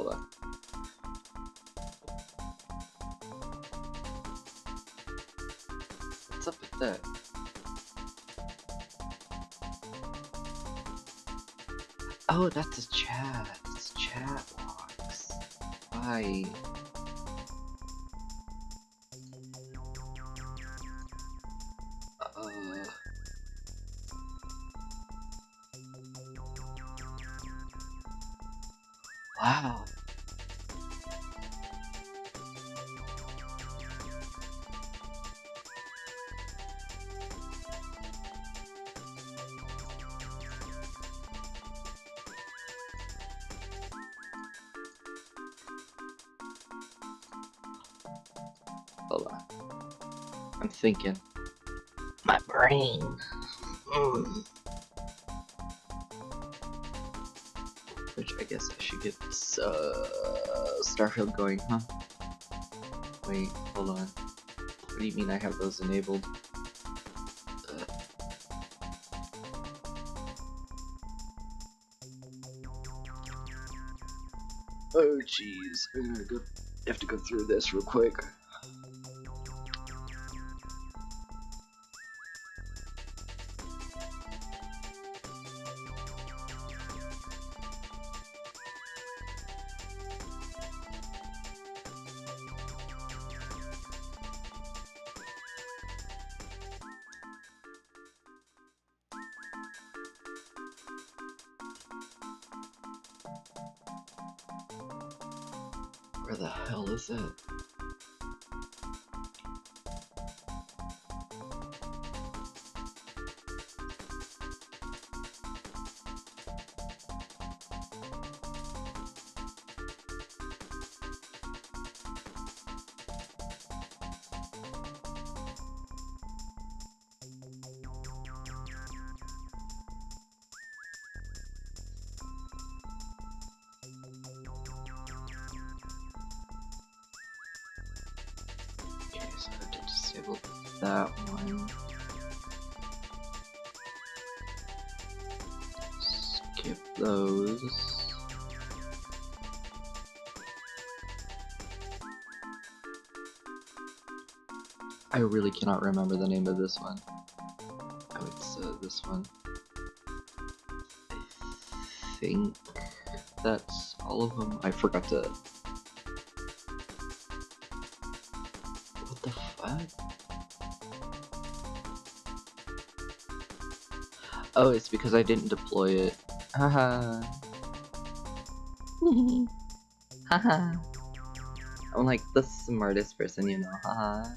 hold on. What's up with that? Oh, that's a chat. It's chat box. Why? Wow. Hold on. I'm thinking. My brain. Which I guess I should get this Starfield going, huh? Wait, hold on. What do you mean I have those enabled? Oh jeez, I'm gonna go. Have to go through this real quick. Where the hell is it? Okay, so I have to disable that one. Skip those. I really cannot remember the name of this one. Oh, it's this one. I think that's all of them. I forgot to. What the fuck? Oh, it's because I didn't deploy it. Haha. Haha. I'm like the smartest person you know, haha.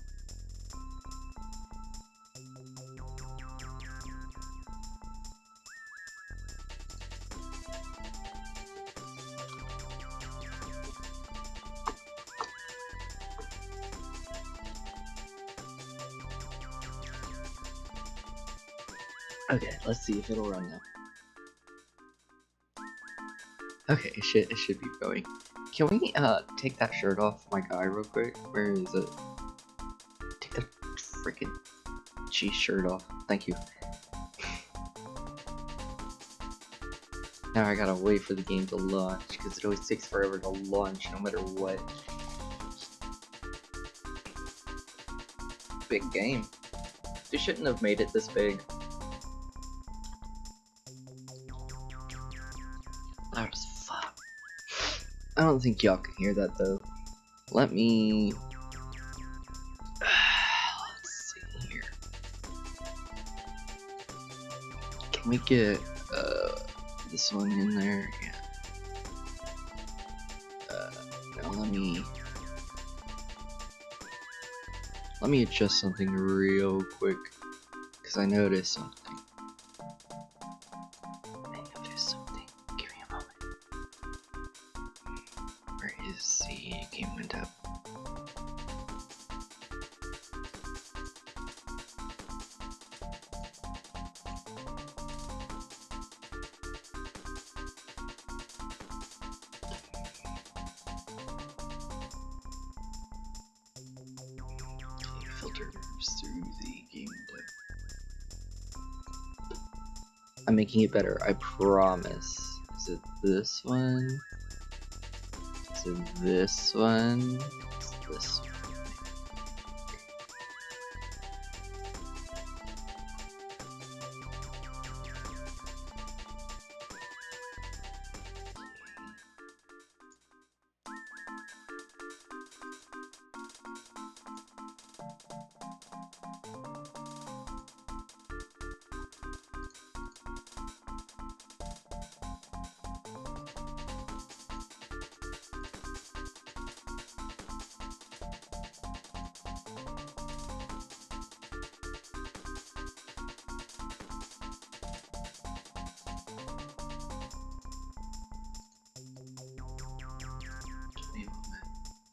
Okay, let's see if it'll run now. Okay, it should be going. Can we take that shirt off my guy real quick? Where is it? Take that freaking cheese shirt off. Thank you. Now I gotta wait for the game to launch because it always takes forever to launch no matter what. Big game. They shouldn't have made it this big. Loud as fuck. I don't think y'all can hear that though. Let me... Let's see here. Can we get this one in there? Yeah. Now let me adjust something real quick because I noticed something. Give me a moment. Where is the game window? Filters through the gameplay. I'm making it better, I promise. Is it this one? in this one. It's this one.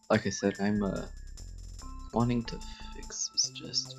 Like I said, I'm wanting to fix this just.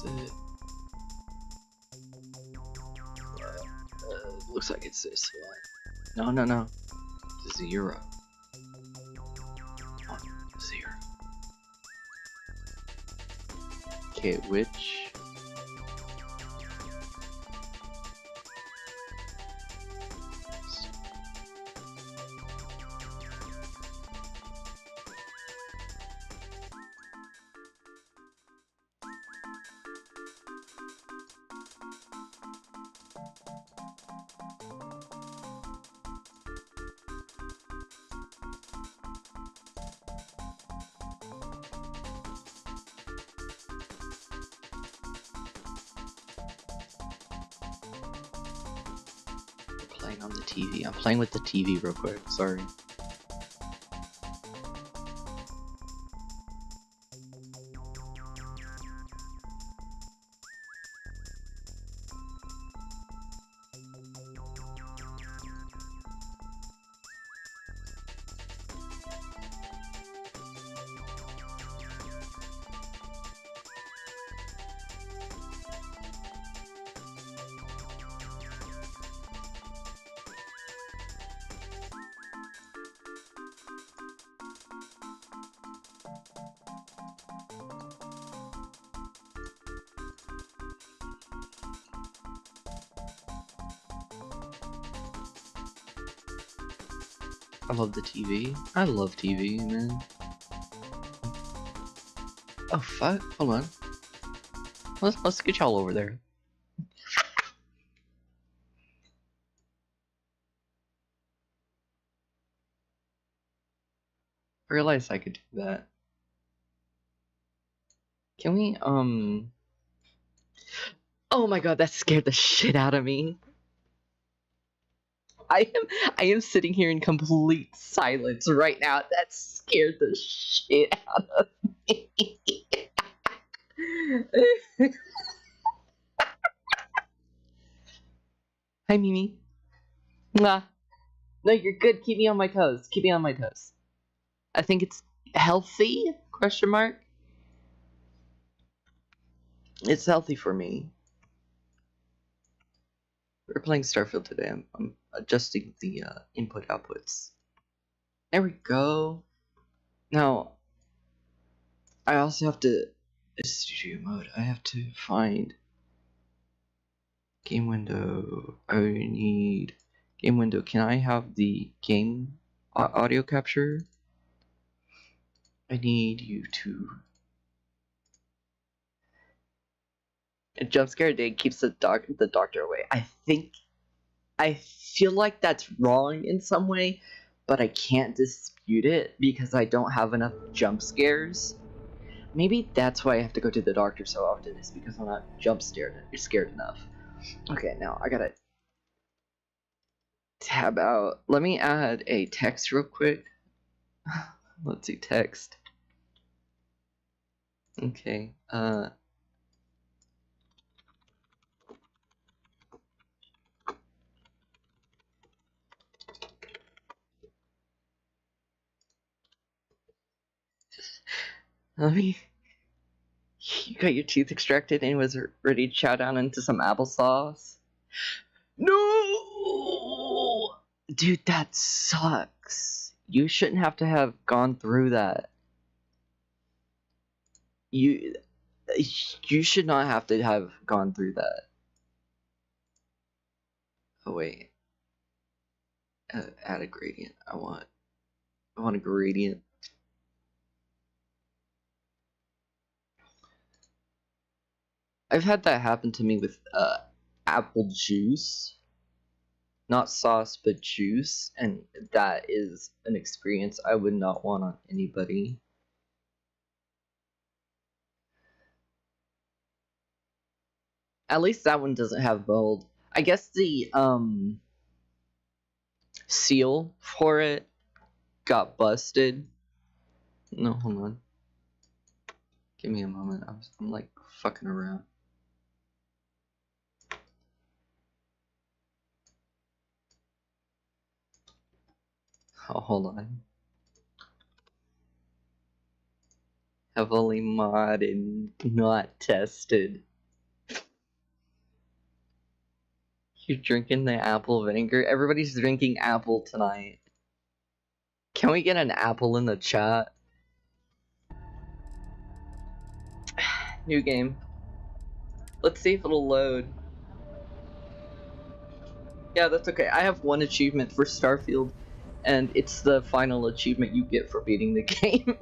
It. Looks like it's this one. No. 0. 1, 0. Okay, which? On the TV. I'm playing with the TV real quick, sorry. I love the TV. I love TV, man. Oh fuck! Hold on. Let's get y'all over there. I realized I could do that. Can we Oh my god, that scared the shit out of me. I am sitting here in complete silence right now. That scared the shit out of me. Hi, Mimi. Mwah. No, you're good. Keep me on my toes. Keep me on my toes. I think it's healthy? Question mark. It's healthy for me. We're playing Starfield today. I'm adjusting the input outputs. There we go. Now, I also have to studio mode. I have to find game window. I need game window. Can I have the game audio capture? I need you to. A jump scare day keeps the doctor away. I feel like that's wrong in some way, but I can't dispute it because I don't have enough jump scares. Maybe that's why I have to go to the doctor so often, is because I'm not scared enough. Okay, now I gotta tab out. Let me add a text real quick. Let's see, text. Okay, let me... You got your teeth extracted and was ready to chow down into some applesauce? No! Dude, that sucks. You shouldn't have to have gone through that. You should not have to have gone through that. Oh wait. Add a gradient. I want a gradient. I've had that happen to me with apple juice. Not sauce, but juice, and that is an experience I would not want on anybody. At least that one doesn't have mold. I guess the seal for it got busted. No, hold on. Give me a moment. I'm like fucking around. Oh, hold on. Heavily modded, not tested. You're drinking the apple vinegar? Everybody's drinking apple tonight. Can we get an apple in the chat? New game. Let's see if it'll load. Yeah, that's okay. I have one achievement for Starfield, and it's the final achievement you get for beating the game.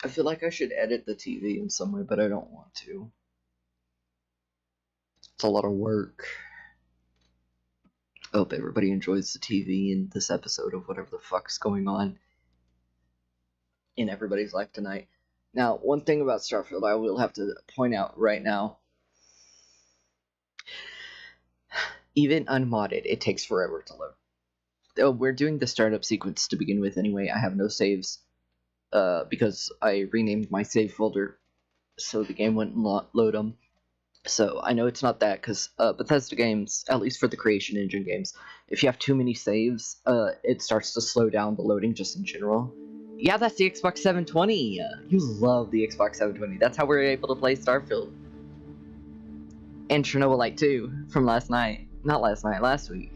I feel like I should edit the TV in some way, but I don't want to. It's a lot of work. I hope everybody enjoys the TV in this episode of whatever the fuck's going on in everybody's life tonight. Now, one thing about Starfield I will have to point out right now. Even unmodded, it takes forever to load. Oh, we're doing the startup sequence to begin with anyway. I have no saves because I renamed my save folder so the game wouldn't load them. So I know it's not that because Bethesda games, at least for the Creation Engine games, if you have too many saves, it starts to slow down the loading just in general. Yeah, that's the Xbox 720. You love the Xbox 720. That's how we were able to play Starfield. And Chernobyl Light 2 from last night. Not last night, last week.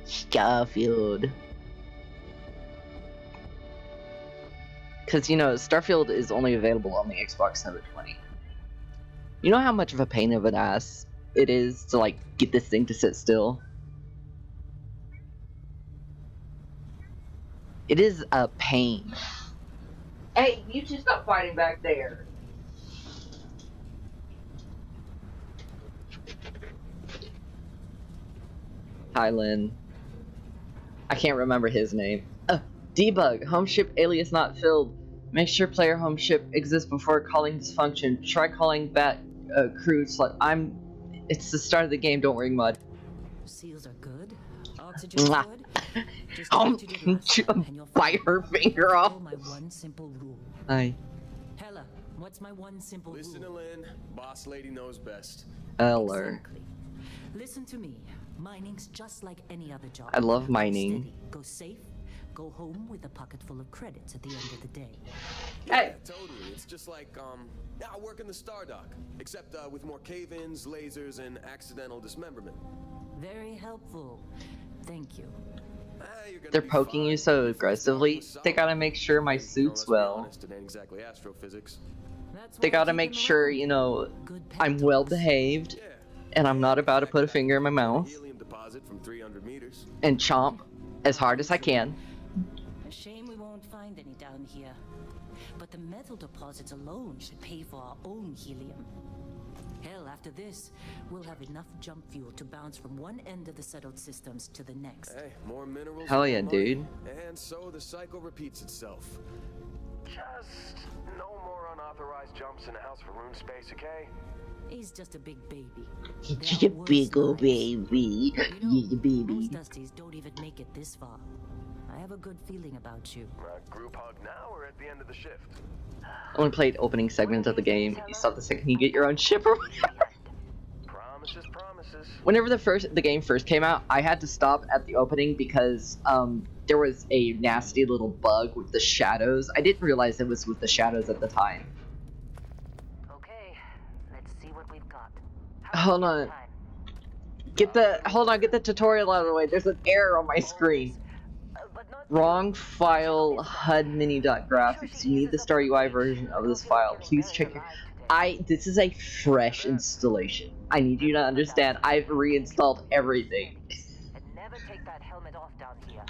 Starfield. Because, you know, Starfield is only available on the Xbox 720. You know how much of a pain of an ass it is to, like, get this thing to sit still? It is a pain. Hey, you two stop fighting back there. Hi, Lynn. I can't remember his name. Debug. Home ship alias not filled. Make sure player home ship exists before calling this function. Try calling back crew. It's the start of the game. Don't worry, Mud. Seals are good. Oxygen's good. Just bite her finger off. My one simple rule. Hi. Hella, what's my one simple Listen rule? to Lynn. Boss lady knows best. Eller. Exactly. Listen to me. Mining's just like any other job. I love Go mining. steady, go safe. Go home with a pocket full of credits at the end of the day. Yeah, totally. It's just like, I work in the Stardock. Except, with more cave-ins, lasers, and accidental dismemberment. Very helpful. Thank you. They're poking you so aggressively. They gotta make sure my suit's well. It ain't exactly astrophysics. They gotta make sure, you know, I'm well behaved, Yeah. and I'm not about to put a finger in my mouth Helium deposit from 300 meters. and chomp as hard as I can. A shame we won't find any down here. But the metal deposits alone should pay for our own helium. Hell, after this, we'll have enough jump fuel to bounce from one end of the settled systems to the next. Hey, more minerals. Hell more yeah, money, dude. And so the cycle repeats itself. Just no more unauthorized jumps in the house for room space, okay? He's just a big baby. He's There just are a worse big old lives. baby. You know, Yeah, baby. most Dusties don't even make it this far. I have a good feeling about you. Group hug now or at the end of the shift? I only played opening segments of the game. You stop the second you get your own ship or whatever. Promises, promises. Whenever the game first came out, I had to stop at the opening because there was a nasty little bug with the shadows. I didn't realize it was with the shadows at the time. Okay, let's see what we've got. Hold on. Get the tutorial out of the way. There's an error on my screen. Wrong file HUD mini.graphics. You need the Star UI version of this file. Please check your... This is a fresh installation. I need you to understand. I've reinstalled everything. And never take that helmet off down here.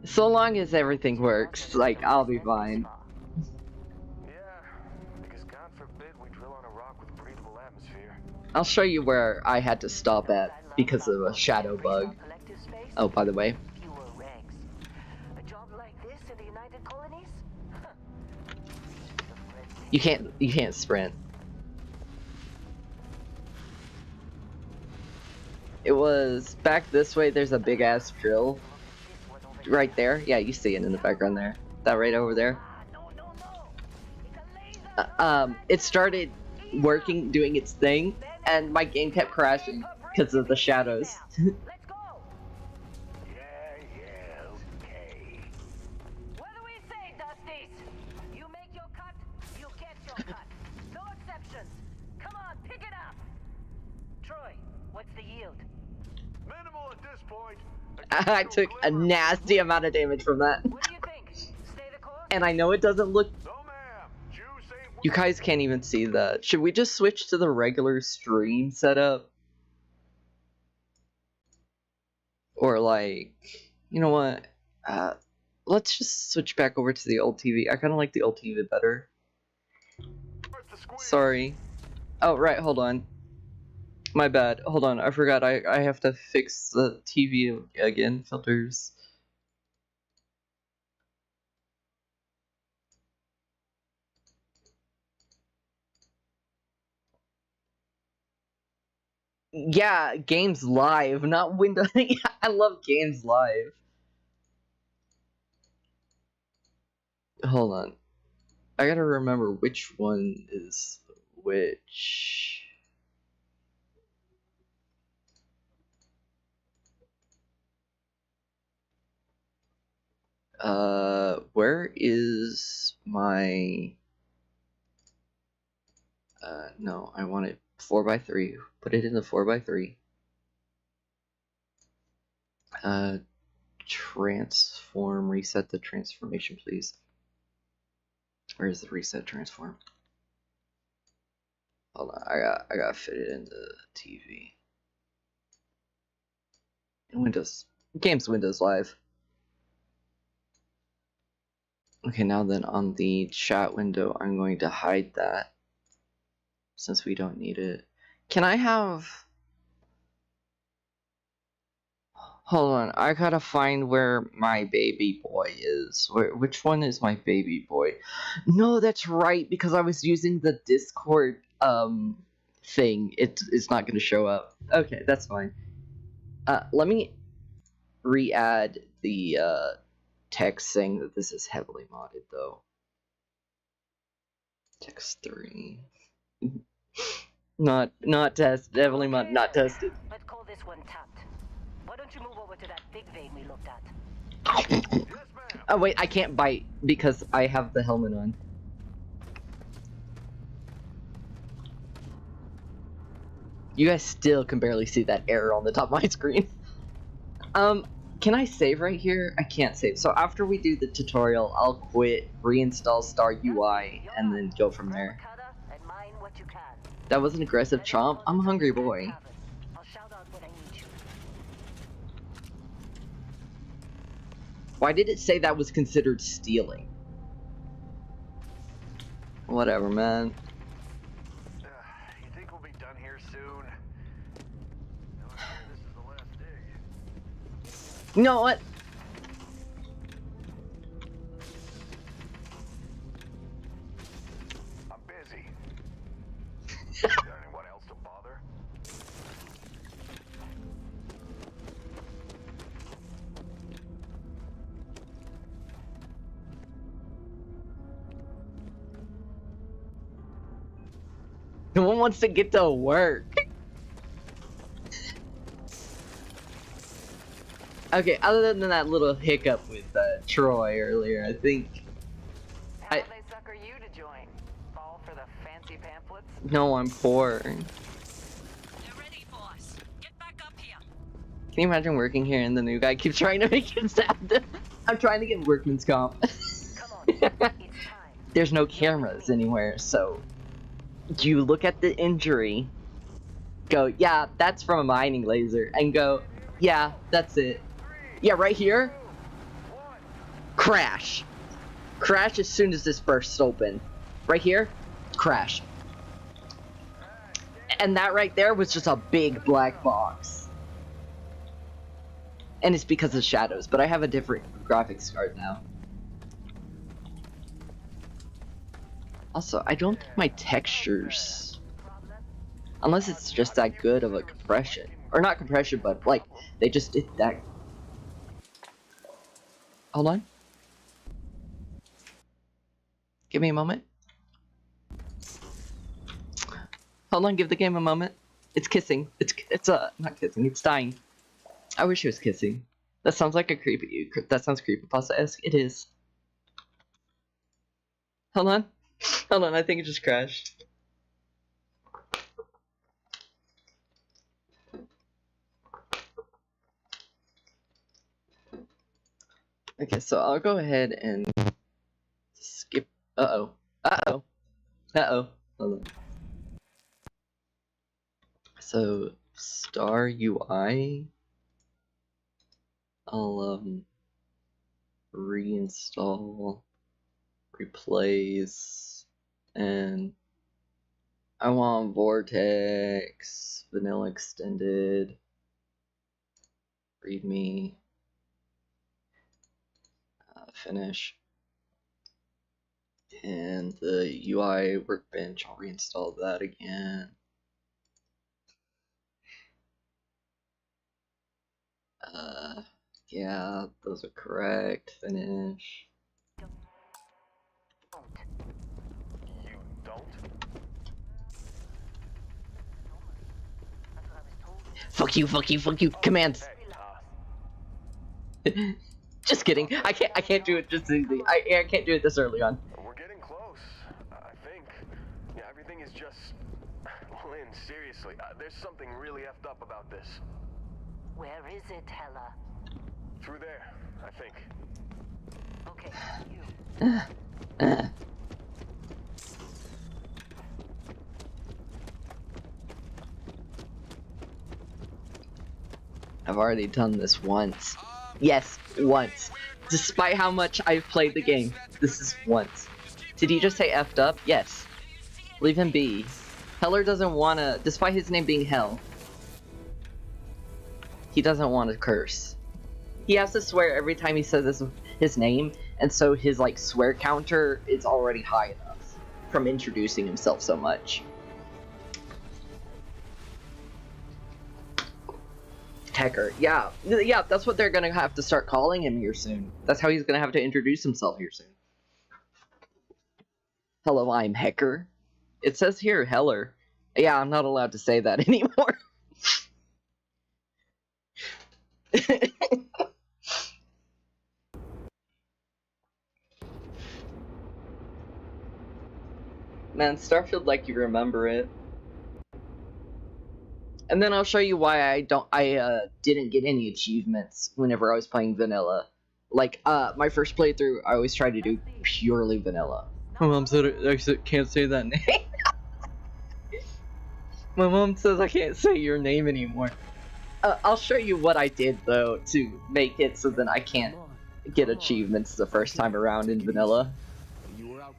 So long as everything works, like, I'll be fine. Yeah, because God forbid we drill on a rock with breathable atmosphere. I'll show you where I had to stop at because of a shadow bug. Oh, by the way. A job like this in the United Colonies? You can't sprint. It was back this way. There's a big ass drill right there. Yeah, you see it in the background there. That right over there. It started working, doing its thing, and my game kept crashing because of the shadows. I took a nasty amount of damage from that. What do you think? Stay the course? And I know it doesn't look... No, ma'am. Juice ain't... You guys can't even see that. Should we just switch to the regular stream setup? Or like... You know what? Let's just switch back over to the old TV. I kind of like the old TV better. Sorry. Oh, right, hold on. My bad. Hold on, I forgot. I have to fix the TV again. Filters. Yeah, Games Live, not Windows. I love Games Live. Hold on. I gotta remember which one is which. Where is my... no, I want it 4x3. Put it in the 4x3. Transform, reset the transformation, please. Where is the reset transform? Hold on, I gotta fit it into TV. In Windows. Games Windows Live. Okay, now then on the chat window, I'm going to hide that since we don't need it. Can I have... Hold on, I gotta find where my baby boy is. Which one is my baby boy? No, that's right, because I was using the Discord thing. It's not gonna show up. Okay, that's fine. Let me re-add the text saying that this is heavily modded though. Text 3. not tested, heavily modded, not tested. Let's call this one tapped. Why don't you move over to that big vein we looked at? Oh wait, I can't bite because I have the helmet on. You guys still can barely see that error on the top of my screen. Can I save right here? I can't save. So after we do the tutorial, I'll quit, reinstall Star UI, and then go from there. That was an aggressive chomp. I'm a hungry boy. Why did it say that was considered stealing? Whatever, man. You think we'll be done here soon? No, I'm sure this is the last dig. You know what? No one wants to get to work. Okay, other than that little hiccup with Troy earlier, I think... How do they sucker you to join? Fall for the fancy pamphlets? No, I'm poor. They're ready for us. Get back up here. Can you imagine working here and the new guy keeps trying to make it sound? I'm trying to get workman's comp. Come on, it's time. There's no cameras anywhere, so you look at the injury, go, yeah, that's from a mining laser, and go, yeah, that's it. Yeah, right here, crash. Crash as soon as this bursts open. Right here, crash. And that right there was just a big black box. And it's because of shadows, but I have a different graphics card now. Also, I don't think my textures, unless it's just that good of a compression, or not compression, but like, they just did that. Hold on. Give me a moment. Hold on, give the game a moment. It's kissing. It's not kissing, it's dying. I wish it was kissing. That sounds like a that sounds creepypasta-esque. It is. Hold on. Hold on, I think it just crashed. Okay, so I'll go ahead and skip. Uh-oh. Uh-oh. Uh-oh. Hold on. So, star UI. I'll, reinstall, replace, and I want Vortex, Vanilla Extended, README, finish, and the UI workbench, I'll reinstall that again. Yeah, those are correct. Finish. You don't? Fuck you, fuck you, fuck you. Commands. Just kidding. I can't do it just easy. I can't do it this early on. We're getting close, I think. Yeah, everything is just... Lynn, seriously, there's something really effed up about this. Where is it, Hella? Through there, I think. Okay, you. I've already done this once. Yes, once. Despite how much I've played the game, this is once. Did he just say effed up? Yes. Leave him be. Heller doesn't wanna, despite his name being Hell, he doesn't want to curse. He has to swear every time he says his name, and so his like swear counter is already high enough from introducing himself so much. Hecker, yeah, that's what they're gonna have to start calling him here soon. That's how he's gonna have to introduce himself here soon. Hello, I'm Hecker. It says here, Heller. Yeah, I'm not allowed to say that anymore. Man, Starfield like you remember it. And then I'll show you why I didn't get any achievements whenever I was playing vanilla. Like, my first playthrough, I always try to do purely vanilla. My mom said I can't say that name. My mom says I can't say your name anymore. I'll show you what I did, though, to make it so that I can't get achievements the first time around in vanilla.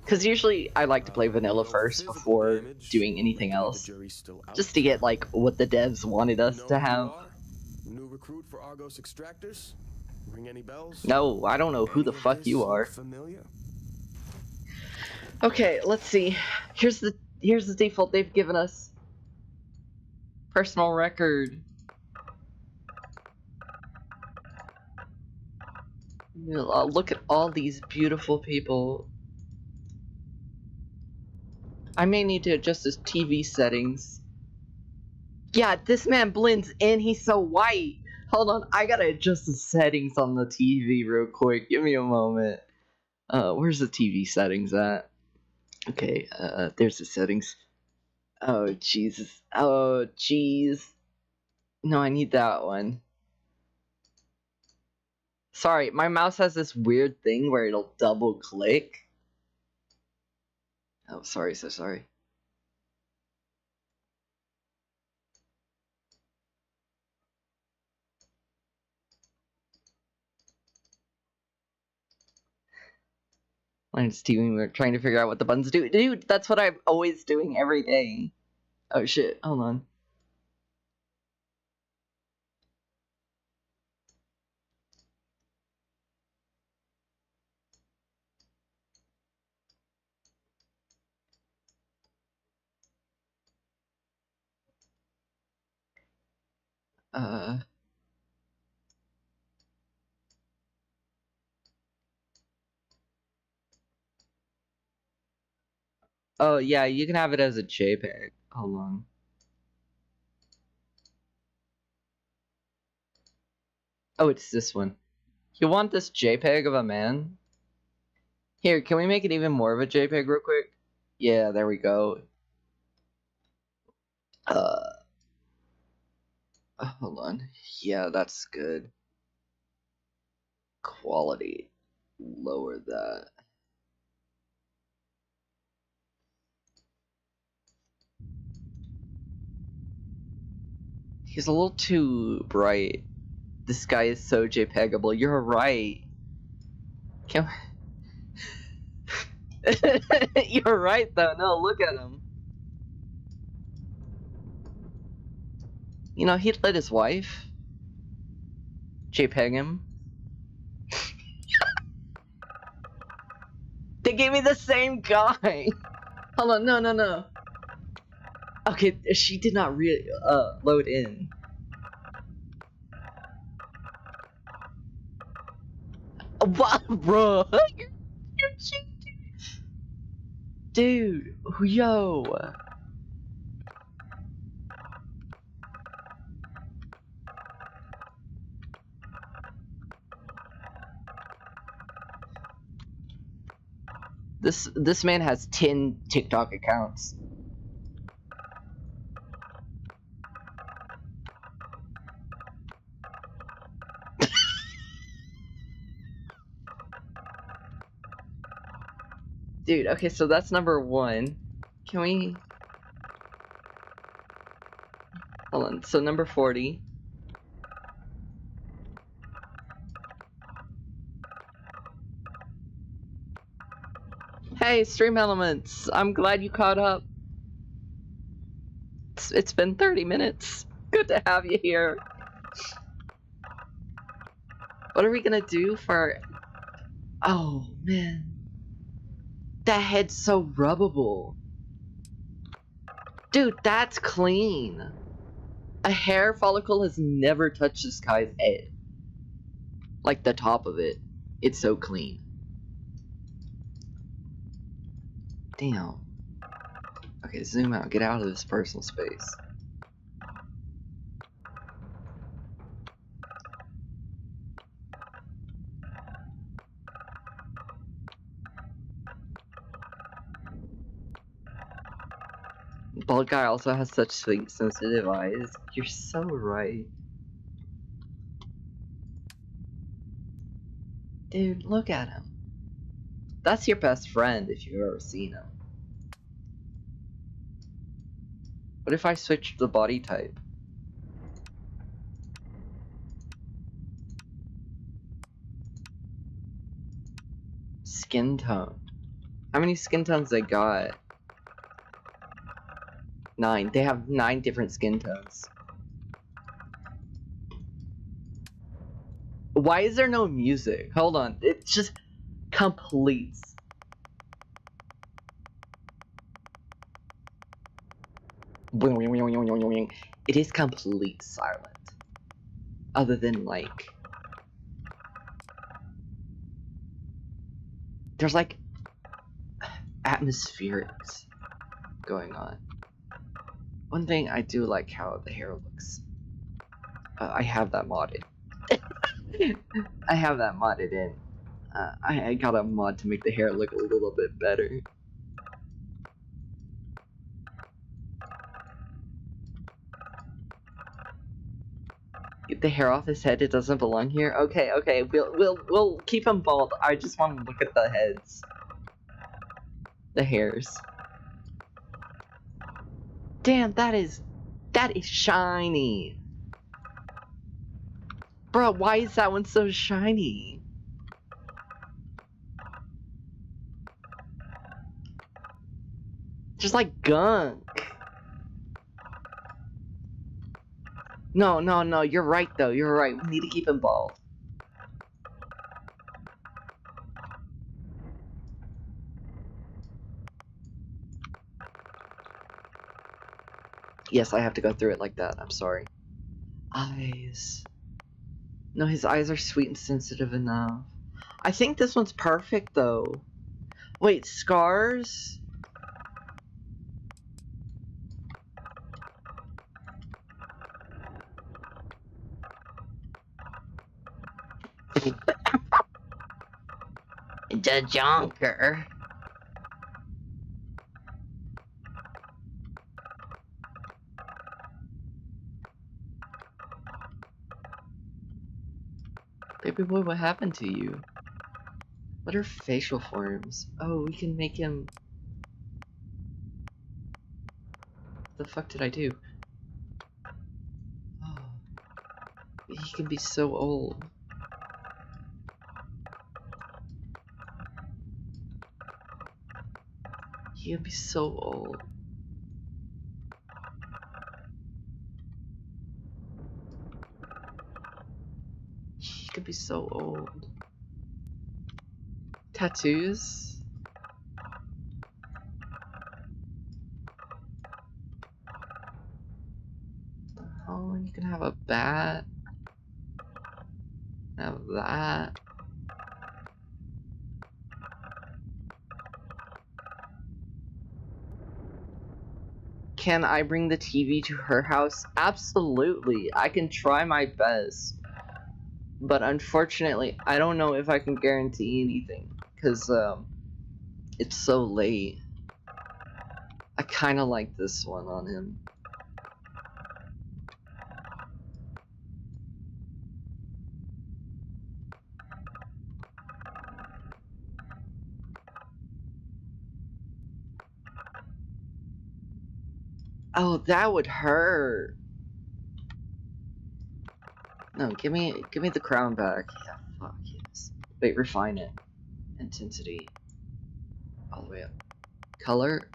Because usually I like to play vanilla first before doing anything else. Just to get, like, what the devs wanted us to have. New recruit for Argos Extractors? Ring any bells? No, I don't know who the fuck you are. Familiar? Okay, let's see. Here's the default they've given us. Personal record. Look at all these beautiful people. I may need to adjust his TV settings. Yeah, this man blends in. He's so white. Hold on, I gotta adjust the settings on the TV real quick. Give me a moment. Where's the TV settings at? Okay, there's the settings. Oh, Jesus. Oh, jeez. No, I need that one. Sorry, my mouse has this weird thing where it'll double click. Oh, sorry, so sorry. I'm just we're trying to figure out what the buttons do. Dude, that's what I'm always doing every day. Oh shit, hold on. Oh yeah, you can have it as a JPEG. Hold on. Oh, it's this one. You want this JPEG of a man? Here, can we make it even more of a JPEG real quick? Yeah, there we go. Hold on. Yeah, that's good. Quality. Lower that. He's a little too bright. This guy is so JPEGable. You're right. Can You're right though. No, look at him. You know, he'd let his wife JPEG him. They gave me the same guy. Hold on, no. Okay, she did not load in. What, bro? You're cheating. Dude, yo. This man has 10 TikTok accounts. Dude, okay, so that's number 1. Can we... Hold on, so number 40. Hey, Stream Elements! I'm glad you caught up. It's been 30 minutes. Good to have you here. What are we gonna do for... Oh, man. That head's so rubbable. Dude, that's clean. A hair follicle has never touched this guy's head. Like the top of it. It's so clean. Damn. Okay, zoom out. Get out of this personal space. Bald guy also has such sweet, sensitive eyes. You're so right. Dude, look at him. That's your best friend if you've ever seen him. What if I switch the body type? Skin tone. How many skin tones they got? 9. They have 9 different skin tones. Why is there no music? Hold on. It just completes. It is complete silent. Other than like... There's like... atmospherics. going on. One thing I do like how the hair looks. I have that modded. I have that modded in. I got a mod to make the hair look a little bit better. Get the hair off his head, it doesn't belong here. Okay, okay, we'll keep him bald. I just want to look at the heads. The hairs. Damn, that is shiny. Bro, why is that one so shiny? Just like gunk. No, you're right though, you're right. We need to keep him bald. Yes, I have to go through it like that, I'm sorry. Eyes. No, his eyes are sweet and sensitive enough. I think this one's perfect though. Wait, scars? The Jonker. Baby boy, what happened to you? What are facial forms? Oh, we can make him... What the fuck did I do? Oh, he can be so old. He can be so old. He could be so old. Tattoos? Oh, you can have a bat. Have that. Can I bring the TV to her house? Absolutely. I can try my best. But unfortunately, I don't know if I can guarantee anything. Because, it's so late. I kind of like this one on him. Oh, that would hurt. No, give me the crown back. Yeah, fuck yes. Wait, refine it. Intensity. All the way up. Color.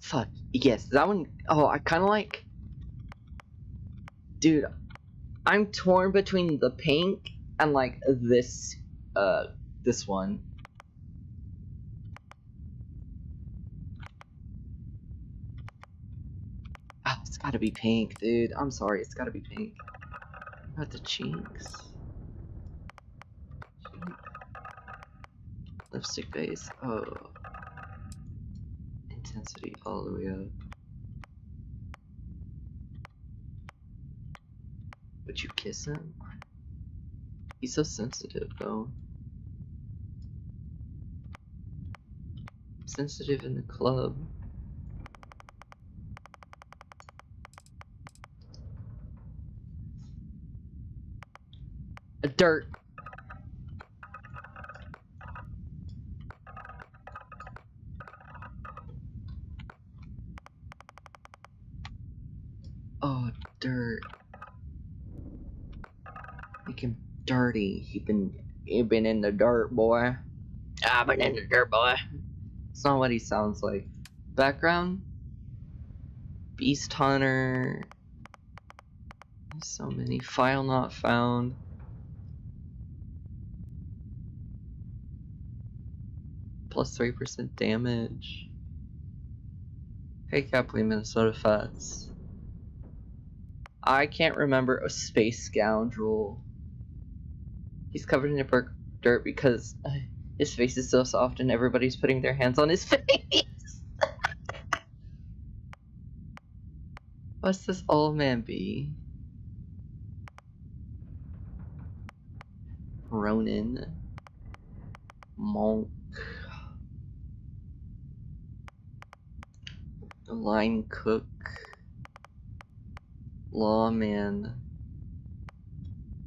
Fuck. Yes, that one. Oh, I kind of like. Dude, I'm torn between the pink and like this one. Oh, it's gotta be pink, dude. I'm sorry, it's gotta be pink. What about the cheeks? Lipstick base. Oh. Intensity all the way up. Would you kiss him? He's so sensitive, though. Sensitive in the club. A dirt. Oh, dirt. Make him dirty. He been in the dirt, boy. I've been in the dirt, boy. It's not what he sounds like. Background? Beast Hunter. So many. File not found. Plus 3% damage. Hey, Kathleen, Minnesota Fats. I can't remember a space scoundrel. He's covered in dirt because his face is so soft and everybody's putting their hands on his face. What's this old man be? Ronin. Monk. Line cook. Lawman.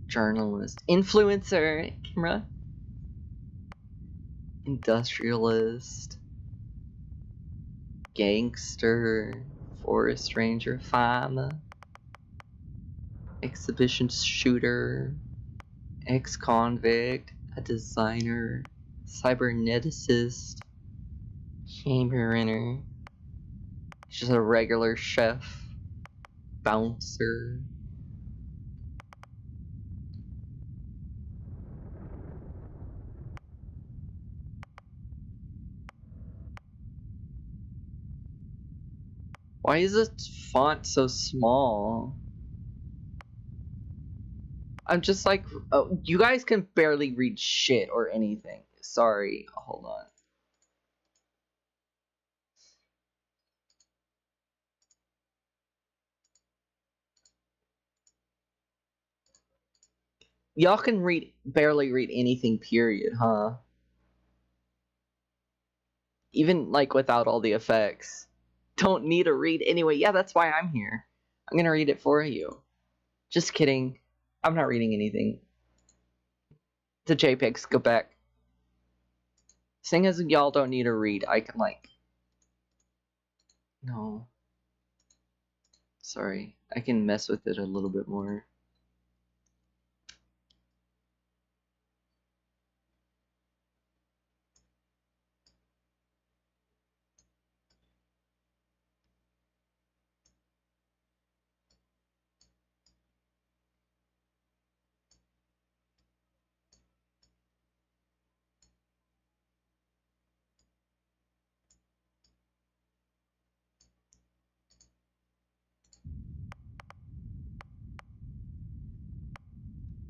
Journalist. Influencer. Camera. Industrialist. Gangster. Forest ranger. Farmer. Exhibition shooter. Ex-convict. A designer. Cyberneticist. Chamber runner. Just a regular chef. Bouncer. Why is this font so small? I'm just like, oh, you guys can barely read shit or anything. Sorry, hold on. Y'all can barely read anything, period, huh? Even like without all the effects. Don't need to read anyway. Yeah, that's why I'm here. I'm gonna read it for you. Just kidding. I'm not reading anything. The JPEGs, go back. Seeing as y'all don't need to read, I can like... No. Sorry. I can mess with it a little bit more.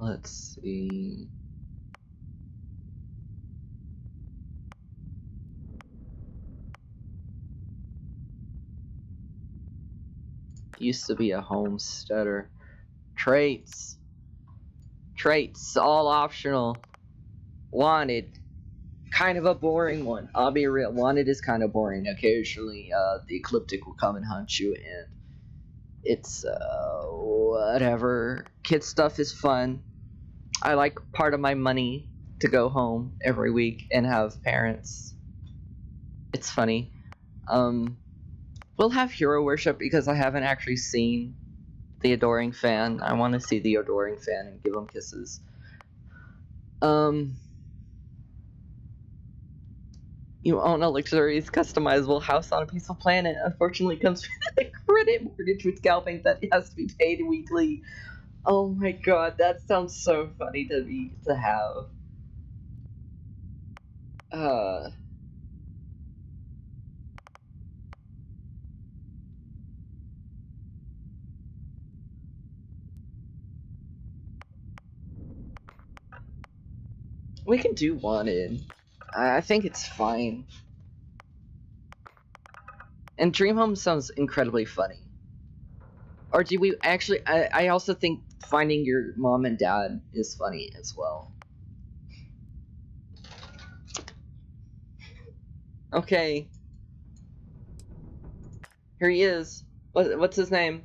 Let's see. Used to be a homesteader. Traits. Traits, all optional. Wanted. Kind of a boring one. I'll be real. Wanted is kind of boring. Occasionally, the Ecliptic will come and hunt you, and it's, whatever. Kid stuff is fun. I like part of my money to go home every week and have parents. It's funny. We'll have hero worship because I haven't actually seen the Adoring Fan. I want to see the Adoring Fan and give him kisses. You own a luxurious customizable house on a peaceful planet. Unfortunately, it comes with a credit mortgage with scalping that has to be paid weekly. Oh my god, that sounds so funny to have. We can do Wanted. I think it's fine. And Dream Home sounds incredibly funny. Or do we actually... I also think finding your mom and dad is funny as well. Okay. Here he is. What's his name?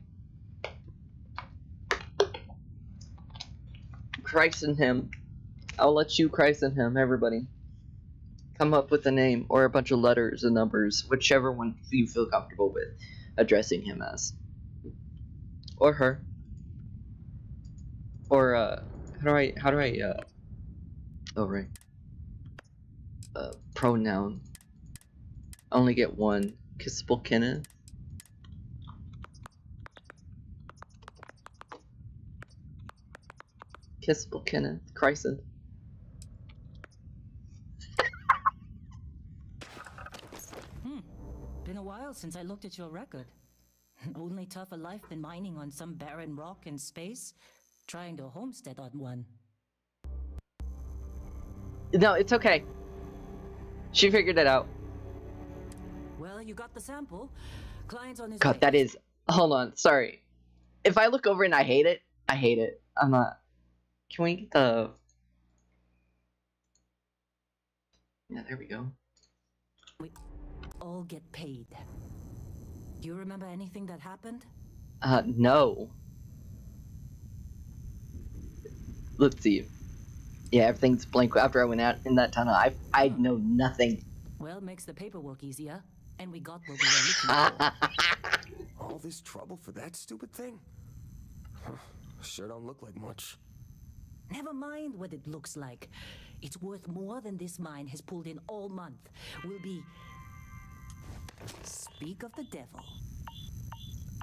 Christen him. I'll let you christen him, everybody. Come up with a name or a bunch of letters and numbers, whichever one you feel comfortable with addressing him as. Or her. Or how do I oh right. Pronoun. Only get one. Kissable Kenneth. Kissable Kenneth. Christen. Been a while since I looked at your record. Only tougher life than mining on some barren rock in space, trying to homestead on one. No, it's okay. She figured it out. Well, you got the sample. Client's on his God, way. that is... Hold on, sorry. If I look over and I hate it, I hate it. I'm not... Can we get the... Yeah, there we go. We all get paid. Do you remember anything that happened? No. Let's see. Yeah, everything's blank after I went out in that tunnel. I know nothing. Well, makes the paperwork easier, and we got what we were looking for. All this trouble for that stupid thing? Sure don't look like much. Never mind what it looks like. It's worth more than this mine has pulled in all month. We'll be... Speak of the devil.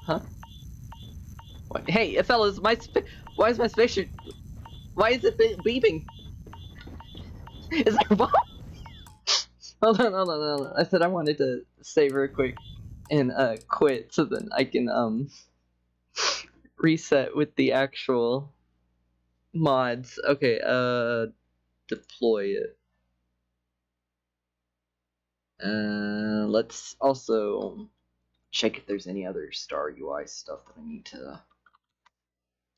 Huh? What? Hey, fellas, why is my spaceship... Why is it beeping? Is there a bomb? Hold on. I said I wanted to save real quick and quit so then I can reset with the actual mods. Okay, deploy it. Let's also check if there's any other Star UI stuff that I need to...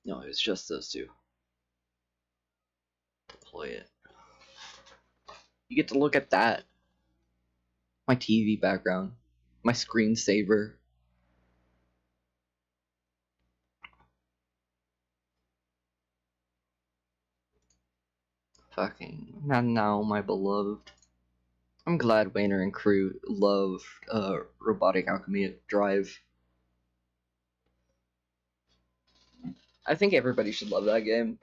No, it was just those two. Deploy it. You get to look at that. My TV background. My screensaver. Fucking not now, my beloved. I'm glad Wayner and crew love Robotic Alchemy Drive. I think everybody should love that game.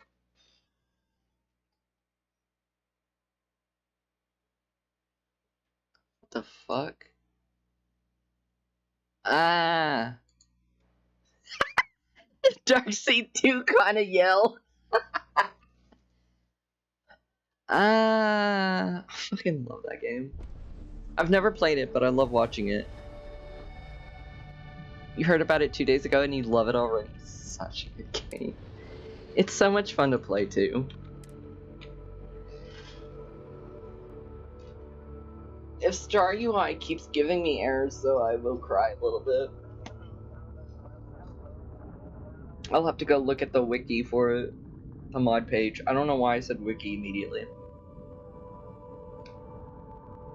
What the fuck? Ah. Darkseid 2 kinda yell. I fucking love that game. I've never played it, but I love watching it. You heard about it 2 days ago and you love it already. Such a good game. It's so much fun to play too. If Star UI keeps giving me errors though, I will cry a little bit. I'll have to go look at the wiki for it. The mod page. I don't know why I said wiki immediately.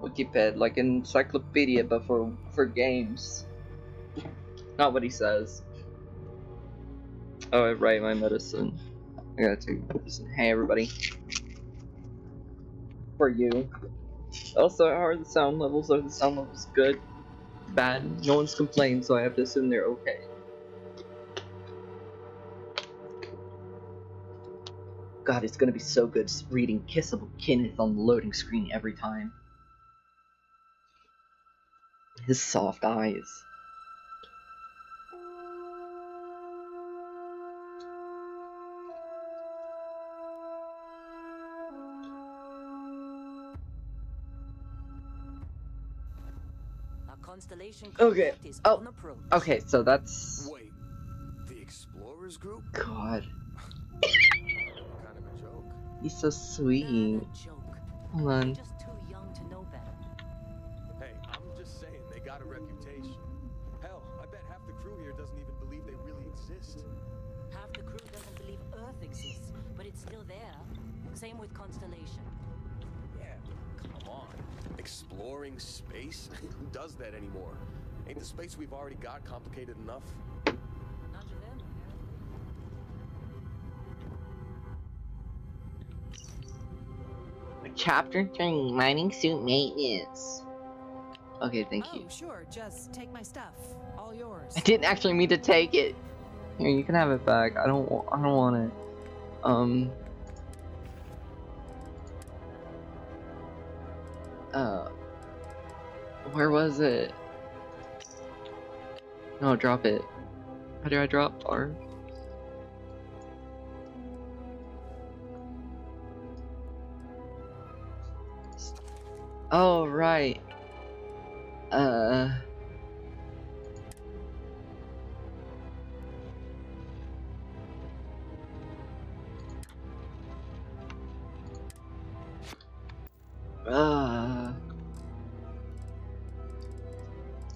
Wikiped, like an encyclopedia, but for games. Not what he says. Oh, I write my medicine. I gotta take medicine. Hey, everybody. For you. Also, how are the sound levels? Are the sound levels good? Bad? No one's complained, so I have to assume they're okay. God, it's gonna be so good reading Kissable Kenneth on the loading screen every time. His soft eyes. Our constellation Okay. contact is Oh. on approach. Okay, so that's... Wait, the Explorers group? God. Kind of a joke. He's so sweet. Not a joke. Hold You're on. just too young to know better. Hey, I'm just saying, they got a reputation. Hell, I bet half the crew here doesn't even believe they really exist. Half the crew doesn't believe Earth exists, but it's still there. Same with Constellation. Yeah, come on. Exploring space? Who does that anymore? Ain't the space we've already got complicated enough? Not to them, apparently. Chapter 3, Mining Suit Maintenance. Okay, thank you. Oh, sure. Just take my stuff. All yours. I didn't actually mean to take it. Here, you can have it back. I don't want it. Where was it? No, drop it. How do I drop R? Oh, right.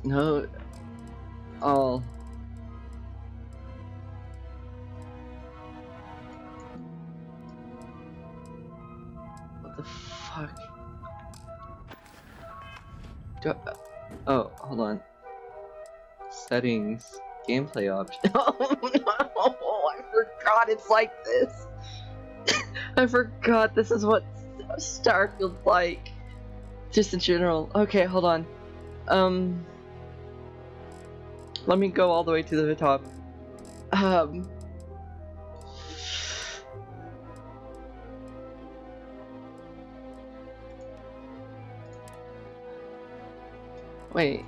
No. Oh. What the fuck? Oh, hold on. Settings. Gameplay option. Oh no! I forgot it's like this! I forgot this is what Starfield's like. Just in general. Okay, hold on. Let me go all the way to the top. Wait.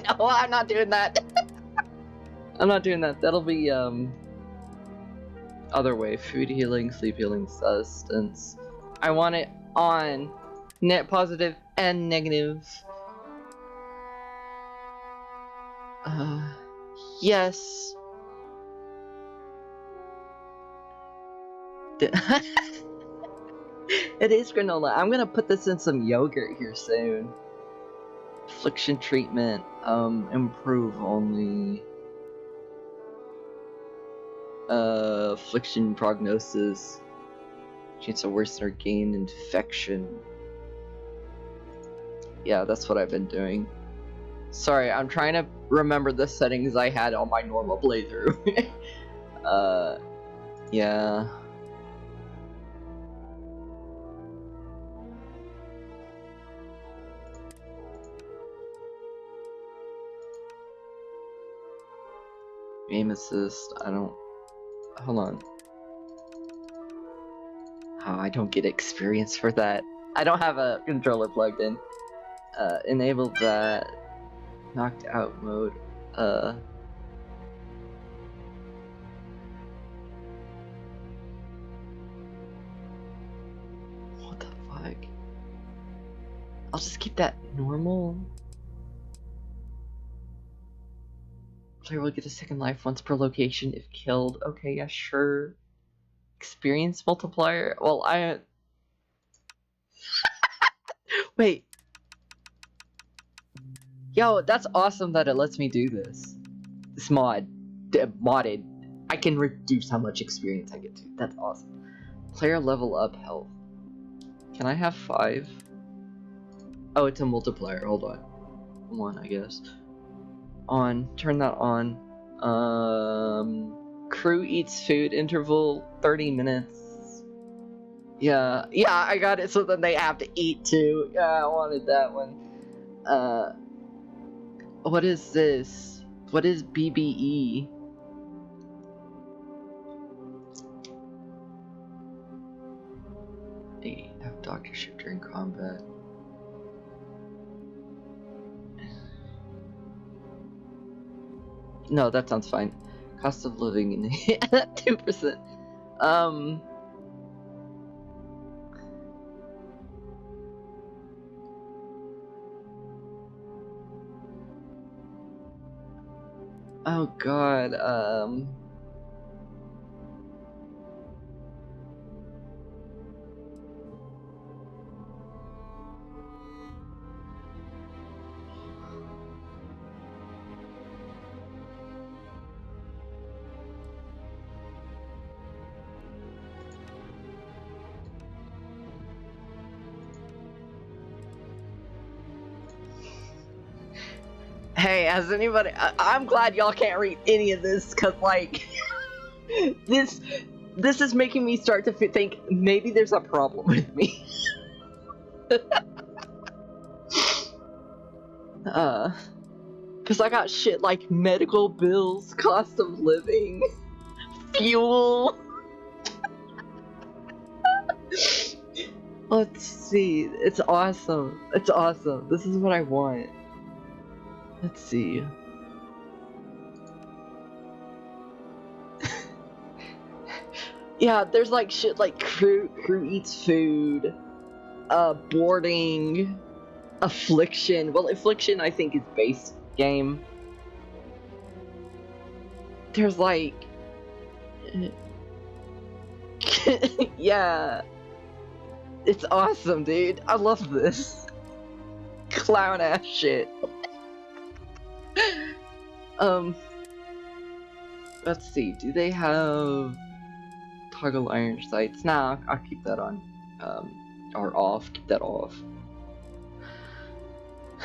No, I'm not doing that. I'm not doing that. That'll be, other way. Food healing, sleep healing, sustenance. I want it on. Net positive and negative. Yes. It is granola. I'm gonna put this in some yogurt here soon. Affliction treatment, improve only. Affliction prognosis. Chance of worsen or gain infection. Yeah, that's what I've been doing. Sorry, I'm trying to remember the settings I had on my normal playthrough. Yeah. Aim assist, I don't... Hold on. Oh, I don't get experience for that. I don't have a controller plugged in. Enable that. Knocked out mode. What the fuck? I'll just keep that normal. Player will get a second life once per location if killed. Okay, yeah, sure. Experience multiplier? Well, I... Wait. Yo, that's awesome that it lets me do this. This modded. I can reduce how much experience I get to. That's awesome. Player level up health. Can I have 5? Oh, it's a multiplier. Hold on. 1, I guess. On. Turn that on. Crew eats food. Interval 30 minutes. Yeah, I got it so then they have to eat too. Yeah, I wanted that one. What is this? What is BBE? They have doctorship during combat. No, that sounds fine. Cost of living in 2%. Oh god, Hey, has anybody... I'm glad y'all can't read any of this, cause like... this is making me start to think maybe there's a problem with me. Cause I got shit like medical bills, cost of living, fuel. Let's see, it's awesome. It's awesome. This is what I want. Let's see. Yeah, there's like shit like crew eats food, boarding, affliction. Well, affliction I think is base game. There's like Yeah. It's awesome, dude. I love this. Clown ass shit. Let's see. Do they have toggle iron sights? Nah, I'll keep that on. Or off. Keep that off.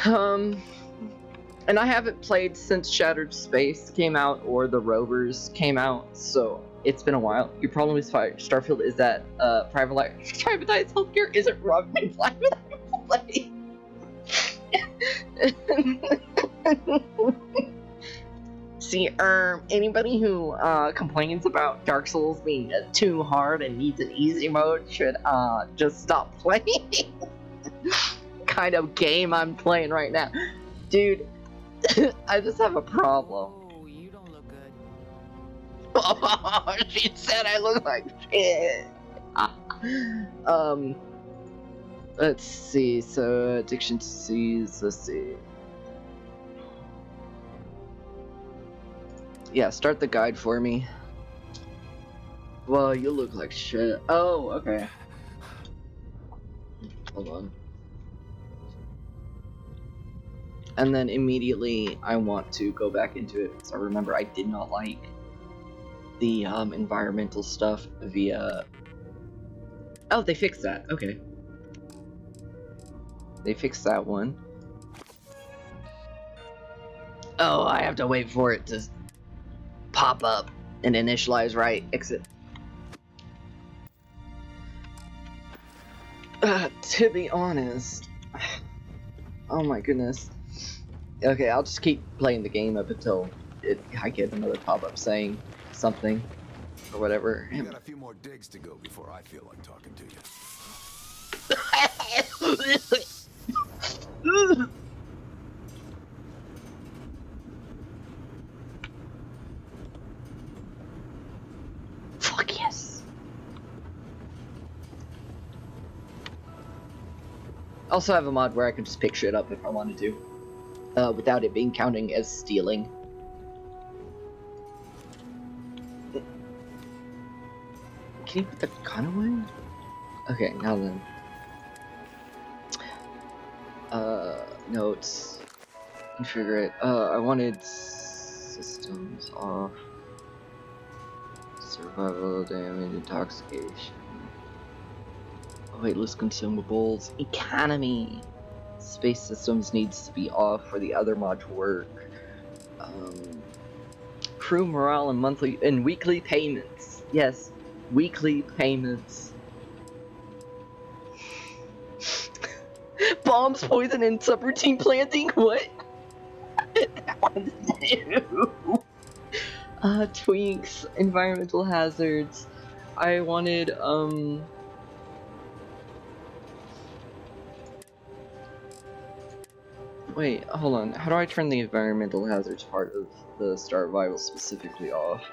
And I haven't played since Shattered Space came out or the Rovers came out, so it's been a while. Your problem with Starfield is that privatized healthcare isn't robbing play. See, anybody who complains about Dark Souls being too hard and needs an easy mode should just stop playing. Kind of game I'm playing right now, dude. I just have a problem. Oh, you don't look good. Oh, she said I look like shit. Let's see. So addiction to disease. Let's see. Yeah, start the guide for me. Well, you look like shit. Oh, okay. Hold on. And then immediately I want to go back into it because I remember I did not like the environmental stuff via... Oh, they fixed that. Okay. They fixed that one. Oh, I have to wait for it to pop up and initialize right. Exit. To be honest... Oh my goodness. Okay, I'll just keep playing the game up until I get another pop-up saying something or whatever. You got a few more digs to go before I feel like talking to you. Fuck yes. I also have a mod where I can just pick shit up if I wanted to. Without it being counting as stealing. Can you put the gun away? Okay, now then. Notes. Configure it. I wanted systems off. Survival, damage, intoxication. Weightless consumables. Economy. Space systems needs to be off for the other mod to work. Crew morale and monthly and weekly payments. Yes, weekly payments. Bombs, poison, and subroutine planting. What? That one's new. Tweaks, environmental hazards. I wanted Wait, hold on. How do I turn the environmental hazards part of the Starvival specifically off?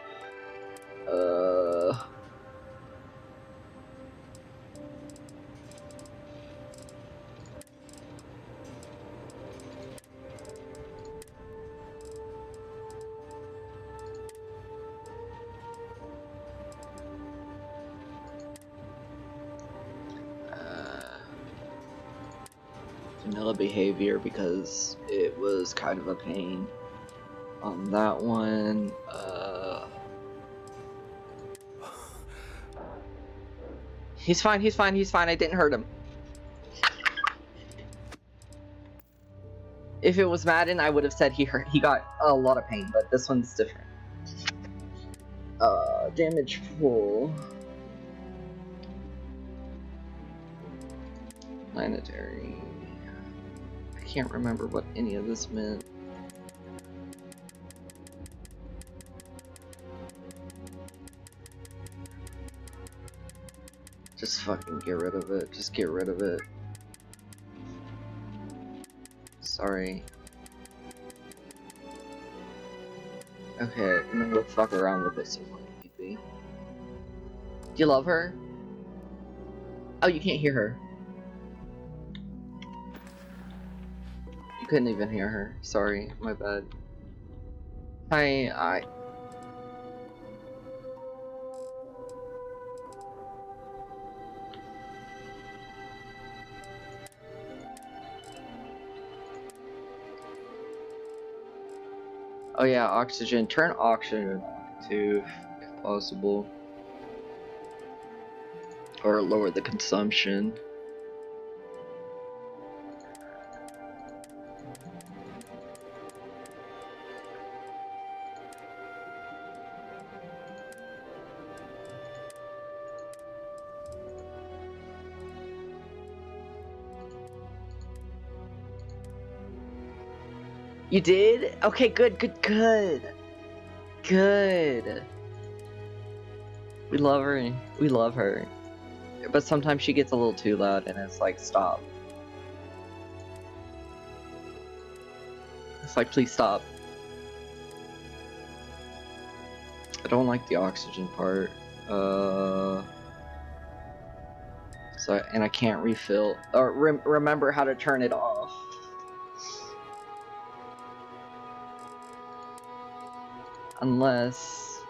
Vanilla behavior because it was kind of a pain on that one. He's fine, he's fine, he's fine. I didn't hurt him. If it was Madden, I would have said he got a lot of pain, but this one's different. Damage pool. Planetary. I can't remember what any of this meant. Just fucking get rid of it. Just get rid of it. Sorry. Okay, and then we'll fuck around with it so fucking creepy. Do you love her? Oh, you can't hear her. You couldn't even hear her. Sorry, my bad. Hi. Oh yeah, oxygen. Turn oxygen to, if possible. Or lower the consumption. You did? Okay, good. Good. We love her. We love her. But sometimes she gets a little too loud and it's like, stop. It's like, please stop. I don't like the oxygen part. And I can't refill or remember how to turn it off. Unless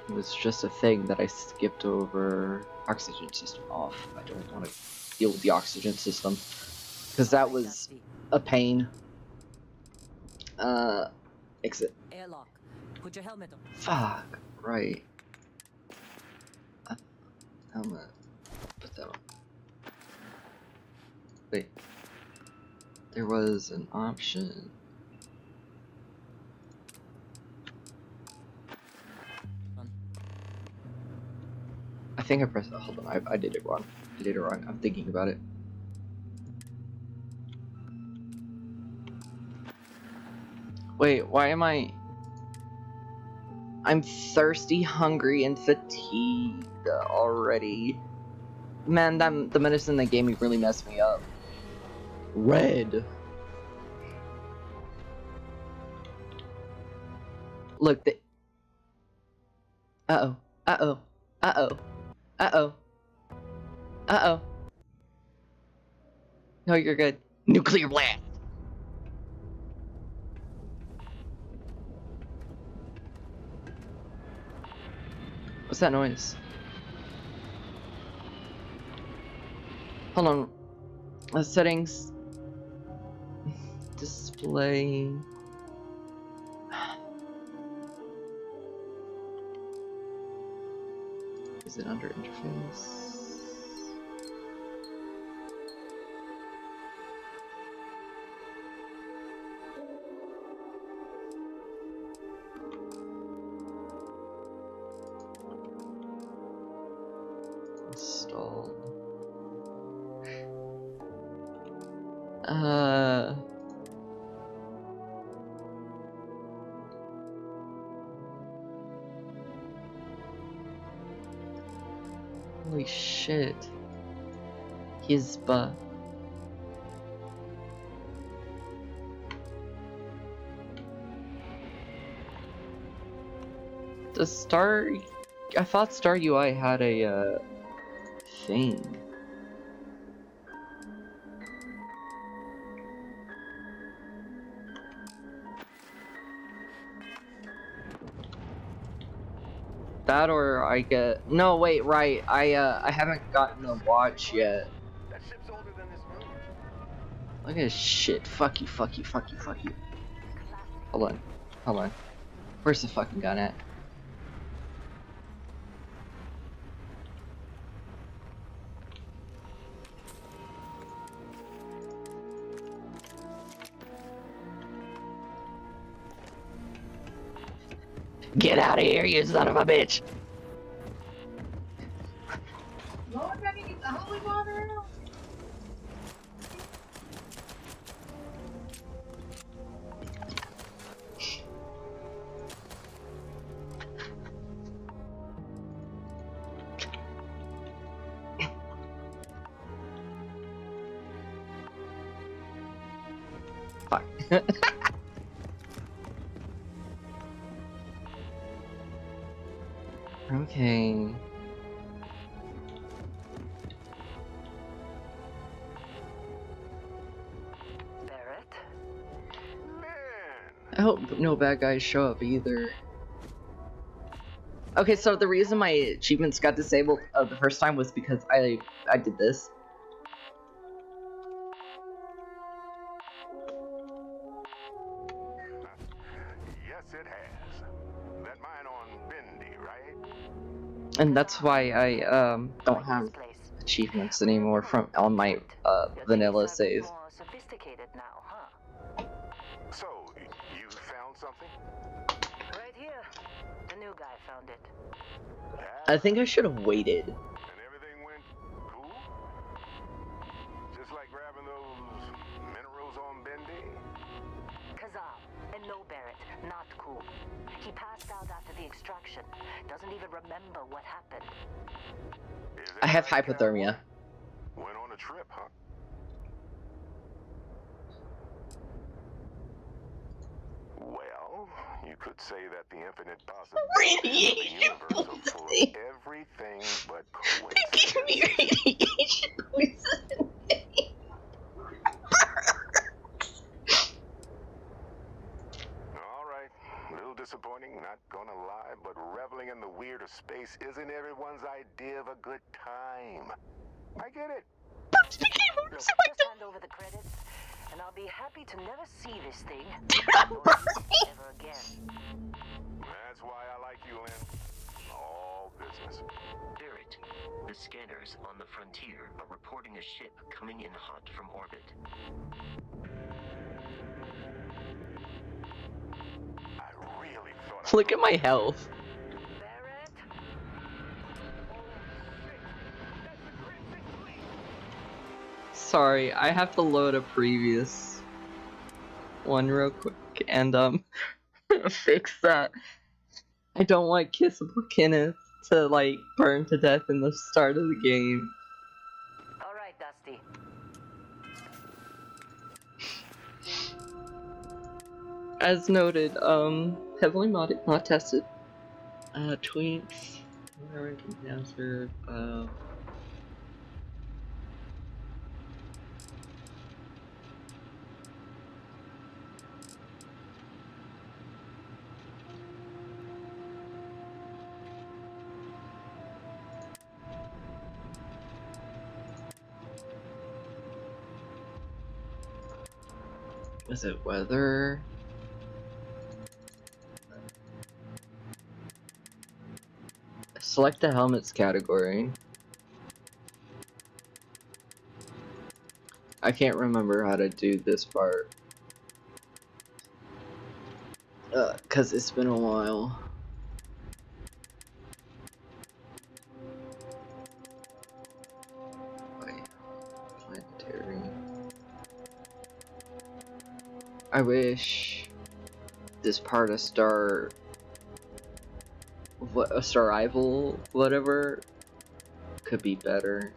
it was just a thing that I skipped over. Oxygen system off. I don't want to deal with the oxygen system because that was a pain. Exit. Airlock. Put your helmet on. Fuck. Right. Helmet. Put that on. Wait. There was an option. I think I pressed. Hold on, I did it wrong. I'm thinking about it. Wait, why am I? I'm thirsty, hungry, and fatigued already. Man, the medicine they gave me really messed me up. Red. Look, Uh-oh. Uh-oh. Uh-oh. Uh-oh. Uh-oh. No, you're good. Nuclear blast! What's that noise? Hold on. Settings. Display. Is it under interface? Install. Holy shit. Hizba. Does Star... I thought Star UI had a, thing. That or I get... No, wait, right. I haven't gotten a watch yet. That ship's older than this room. Look at this shit. Fuck you. Hold on. Where's the fucking gun at? Get out of here, you son of a bitch! Lord, let me get the holy water out. Fuck. Okay. Barrett? Man. I hope no bad guys show up either. Okay, so the reason my achievements got disabled the first time was because I did this. And that's why I don't have achievements anymore from on my vanilla save. More sophisticated now, huh? So, you found something? Right here. The new guy found it. I think I should have waited. And everything went cool? Just like grabbing those minerals on Bendy? Kazal, and no Barrett, not cool. He passed out after the extraction. Doesn't even remember what happened. Is I have that hypothermia. Went on a trip, huh? Well, you could say that the infinite possibilities of the universe are full of everything but coincidence. Radiation poisoning. All right, a little disappointing, not gonna lie, but reveling in the weird of space isn't everyone's idea of a good time. I get it. Look, just hand over the credits, and I'll be happy to never see this thing ever again. That's why I like you, Lynn. All business. Barrett, the scanners on the frontier are reporting a ship coming in hot from orbit. I really thought. Look at my health. Barrett? Sorry, I have to load a previous one real quick and fix that. I don't want Kissable Kenneth to like burn to death in the start of the game. All right, Dusty. As noted, heavily modded, not tested. Tweaks, encounter, is it weather? Select the helmets category. I can't remember how to do this part. Cause it's been a while. Wait, planetary. I wish this part of Star Rival, whatever, could be better.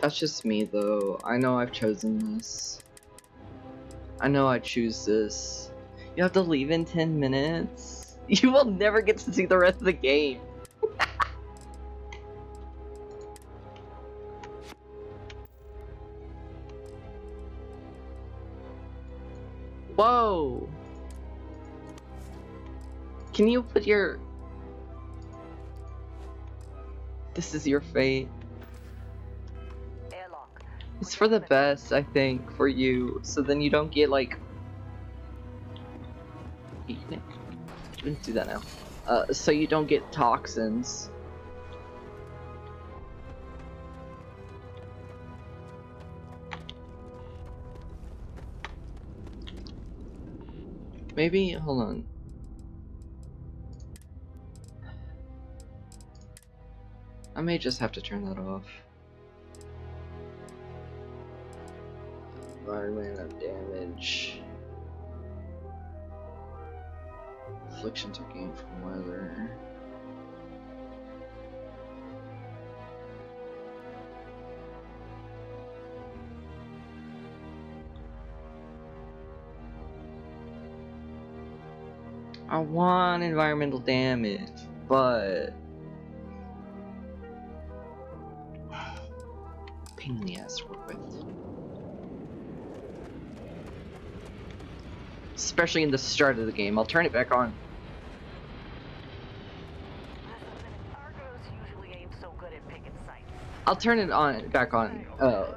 That's just me though. I know I've chosen this. I know I choose this. You have to leave in 10 minutes? You will never get to see the rest of the game. Whoa! Can you put your... This is your fate. Airlock. It's for the best, I think, for you. So then you don't get like... You can do that now. So you don't get toxins. Maybe, hold on. I may just have to turn that off. Environment of damage. Afflictions are gained from weather. I want environmental damage, but pain in the ass to work with. Especially in the start of the game. I'll turn it back on. Argos usually ain't so good at picking sites. I'll turn it on back on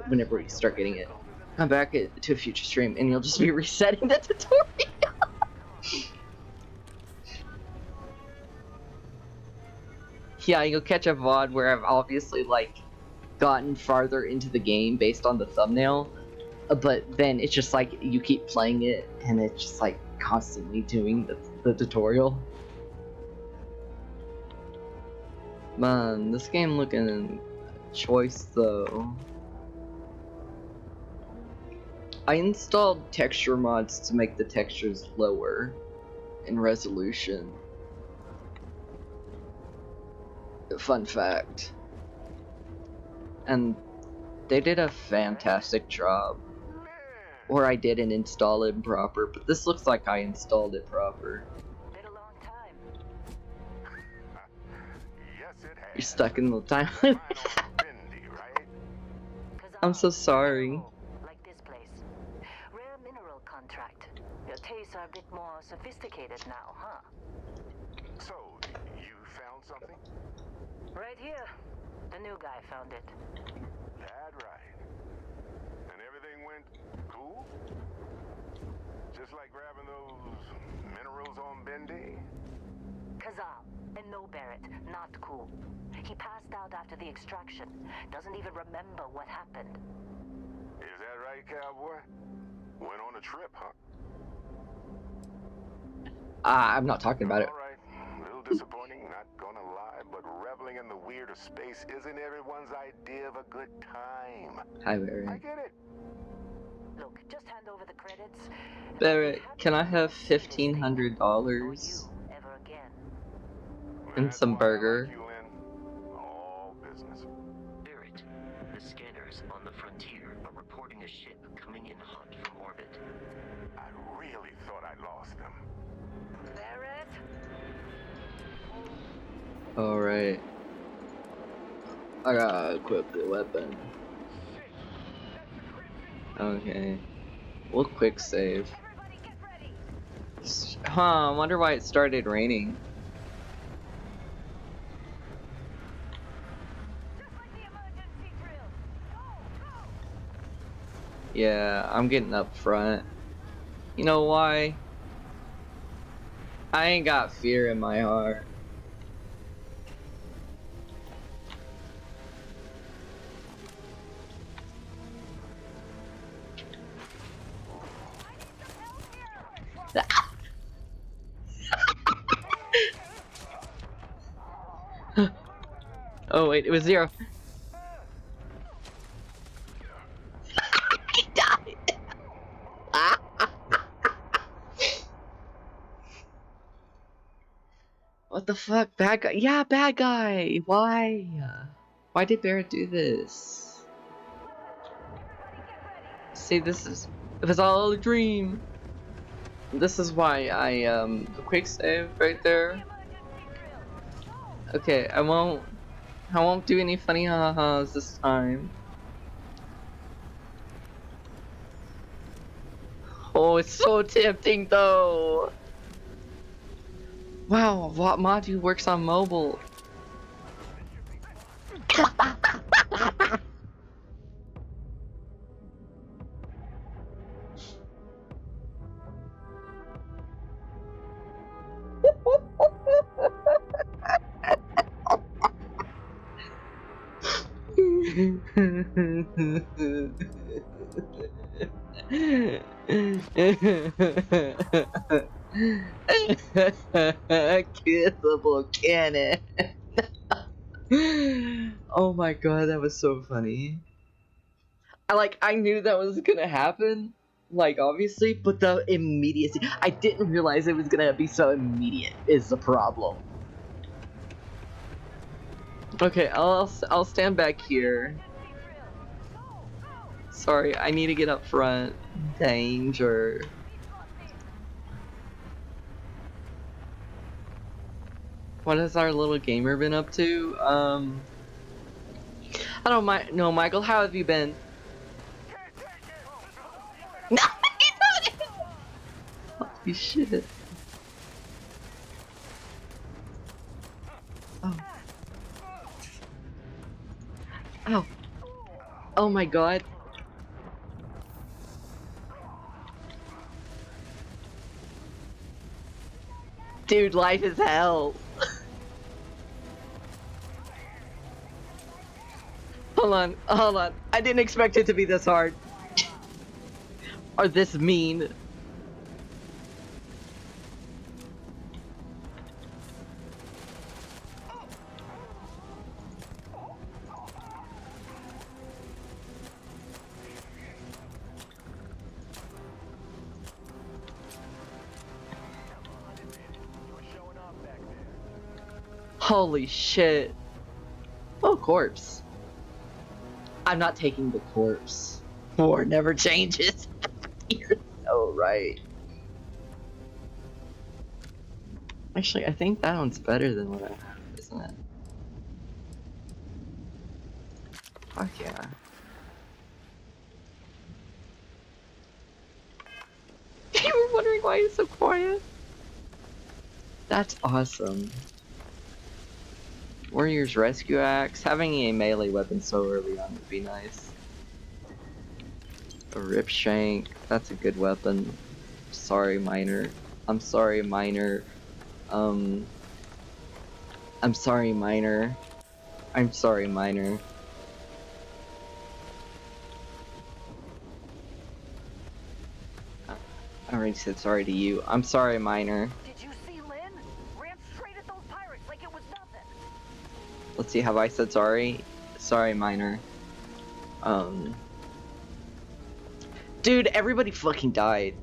whenever we start getting it. Come back to a future stream and you'll just be resetting the tutorial. Yeah, you'll catch a VOD where I've obviously like gotten farther into the game based on the thumbnail, but then it's just like you keep playing it and it's just like constantly doing the tutorial. Man, this game looking choice though. I installed texture mods to make the textures lower in resolution. Fun fact. And they did a fantastic job. Or I didn't install it proper, but this looks like I installed it proper. Been a long time. Yes, it has. You're stuck in the time. Mine on Bendy, right? I'm so sorry. Like this place. Rare mineral contract. Your tastes are a bit more sophisticated now, huh? So, you found something? Right here. The new guy found it. That right. And everything went cool? Just like grabbing those minerals on Bendy? Kazal, and no Barrett, not cool. He passed out after the extraction. Doesn't even remember what happened. Is that right, cowboy? Went on a trip, huh? I'm not talking about it. All right. A little disappointing, not gonna lie, but reveling in the weird of space isn't everyone's idea of a good time. Hi, Barrett. I get it. Look, just hand over the credits. Barrett, can I have $1,500? Or you ever again. And That's some why I burger. like you, Lynn. All business. Barrett, the scanners on the frontier are reporting a ship coming in hot from orbit. I really thought I lost them. Barrett? Alright. I gotta equip the weapon. Okay. We'll quick save. Everybody get ready. Huh, I wonder why it started raining. Just like the emergency drill. Go, go. Yeah, I'm getting up front. You know why? I ain't got fear in my heart. Oh wait, it was 0. He died. What the fuck? Bad guy? Yeah, bad guy. Why? Why did Barrett do this? See, this is. It was all a dream. This is why I quick save right there. Okay, I won't do any funny ha-has this time. Oh, it's so tempting though. Wow, what module works on mobile? Kissable cannon. Oh my god, that was so funny. I knew that was gonna happen, like obviously, but the immediacy. I didn't realize it was gonna be so immediate is the problem. Okay, I'll stand back here. Sorry, I need to get up front. Danger. What has our little gamer been up to? I don't mind. No, Michael, how have you been? No, he's not it. Holy shit. Oh. Oh. Oh my god. Dude, life is hell. Hold on, hold on. I didn't expect it to be this hard. Or this mean. Holy shit. Oh, corpse. I'm not taking the corpse. War never changes. You're so right. Actually, I think that one's better than what I have, isn't it? Fuck yeah. You were wondering why it's so quiet? That's awesome. Warrior's Rescue Axe. Having a melee weapon so early on would be nice. A Rip Shank. That's a good weapon. Sorry, Miner. I'm sorry, Miner. I'm sorry, Miner. I'm sorry, Miner. I already said sorry to you. I'm sorry, Miner. Did you see Lynn? Ran straight at those pirates like it was nothing. Let's see, have I said sorry? Sorry, Miner. Dude, everybody fucking died.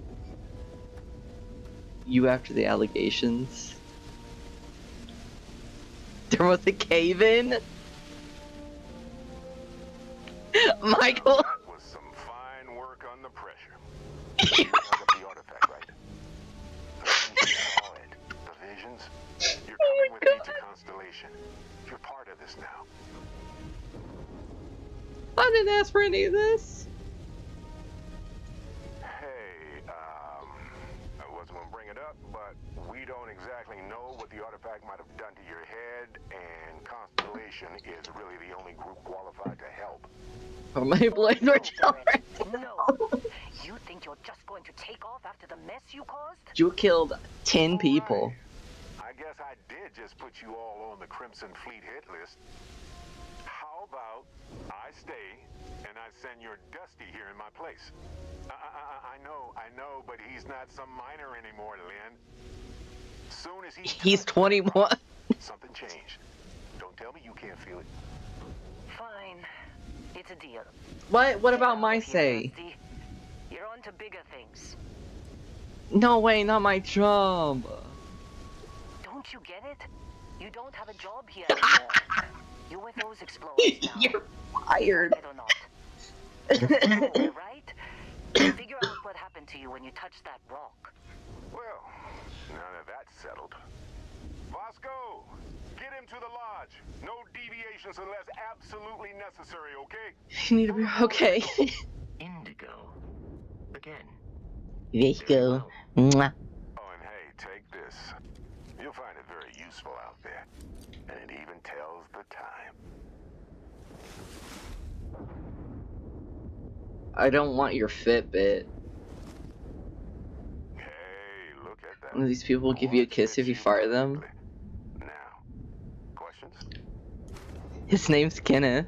You after the allegations? There was a cave-in? Michael! That was some fine work on the pressure. You dug up the artifact, right? You saw it. The visions? You're coming with me to Constellation. You're part of this now. I didn't ask for any of this. Hey, I wasn't gonna bring it up, but we don't exactly know what the artifact might have done to your head, and Constellation is really the only group qualified to help. Oh, my blades were children. No. You think you're just going to take off after the mess you caused? You killed 10 people. I guess I did just put you all on the Crimson Fleet hit list. How about I stay and I send your Dusty here in my place? I know, but he's not some minor anymore, Lynn. Soon as He's 21. Something changed. Don't tell me you can't feel it. Fine. It's a deal. What about my Get out of here, say? Dusty. You're on to bigger things. No way, not my job. Don't you get it? You don't have a job here anymore. You're with those explorers now. You're fired. Or not. Oh, right? Figure out what happened to you when you touched that rock. Well, now that that's settled. Vasco, get him to the lodge. No deviations unless absolutely necessary, okay? You need to be okay. Indigo. Again. Let's go. Mwah. Oh, and hey, take this. You'll find it very useful out there. And it even tells the time. I don't want your Fitbit. Hey, look at that. One of these people will give you a kiss if you fire them. Now, questions? His name's Kenneth.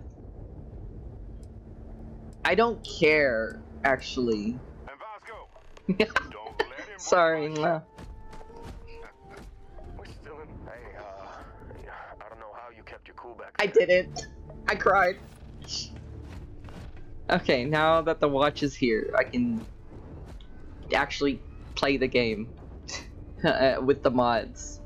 I don't care, actually. And Vasco, don't let him. Sorry, no. We're still in. Hey, I don't know how you kept your cool back I there. didn't. I cried. Okay, now that the watch is here, I can actually play the game with the mods.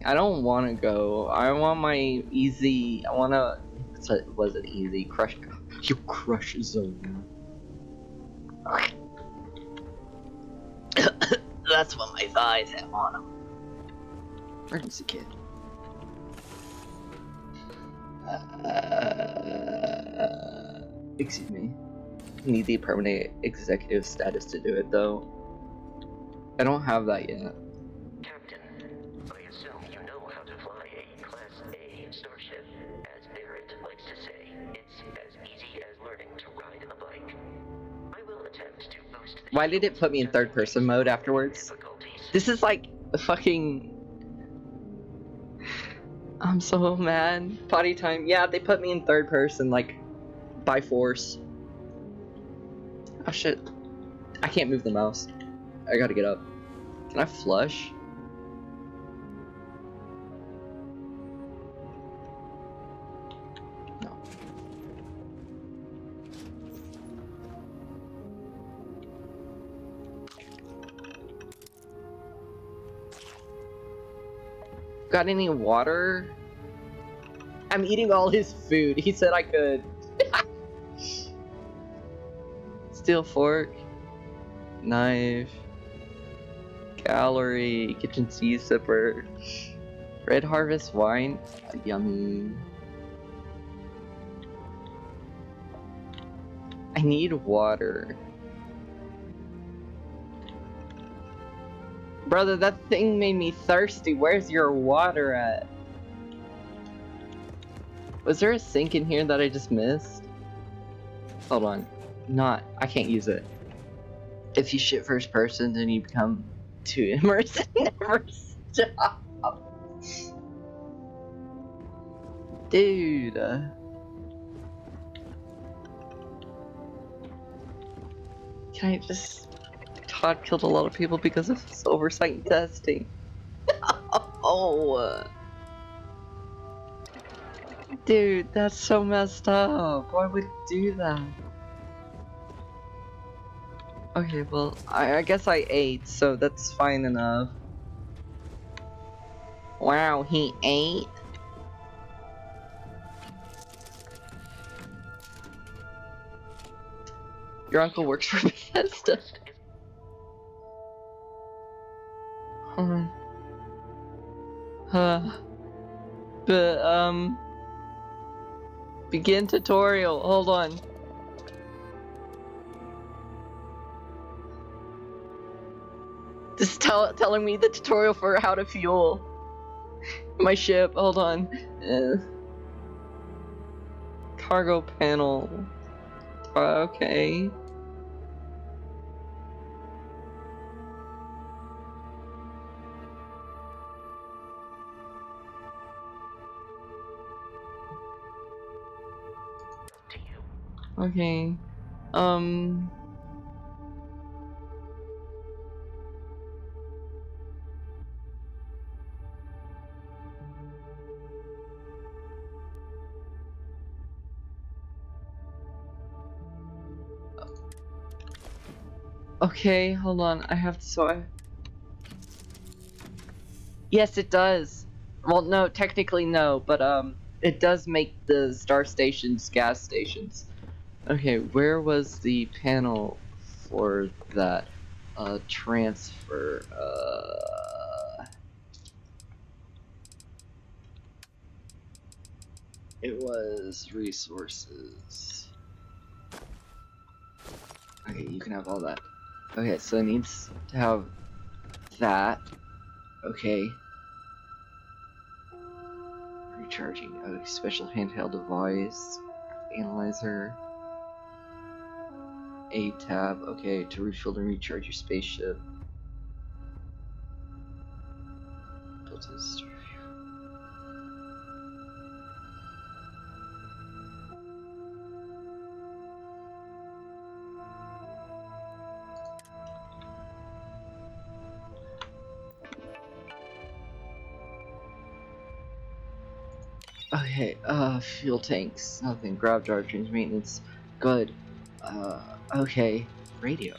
I don't want to go. I want my easy. I want to. Was it easy? Crush. You crush zone. That's what my thighs have on them. Emergency kit. Excuse me. Need the permanent executive status to do it though. I don't have that yet. Captain, I assume you know how to fly a Class A starship. As Barrett likes to say, it's as easy as learning to ride a bike. I will attempt to boost the Why did it put me in third person mode afterwards? difficulties. This is like a fucking I'm so mad. Potty time. Yeah, they put me in third person, like, by force. Oh shit. I can't move the mouse. I gotta get up. Can I flush? No. Got any water? I'm eating all his food. He said I could. Steel fork. Knife. Gallery. Kitchen sea sipper. Red Harvest wine. Yummy. I need water. Brother, that thing made me thirsty. Where's your water at? Was there a sink in here that I just missed? Hold on. I can't use it. If you shit first person, then you become too immersed and never stop. Dude. Can I just... Todd killed a lot of people because of his oversight and testing. Oh. Dude, that's so messed up. Why would he do that? Okay, well, I guess I ate, so that's fine enough. Wow, he ate? Your uncle works for Bethesda. Hold on. Begin tutorial. Hold on. Just telling me the tutorial for how to fuel my ship. Hold on. Cargo panel. Okay. Okay. Okay, hold on. I have to. Yes, it does. Well, no, technically no, but it does make the star stations gas stations. Okay, where was the panel for that? Transfer. It was resources. Okay, you can have all that. Okay, so it needs to have that. Okay. Recharging. A special handheld device. Analyzer. A tab. Okay, to refuel and recharge your spaceship. Built-in store. Okay, fuel tanks, nothing. Grab jar, change maintenance, good. Okay. Radio.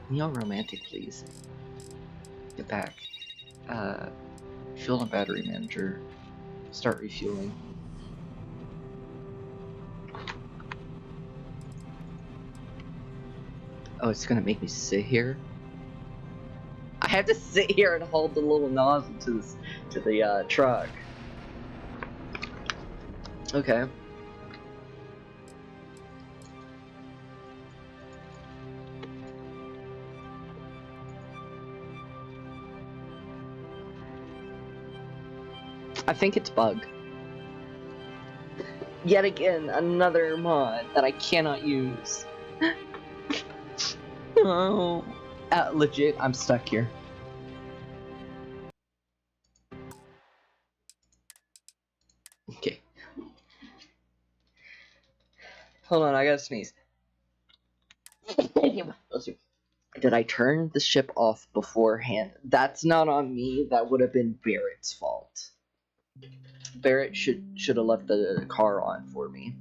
Neo romantic, please. Get back. Fuel and battery manager. Start refueling. Oh, it's gonna make me sit here? I have to sit here and hold the little nozzle to the truck. Okay. I think it's bug. Yet again, another mod that I cannot use. Oh. Legit, I'm stuck here. Hold on, I gotta sneeze. Did I turn the ship off beforehand? That's not on me. That would have been Barrett's fault. Barrett should have left the car on for me.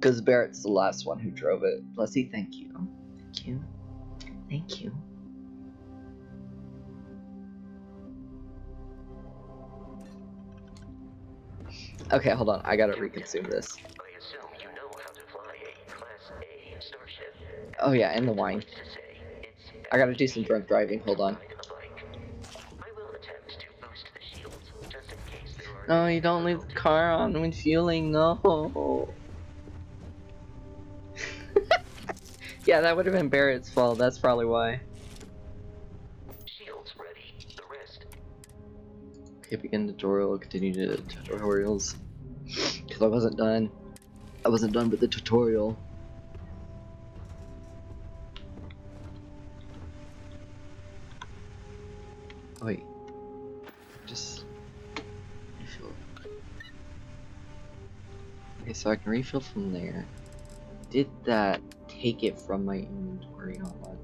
Because Barrett's the last one who drove it. Blessy, thank you. Thank you. Thank you. Okay, hold on. I gotta reconsume this. I assume you know how to fly a Class A starship. Oh yeah, and the wine. I gotta do some drunk driving. Hold on. I will attempt to boost the shields, just in case there are... No, you don't leave the car on when fueling. No. Yeah, that would have been Barrett's fault. That's probably why. Shields ready. The rest. Okay, begin tutorial. Continue to tutorials. Because I wasn't done. I wasn't done with the tutorial. Wait. Just refill. Okay, so I can refill from there. Did that take it from my inventory? Hold on.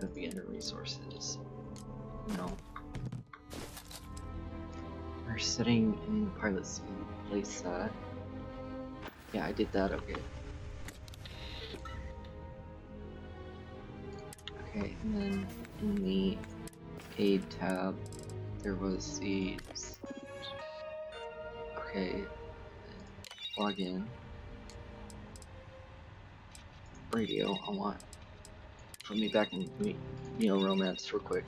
At the end of resources. No. We're sitting in the pilot seat. Place that. Yeah, I did that. Okay. Okay, and then in the aid tab, there was the. Okay. Log in. Radio. I want. Put me back in romance real quick.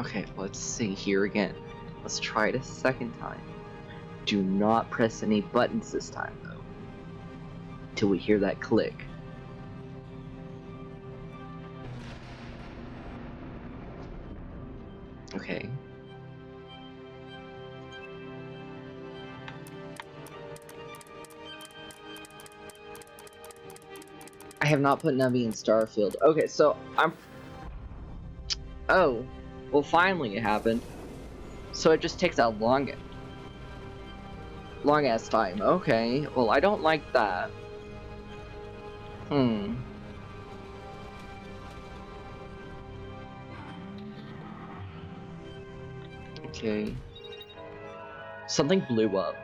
Okay, let's see here again. Let's try it a second time. Do not press any buttons this time, though. Till we hear that click. Okay. I have not put Navi in Starfield. Okay, so I'm... Oh. Well, finally it happened. So it just takes a long ass time. Okay. Well, I don't like that. Okay. Something blew up.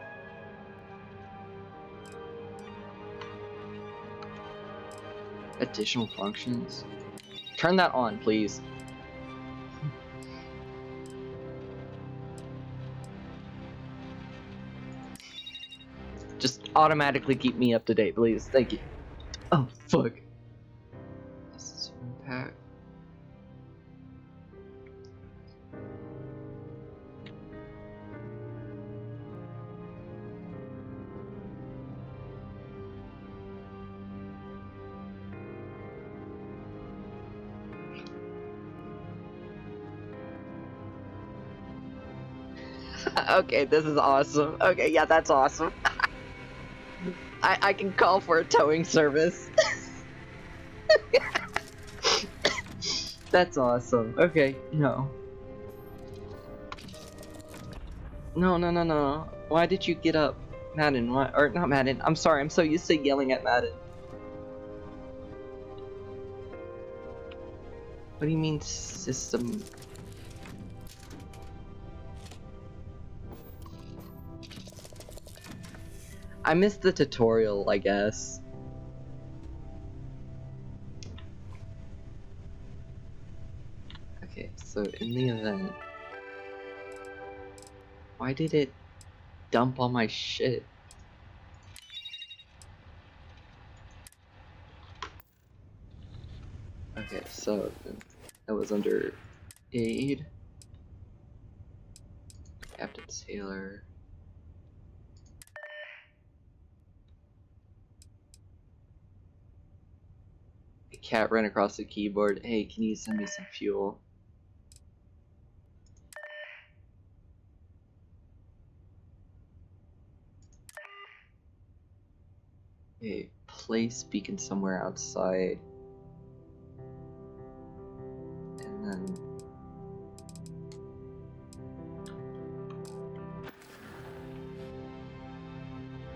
Additional functions. Turn that on, please. Just automatically keep me up to date, please. Thank you. Oh, fuck. This is impact. Okay, this is awesome. Okay, yeah, that's awesome. I can call for a towing service. That's awesome. Okay, no. No. Why did you get up, Madden? Why, or not Madden? I'm sorry, I'm so used to yelling at Madden. What do you mean, system? I missed the tutorial, I guess. Okay, so in the event, why did it dump all my shit? Okay, so that was under aid, Captain Sailor. A cat ran across the keyboard. Hey, can you send me some fuel? Okay, place beacon somewhere outside. And then...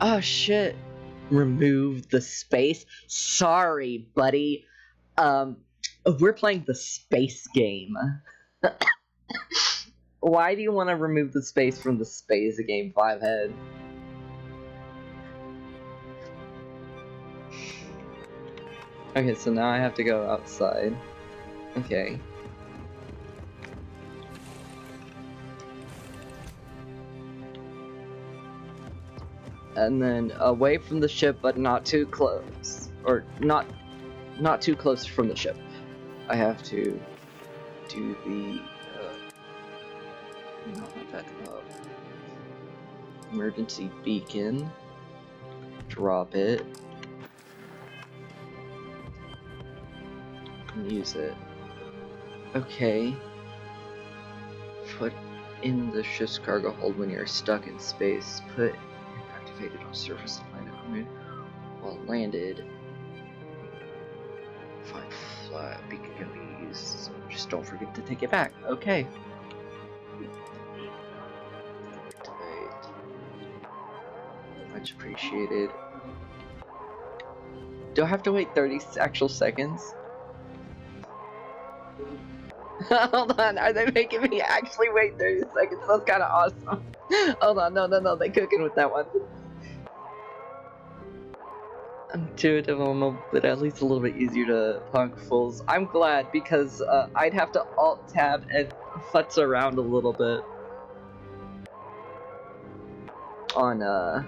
Oh shit! Remove the space? Sorry, buddy. We're playing the space game. Why do you want to remove the space from the space game, Fivehead? Okay, so now I have to go outside. Okay. And then away from the ship, but not too close. Or not too close from the ship. I have to do the not back up. Emergency beacon. Drop it. And use it. Okay. Put in the ship's cargo hold when you're stuck in space. Put activated on surface of land equipment while landed. Find flat beacon can be used, so just don't forget to take it back. Okay. Much appreciated. Do I have to wait 30 actual seconds? Hold on, are they making me actually wait 30 seconds? That's kind of awesome. Hold on, no, they're cooking with that one. Intuitive, but at least a little bit easier to punk fools. I'm glad, because I'd have to alt-tab and futz around a little bit on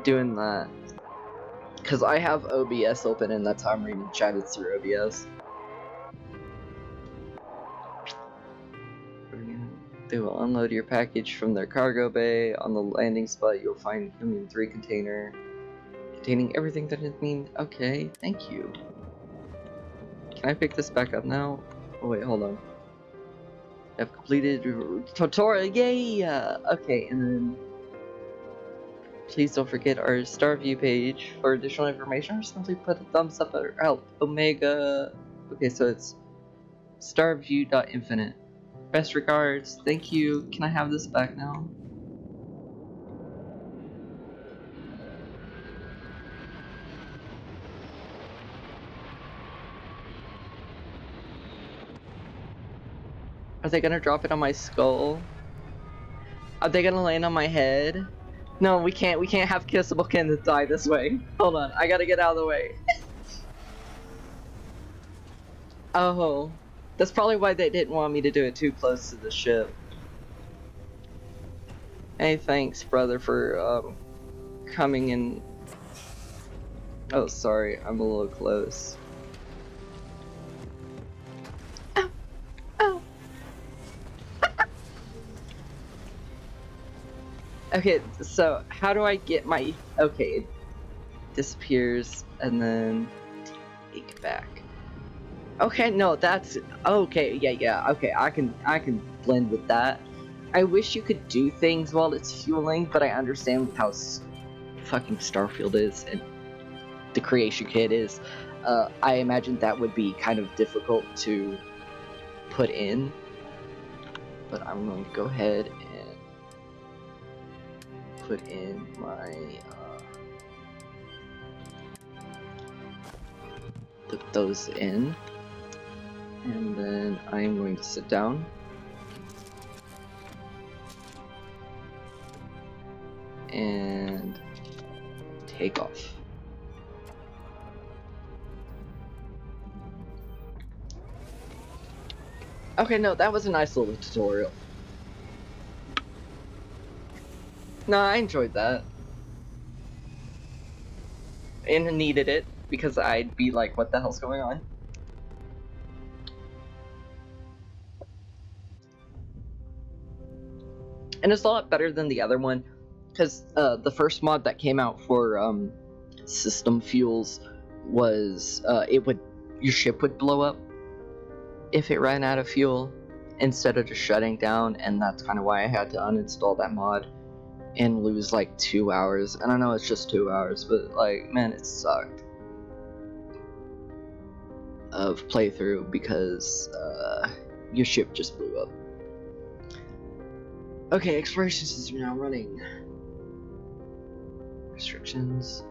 doing that. Because I have OBS open and that's how I'm reading chat, it's through OBS. They will unload your package from their cargo bay. On the landing spot, you'll find Helium 3 container containing everything that it means. Okay, thank you. Can I pick this back up now? Oh wait, hold on. I've completed tutorial. Yay! Okay, and then please don't forget our Starview page for additional information, or simply put a thumbs up or help. Omega. Okay, so it's starview.infinite. Best regards. Thank you. Can I have this back now? Are they gonna drop it on my skull? Are they gonna land on my head? No, we can't have Kissable Kin die this way. Hold on, I gotta get out of the way. Oh. That's probably why they didn't want me to do it too close to the ship. Hey, thanks, brother, for coming in. Oh, sorry, I'm a little close. Ow! Ow! Okay, so how do I get my... Okay, it disappears and then take it back. Okay, no, that's okay. Yeah. Okay, I can blend with that. I wish you could do things while it's fueling, but I understand with how fucking Starfield is and the creation kit is. I imagine that would be kind of difficult to put in. But I'm going to go ahead and put in my put those in. And then I'm going to sit down. And take off. Okay, no, that was a nice little tutorial. No, I enjoyed that. And needed it, because I'd be like, what the hell's going on? And it's a lot better than the other one, because the first mod that came out for system fuels was your ship would blow up if it ran out of fuel instead of just shutting down, and that's kind of why I had to uninstall that mod. and lose like 2 hours. And I know it's just 2 hours, but like, man, it sucked. Of playthrough because your ship just blew up. Okay, exploration system now running. Restrictions.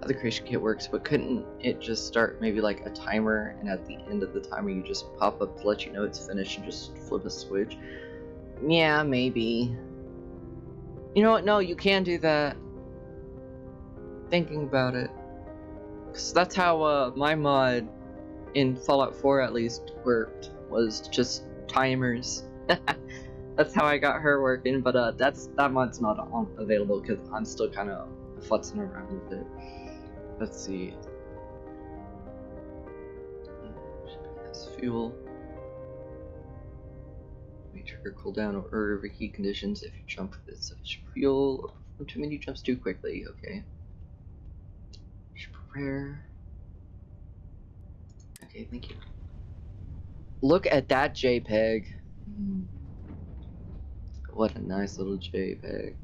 The creation kit works, but couldn't it just start maybe like a timer, and at the end of the timer you just pop up to let you know it's finished and just flip a switch? Yeah, maybe. You know what? No, you can do that. Thinking about it, because that's how my mod in Fallout 4 at least worked, was just timers. That's how I got her working, but that mod's not available because I'm still kind of futzing around with it. Let's see. That's fuel. May trigger cooldown or overheat conditions if you jump with insufficient fuel or perform too many jumps too quickly. Okay. Should prepare. Okay, thank you. Look at that JPEG. What a nice little JPEG.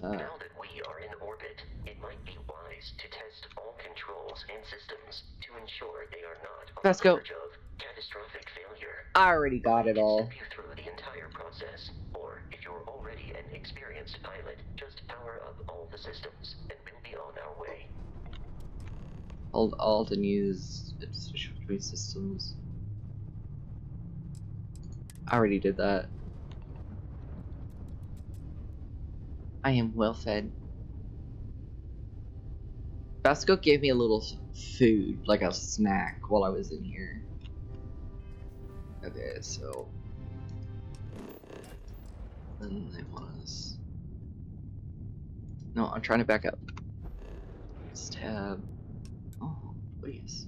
Now that we are in orbit, it might be wise to test all controls and systems to ensure they are not on Let's the go. verge of catastrophic failure. I already got it all. Step you through the entire process, or if you're already an experienced pilot, just power up all the systems, and we'll be on our way. Hold Alt and use between systems. I already did that. I am well fed. Vasco gave me a little food, like a snack, while I was in here. Okay, so... Then they want us... No, I'm trying to back up. Let's tab... Oh, please.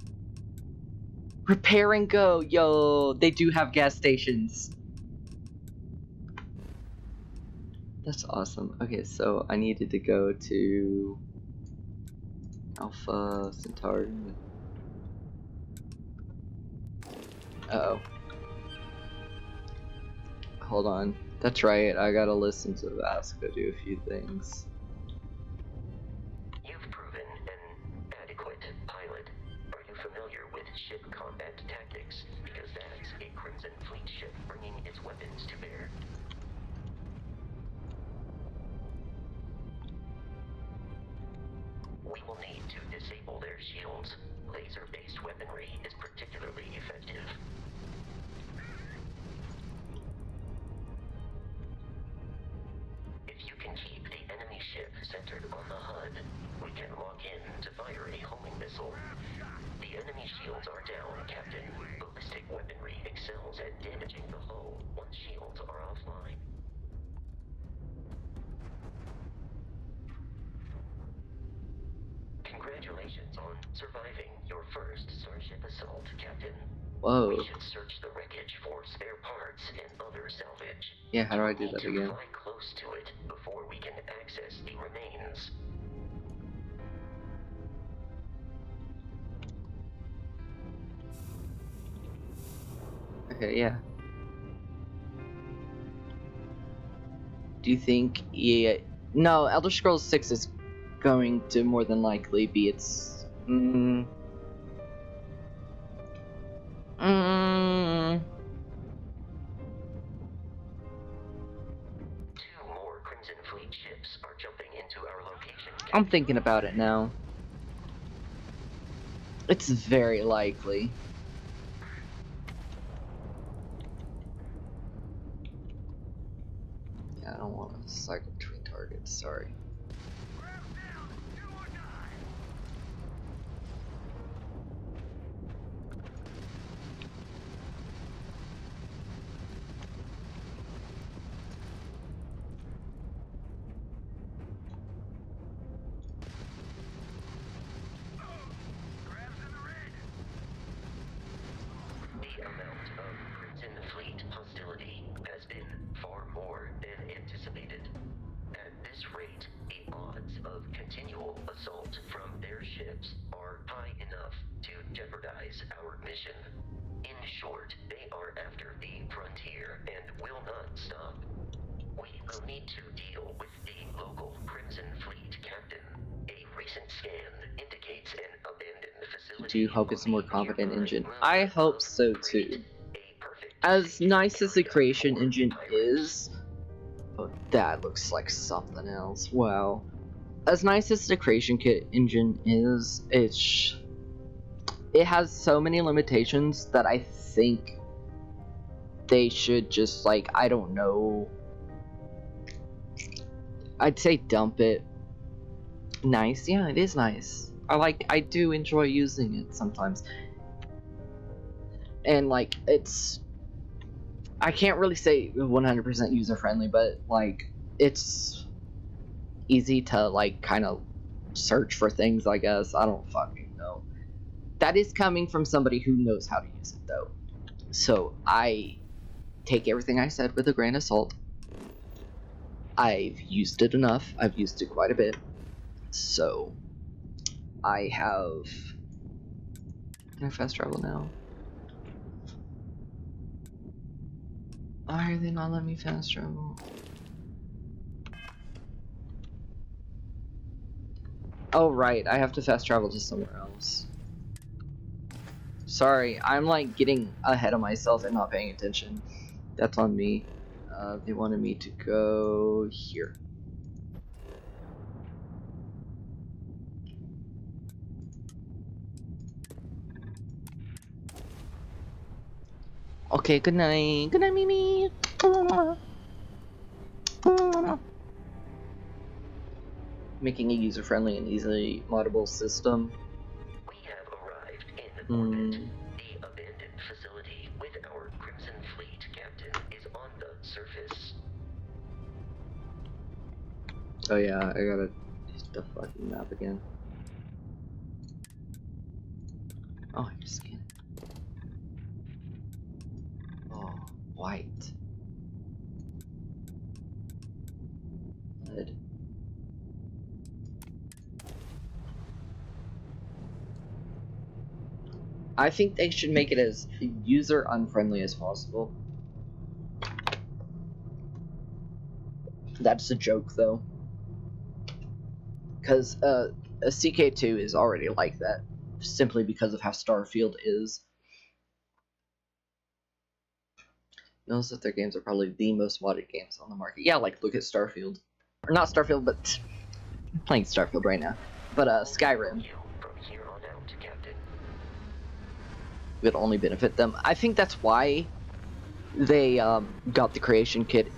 Repair and go! Yo, they do have gas stations. That's awesome. Okay, so I needed to go to Alpha Centauri. Uh-oh. Hold on. That's right, I gotta listen to Vasco do a few things. You've proven an adequate pilot. Are you familiar with ship combat tactics? Because that's a Crimson Fleet ship bringing its weapons to bear. We will need to disable their shields. Laser-based weaponry is particularly effective. If you can keep the enemy ship centered on the HUD, we can lock in to fire a homing missile. The enemy shields are down, Captain. Ballistic weaponry excels at damaging the hull once shields are offline. Congratulations on surviving your first Starship assault, Captain. Whoa. We should search the wreckage for spare parts and other salvage. Yeah, how do I do We that need to again? fly close to it before we can access the remains. Okay, yeah. Do you think EA... No, Elder Scrolls 6 is going to more than likely be its... Two more Crimson Fleet ships are jumping into our location. I'm thinking about it now. It's very likely. Yeah, I don't want to cycle between targets, sorry. The amount of Crimson Fleet hostility has been far more than anticipated. At this rate, the odds visual assault from their ships are high enough to jeopardize our mission. In short, they are after the frontier and will not stop. We will need to deal with the local Crimson Fleet captain. A recent scan indicates an abandoned facility. Do you hope it's a more competent engine? I hope so too. As nice as the creation engine is, oh, that looks like something else. Wow. As nice as the creation kit engine is, it has so many limitations that I think they should just, like, I don't know, I'd say dump it. Nice, yeah, it is nice. I do enjoy using it sometimes. And, like, I can't really say 100% user friendly, but, like, it's easy to, like, kind of search for things, I guess. I don't fucking know. That is coming from somebody who knows how to use it, though. So, I take everything I said with a grain of salt. I've used it enough. I've used it quite a bit. So, I have... Can I fast travel now? Why are they not letting me fast travel? Oh, right. I have to fast travel to somewhere else. Sorry, I'm like getting ahead of myself and not paying attention. That's on me. They wanted me to go here. Okay, good night. Good night, Mimi. Making a user-friendly and easily moddable system. We have arrived in orbit. The abandoned facility with our Crimson Fleet captain is on the surface. Oh yeah, I gotta hit the fucking map again. Oh, I just can't. Oh, white. Good. I think they should make it as user unfriendly as possible. That's a joke though. Because a CK2 is already like that, simply because of how Starfield is. Notice that their games are probably the most modded games on the market. Yeah, like look at Starfield. Or not Starfield, but I'm playing Starfield right now. But Skyrim would only benefit them. I think that's why they got the creation kit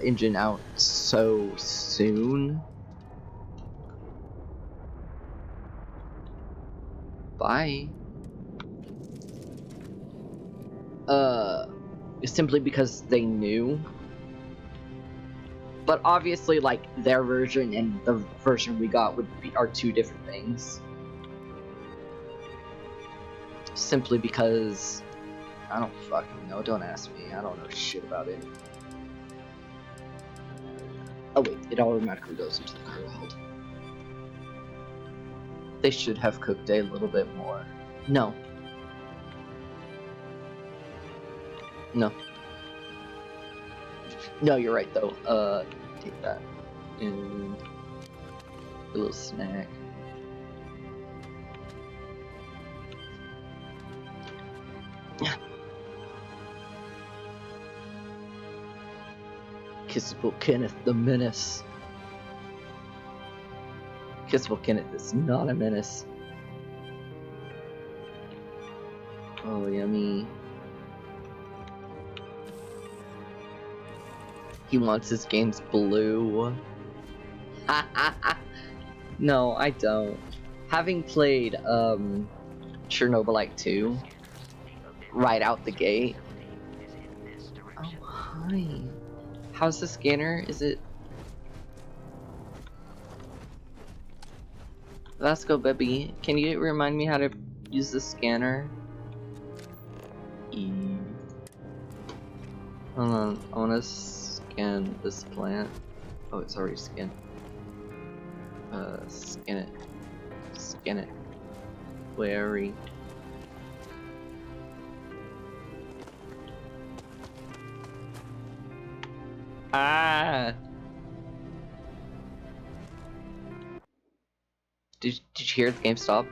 engine out so soon. Bye. Simply because they knew. But obviously, like, their version and the version we got are two different things. Simply because I don't fucking know. Don't ask me. I don't know shit about it. Oh wait, it automatically goes into the cargo hold. They should have cooked a little bit more. No. No. No, you're right though. Take that. And a little snack. Kissable Kenneth the Menace. Kissable Kenneth is not a menace. Oh, yummy. He wants his games blue. No, I don't. Having played Chernobylite 2 right out the gate. Oh, hi. How's the scanner? Is it... Vasco baby, can you remind me how to use the scanner? Hold on, I wanna scan this plant. Oh, it's already scanned. Skin it. Skin it. Wary. Ah! Did you hear the game stop?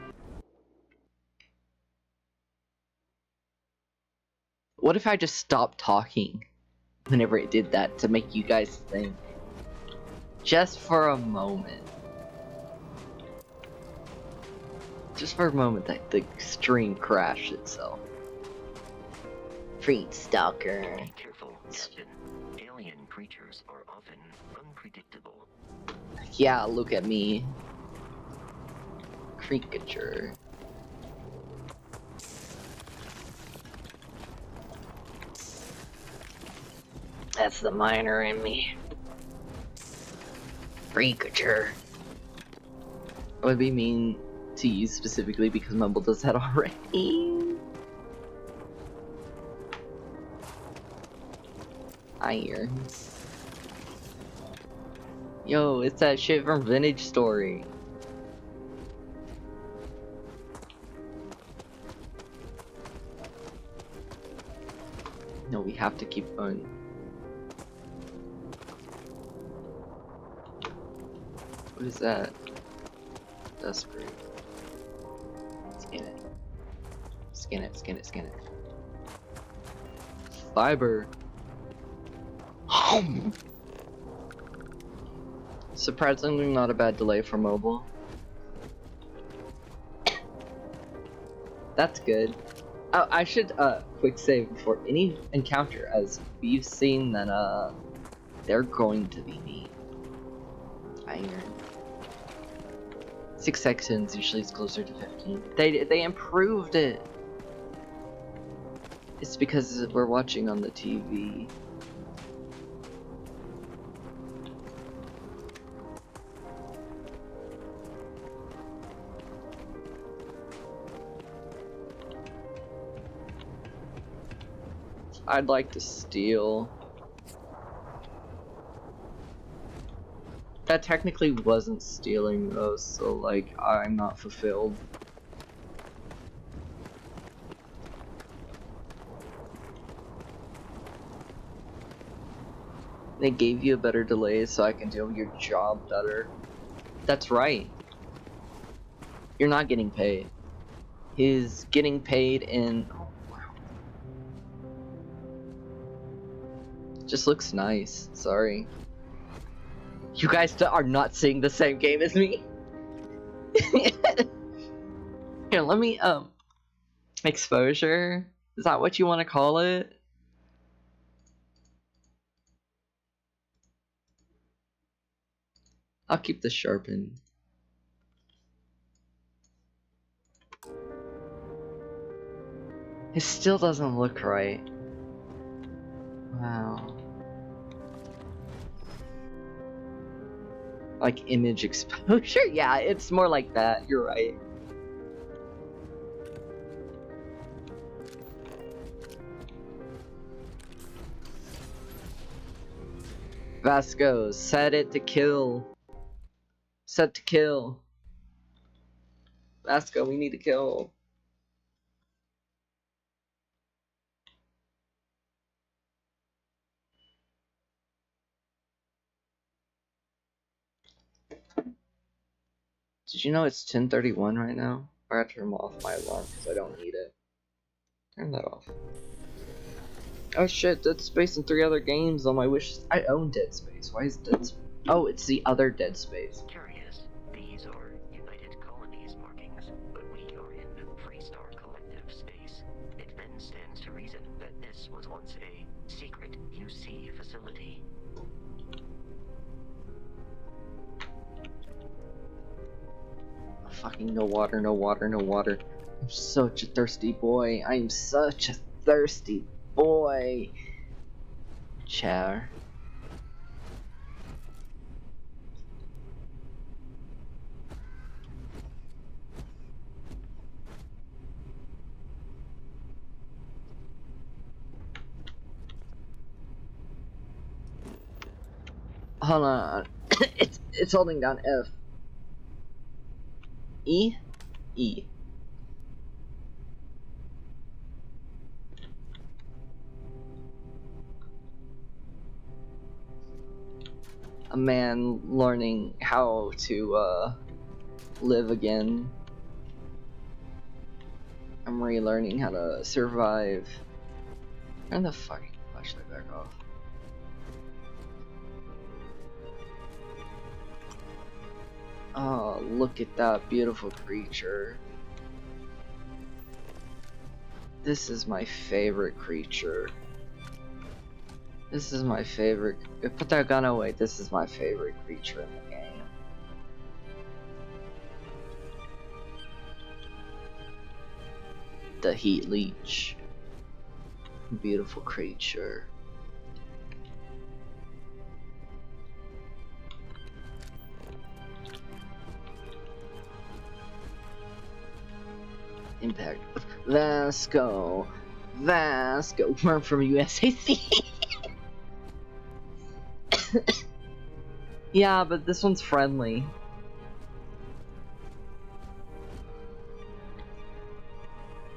What if I just stopped talking whenever it did that to make you guys think? Just for a moment. Just for a moment that the stream crashed itself. Freak stalker. Be careful, Captain. Alien creatures are often unpredictable. Yeah, look at me. Creature. That's the miner in me. Creature. I would be mean to you specifically because Mumble does that already. Iron. Yo, it's that shit from Vintage Story. No, we have to keep going. What is that? Dust breed. Skin it. Skin it, skin it, skin it. Fiber. Surprisingly not a bad delay for mobile. That's good. Oh, I should quick save before any encounter, as we've seen that they're going to be neat. Iron. 6 seconds usually is closer to 15. They improved it. It's because we're watching on the TV. I'd like to steal. That technically wasn't stealing though, so like, I'm not fulfilled. They gave you a better delay so I can do your job better. That's right. You're not getting paid. He's getting paid in... Oh, wow. Just looks nice. Sorry. You guys are not seeing the same game as me. Here, let me, exposure? Is that what you want to call it? I'll keep this sharpened. It still doesn't look right. Wow. Like image exposure? Yeah, it's more like that. You're right. Vasco, set it to kill. Set to kill. Vasco, we need to kill. Did you know it's 10:31 right now? I gotta turn off my alarm because I don't need it. Turn that off. Oh shit, Dead Space and 3 other games on my wish. I own Dead Space. Why is Dead Space? Oh, it's the other Dead Space. Curious, these are United Colonies markings, but we are in Freestar Collective space. It then stands to reason that this was once a secret UC facility. Fucking no water, no water, no water. I'm such a thirsty boy. I'm such a thirsty boy. Chair. Hold on. It's holding down F. E? E. A man learning how to live again. I'm relearning how to survive. Turn the fucking flashlight back off. Oh, look at that beautiful creature. This is my favorite creature. This is my favorite. Put that gun away. This is my favorite creature in the game. The Heat Leech. Beautiful creature. Impact. Vasco. Vasco. We're from USAC. Yeah, but this one's friendly.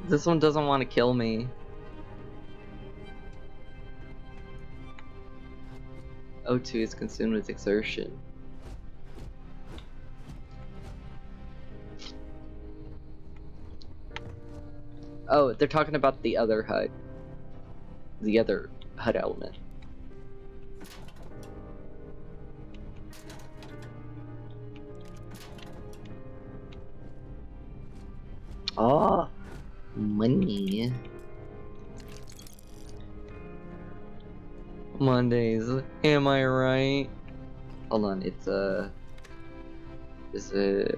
This one doesn't want to kill me. O2 is consumed with exertion. Oh, they're talking about the other HUD. The other HUD element. Oh, money. Mondays, am I right? Hold on, it's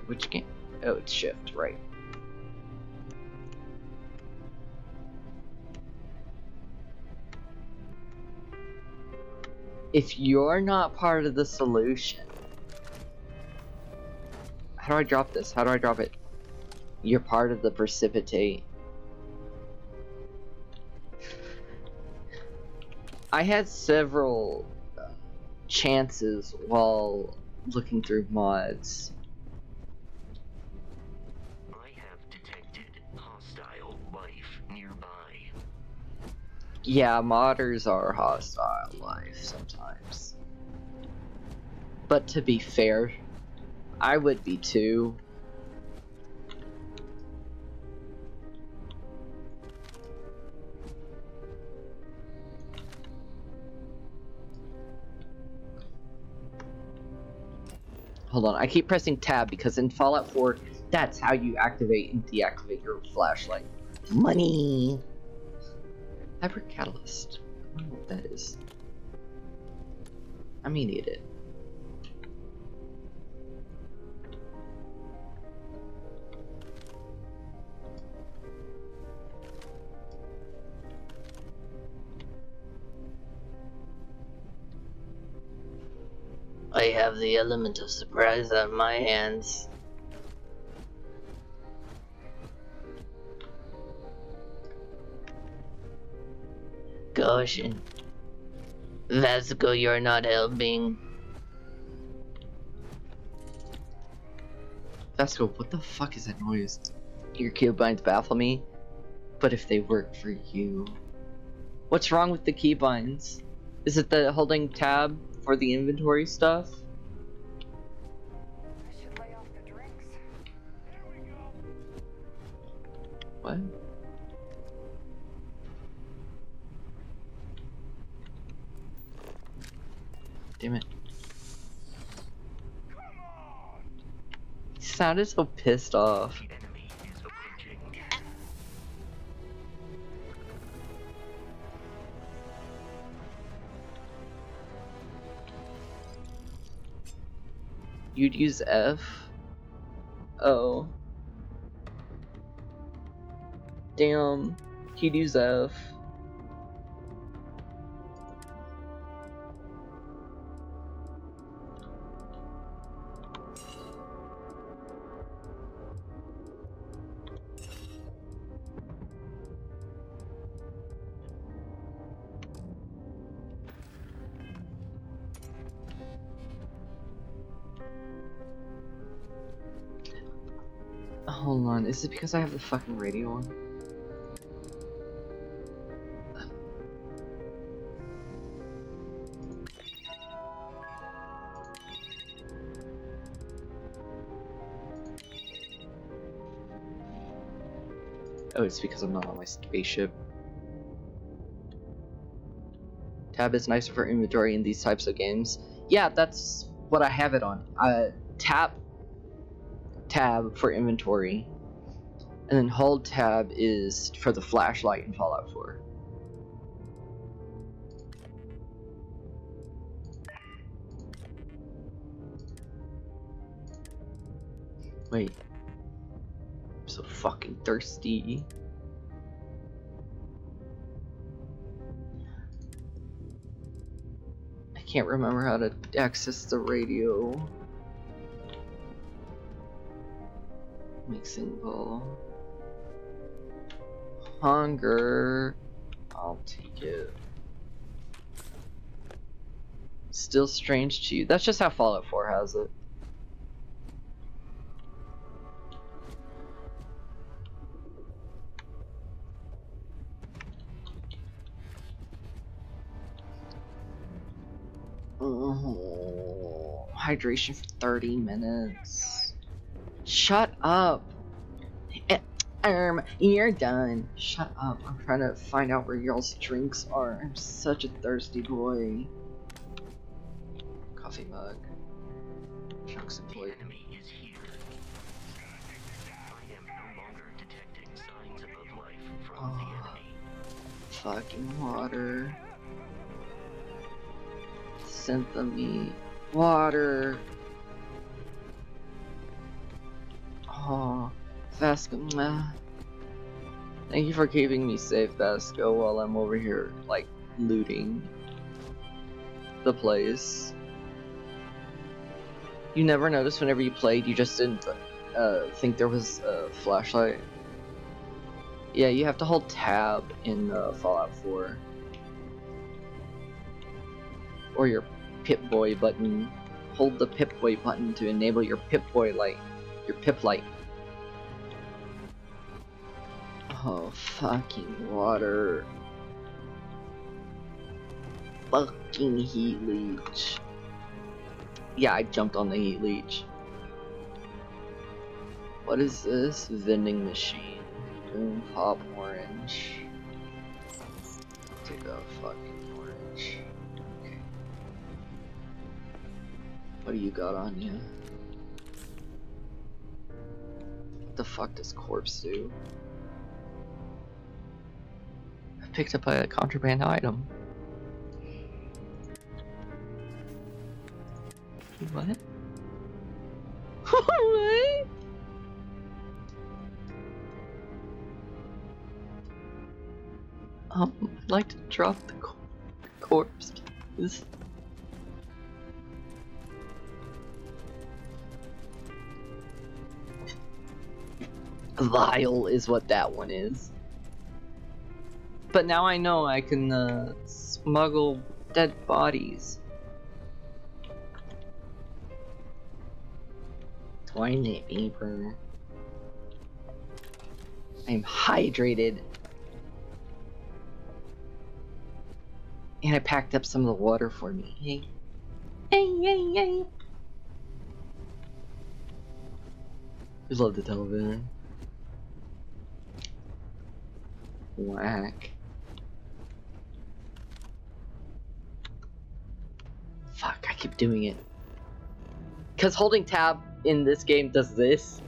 which game? Oh, it's Shift, right. If you're not part of the solution, how do I drop this? How do I drop it? You're part of the precipitate. I had several chances while looking through mods. I have detected hostile life nearby. Yeah, modders are hostile life sometimes. But to be fair, I would be too. Hold on, I keep pressing tab because in Fallout 4, that's how you activate and deactivate your flashlight. Money! Hybrid Catalyst. I don't know what that is. I'm gonna need it. I have the element of surprise on my hands. Caution. Vasco, you're not helping. Vasco, what the fuck is that noise? Your keybinds baffle me, but if they work for you. What's wrong with the keybinds? Is it the holding tab for the inventory stuff? I should lay off the drinks. There we go. What? Damn it. He sounded so pissed off. The enemy is approaching. You'd use F? Oh. Damn. He'd use F. Hold on, is it because I have the fucking radio on? Oh, it's because I'm not on my spaceship. Tab is nicer for inventory in these types of games. Yeah, that's what I have it on. Tab for inventory. And then hold tab is for the flashlight in Fallout 4. Wait. I'm so fucking thirsty. I can't remember how to access the radio. Mixing bowl. Hunger. I'll take it. Still strange to you. That's just how Fallout 4 has it. Oh, hydration for 30 minutes. Shut up. You're done. Shut up. I'm trying to find out where y'all's drinks are. I'm such a thirsty boy. Coffee mug. Chunks of The plate. enemy is here. I am no longer detecting signs of life from the enemy. Fucking water. Synthemy. Water. Oh, Vasco. Thank you for keeping me safe, Vasco, while I'm over here, like, looting the place. You never noticed whenever you played, you just didn't think there was a flashlight? Yeah, you have to hold tab in Fallout 4. Or your Pip-Boy button. Hold the Pip-Boy button to enable your Pip-Boy light. Your Pip light. Oh, fucking water. Fucking heat leech. Yeah, I jumped on the heat leech. What is this? Vending machine. Boom, pop, orange. Take a fucking orange. Okay. What do you got on you? What the fuck does corpse do? I picked up a contraband item. What? What? I'd like to drop the corpse, please. Vile is what that one is. But now I know I can smuggle dead bodies. Toilet paper. I'm hydrated. And I packed up some of the water for me. Hey. Hey, hey, hey. I love the television. Whack. Fuck, I keep doing it. Because holding tab in this game does this.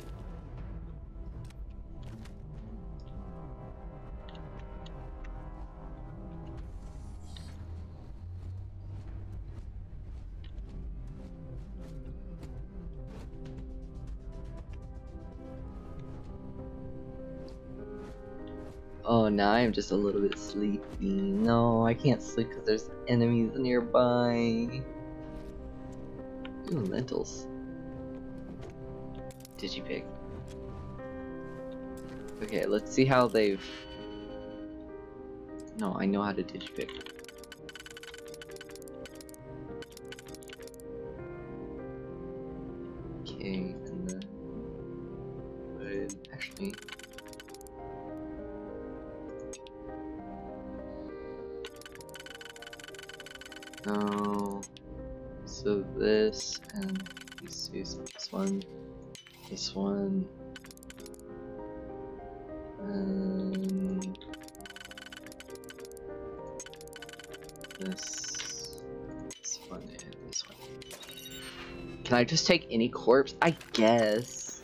Oh, now I'm just a little bit sleepy. No, I can't sleep because there's enemies nearby. Ooh, lentils. Digipick. Okay, let's see how they've... No, I know how to digipick. Okay, and the wood Wait. No. So this and these two, this one, and this one and this one. Can I just take any corpse? I guess.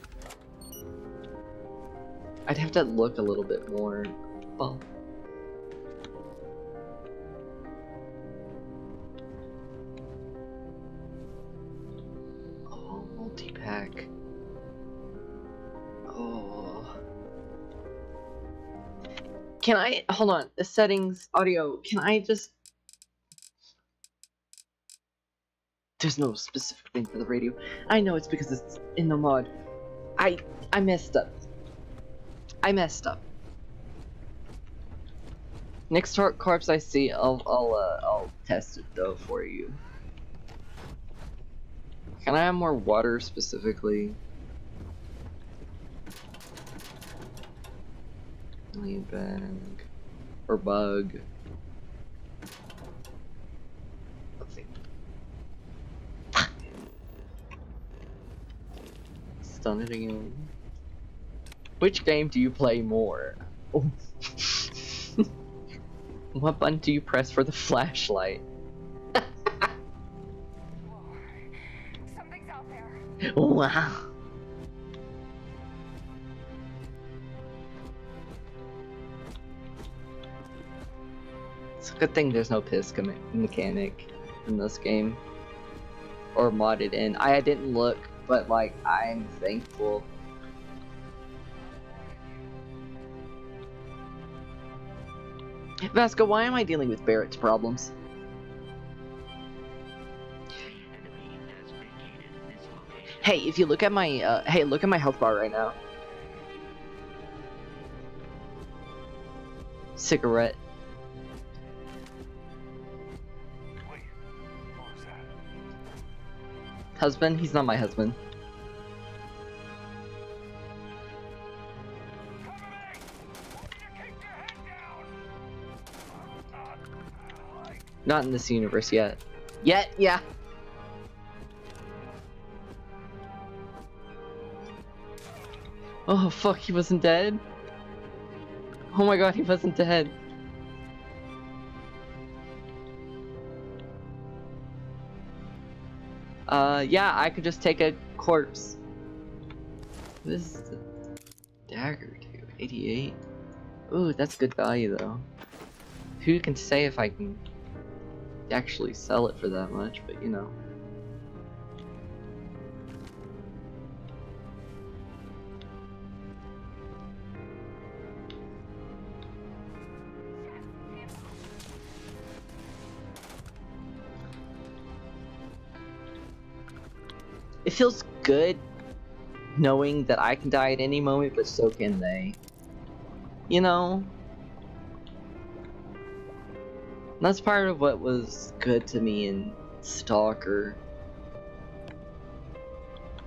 I'd have to look a little bit more. Well. Oh, multi-pack. Oh. Can I, hold on, the settings, audio, can I just... There's no specific thing for the radio. I know it's because it's in the mod. I messed up. I messed up. Next corpse I see, I'll test it though for you. Can I have more water specifically? Alien bag or bug. Let's see. Stun it again. Which game do you play more? Oh. What button do you press for the flashlight? Something's out there. Wow. It's a good thing there's no piss mechanic in this game. Or modded in. I didn't look, but like, I'm thankful. Vasco, why am I dealing with Barrett's problems? Hey, if you look at my, hey, look at my health bar right now. Cigarette. Wait, what was that? Husband? He's not my husband. Not in this universe yet. Yeah. Oh fuck, he wasn't dead? Oh my god, he wasn't dead. Yeah, I could just take a corpse. What is the dagger do? 88? Ooh, that's good value though. Who can say if I can actually sell it for that much, but you know. It feels good knowing that I can die at any moment, but so can they. You know? That's part of what was good to me in Stalker.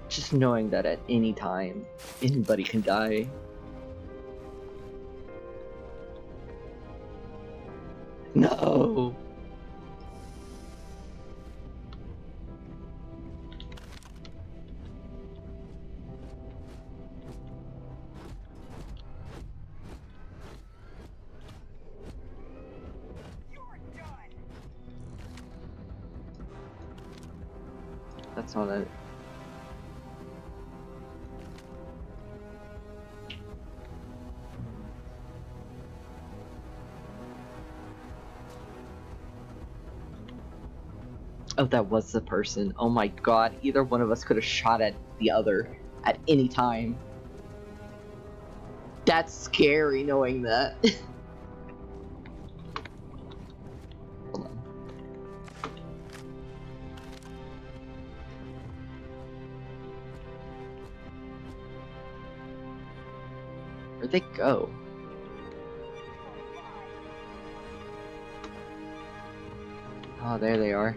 Just knowing that at any time, anybody can die. No! That's not it. Oh, that was the person. Oh my god, either one of us could have shot at the other at any time. That's scary knowing that. Hold on. Where'd they go? Oh, there they are.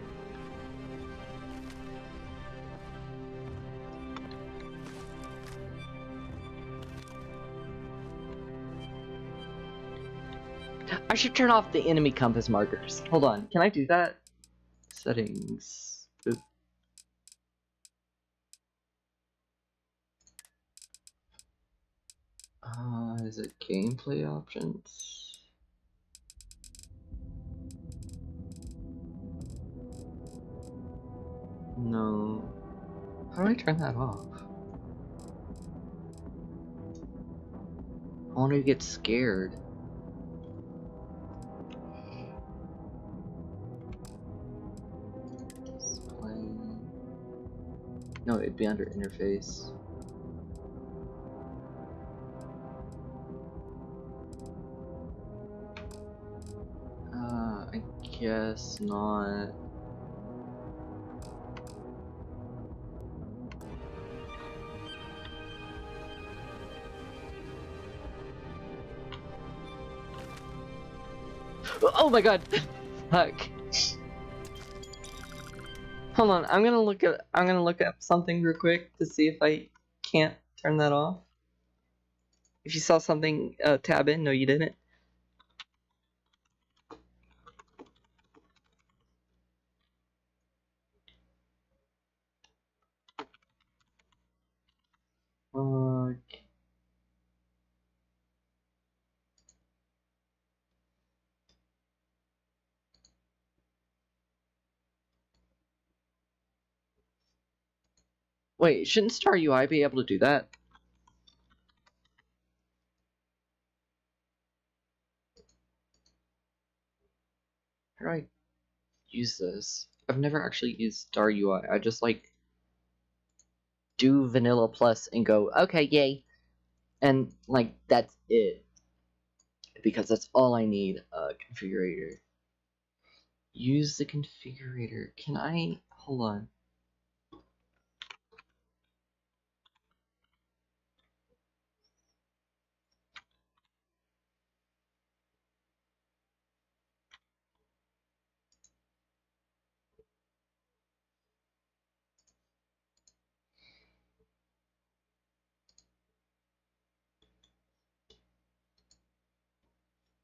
I should turn off the enemy compass markers. Hold on, can I do that? Settings. Oop. Is it gameplay options? No. How do I turn that off? I want to get scared. Display. No, it'd be under interface. I guess not. Oh my god! Fuck. Hold on, I'm gonna look up something real quick to see if I can't turn that off. If you saw something tab in, no you didn't. Wait, shouldn't Star UI be able to do that? How do I use this? I've never actually used Star UI. I just like do Vanilla Plus and go, okay, yay. And like that's it. Because that's all I need, configurator. Use the configurator. Can I hold on?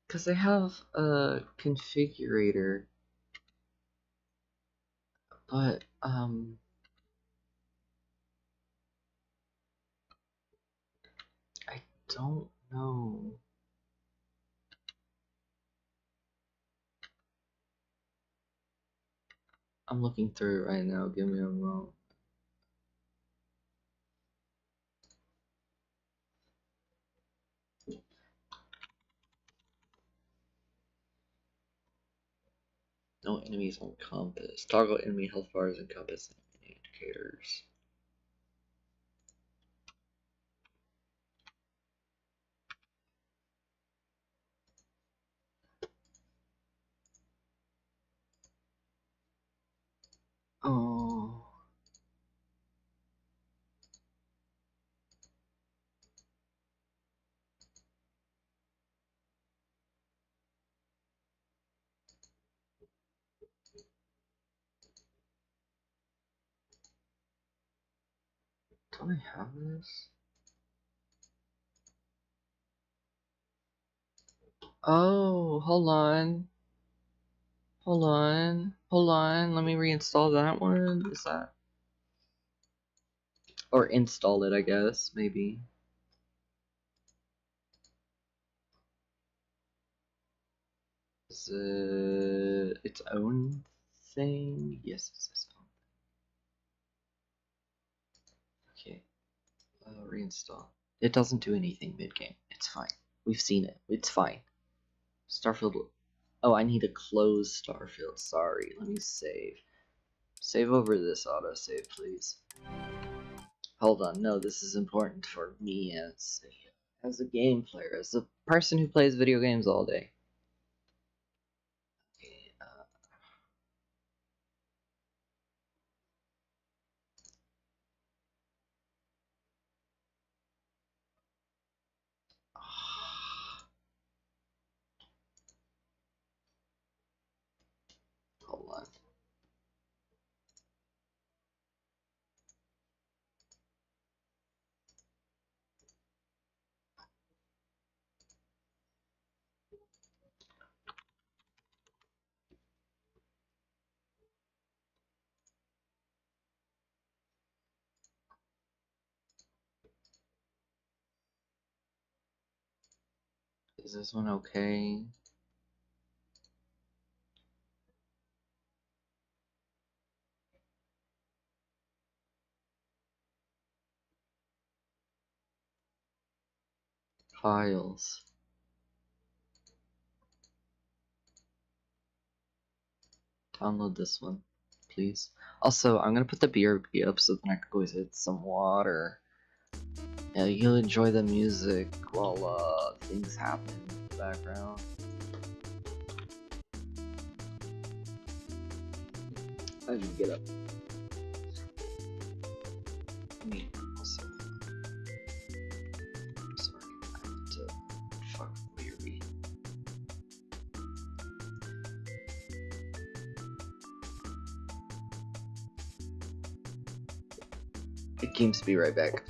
Because I have a configurator, but I don't know. I'm looking through it right now. Give me a moment. No enemies on compass. Toggle enemy health bars and compass indicators. Oh. Do I have this? Oh, hold on. Hold on. Hold on. Let me reinstall that one. Is that? Or install it, I guess, maybe. Is it its own thing? Yes, it's its own. Okay. Reinstall. It doesn't do anything mid-game. It's fine. We've seen it. It's fine. Starfield. Oh, I need to close Starfield. Sorry. Let me save. Save over this autosave, please. Hold on. No, this is important for me as a game player, as a person who plays video games all day. Okay, hold on. Is this one okay? Files. Download this one, please. Also, I'm gonna put the BRB up so then I can go get some water. Yeah, you'll enjoy the music while things happen in the background. How did you get up? Me also. I'm sorry, I have to fuck with BRB. Games be right back.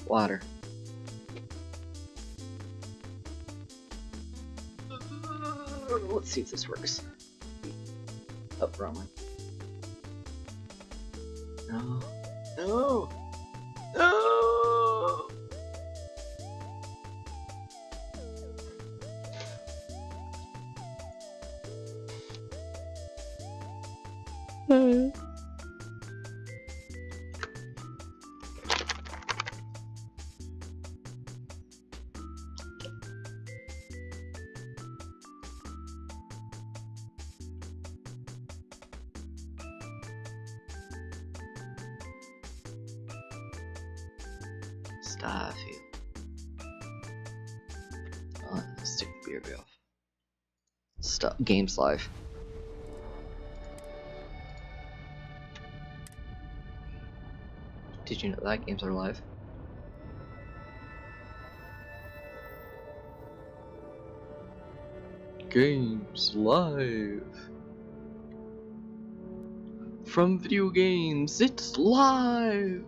Water. Let's see if this works. Oh, wrong one. No. No! No! Stop you. Oh, stick the beer off. Stop. Games live. Did you know that games are live? Games live. From video games, it's live.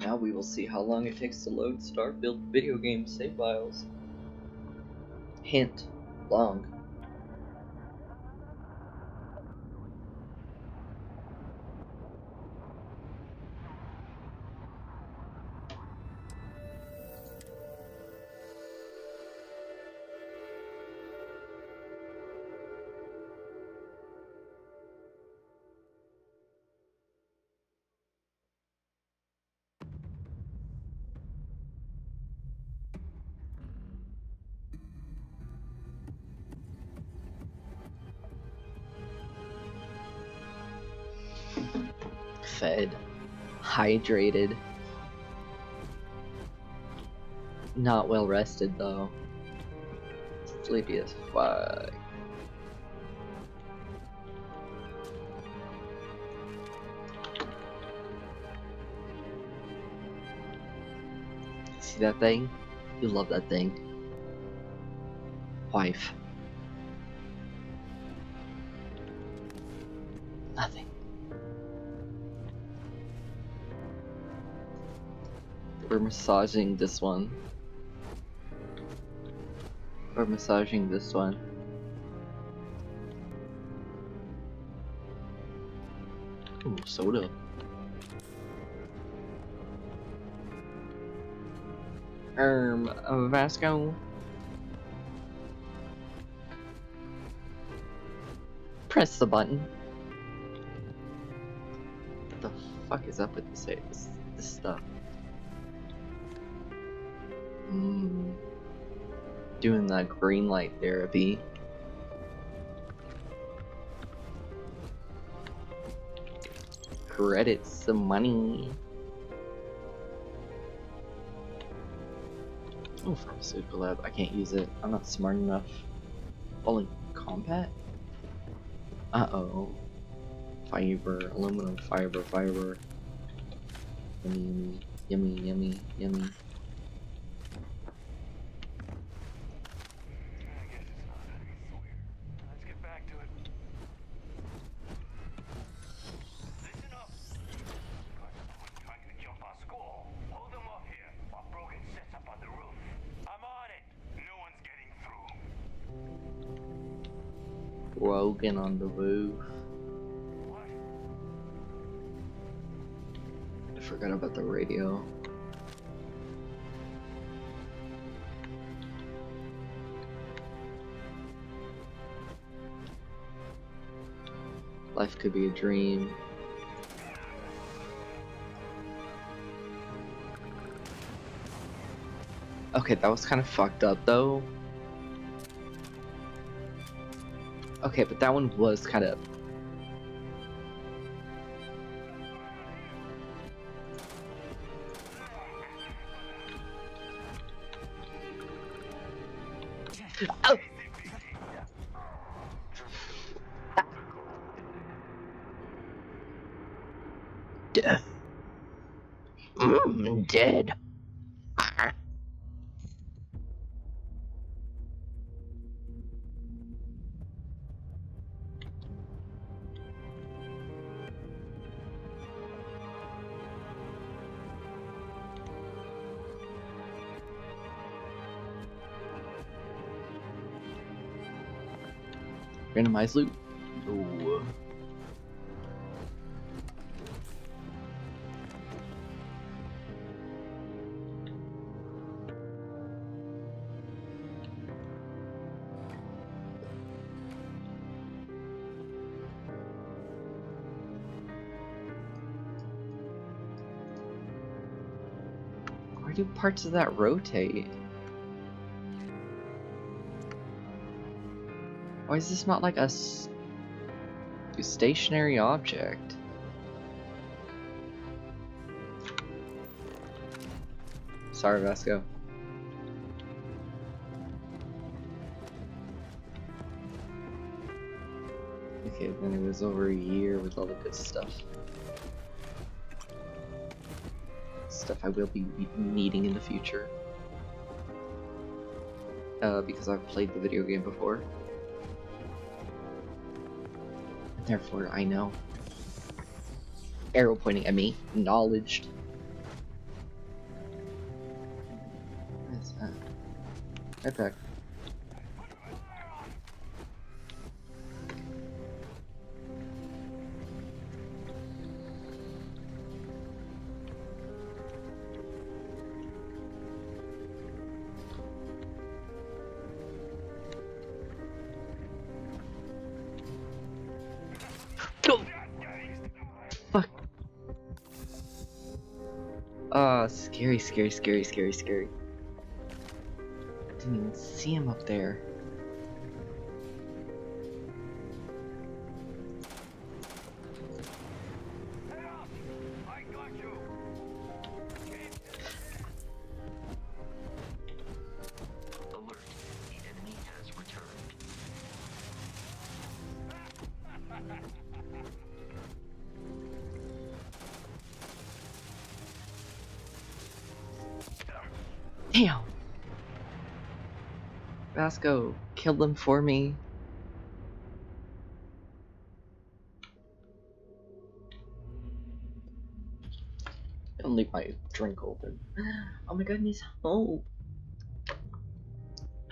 Now we will see how long it takes to load Starfield video game save files. Hint: long. Fed, hydrated, not well rested though, sleepy as fuck. See that thing? You love that thing. Wife. Nothing. We're massaging this one. We're massaging this one. Ooh, soda. Vasco. Press the button. What the fuck is up with this stuff? Doing that green light therapy. Credit some money. Oh, pharmaceutical lab. I can't use it. I'm not smart enough. Falling combat? Uh-oh. Fiber, aluminum fiber. Yummy. Broken on the roof. I forgot about the radio. Life could be a dream. Okay, that was kind of fucked up though. Okay, but that one was kind of... Oh! Death. Dead. Randomized loot. Ooh. Why do parts of that rotate? Why is this not like a stationary object? Sorry, Vasco. Okay, then it was over a year with all the good stuff. Stuff I will be needing in the future. Because I've played the video game before. Therefore, I know. Arrow pointing at me. Acknowledged. What is that? Right back. Fuck. Scary, scary, scary, scary, scary. I didn't even see him up there. Alert. The enemy has returned. Damn! Vasco, kill them for me. Don't leave my drink open. Oh my goodness, oh!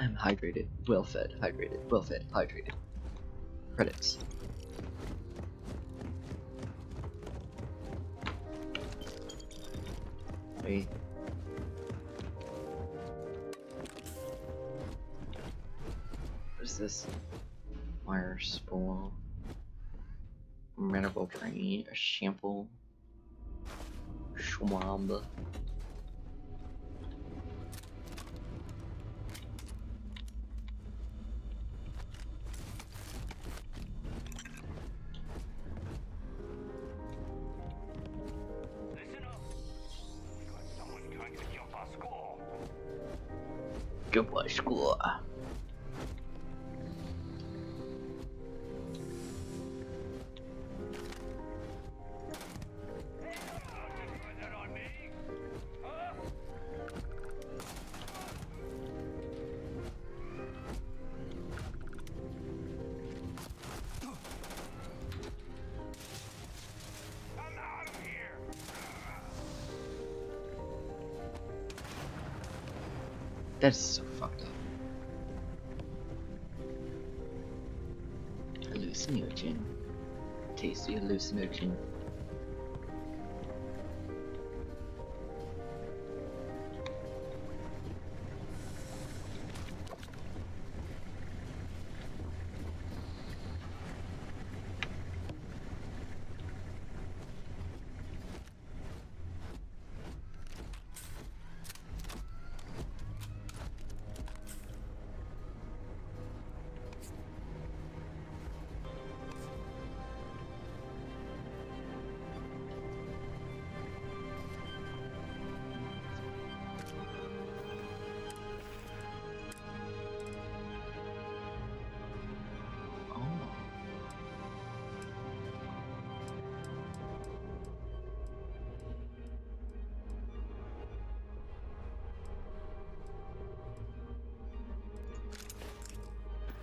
I'm hydrated, well fed, hydrated. Credits. Wait. What is this? Wire spool. Medical drain. A shampoo. Schwab. Listen up. Got someone trying to jump our school. Goodbye, school. That's so fucked up. Hallucinogen. Tasty hallucinogen.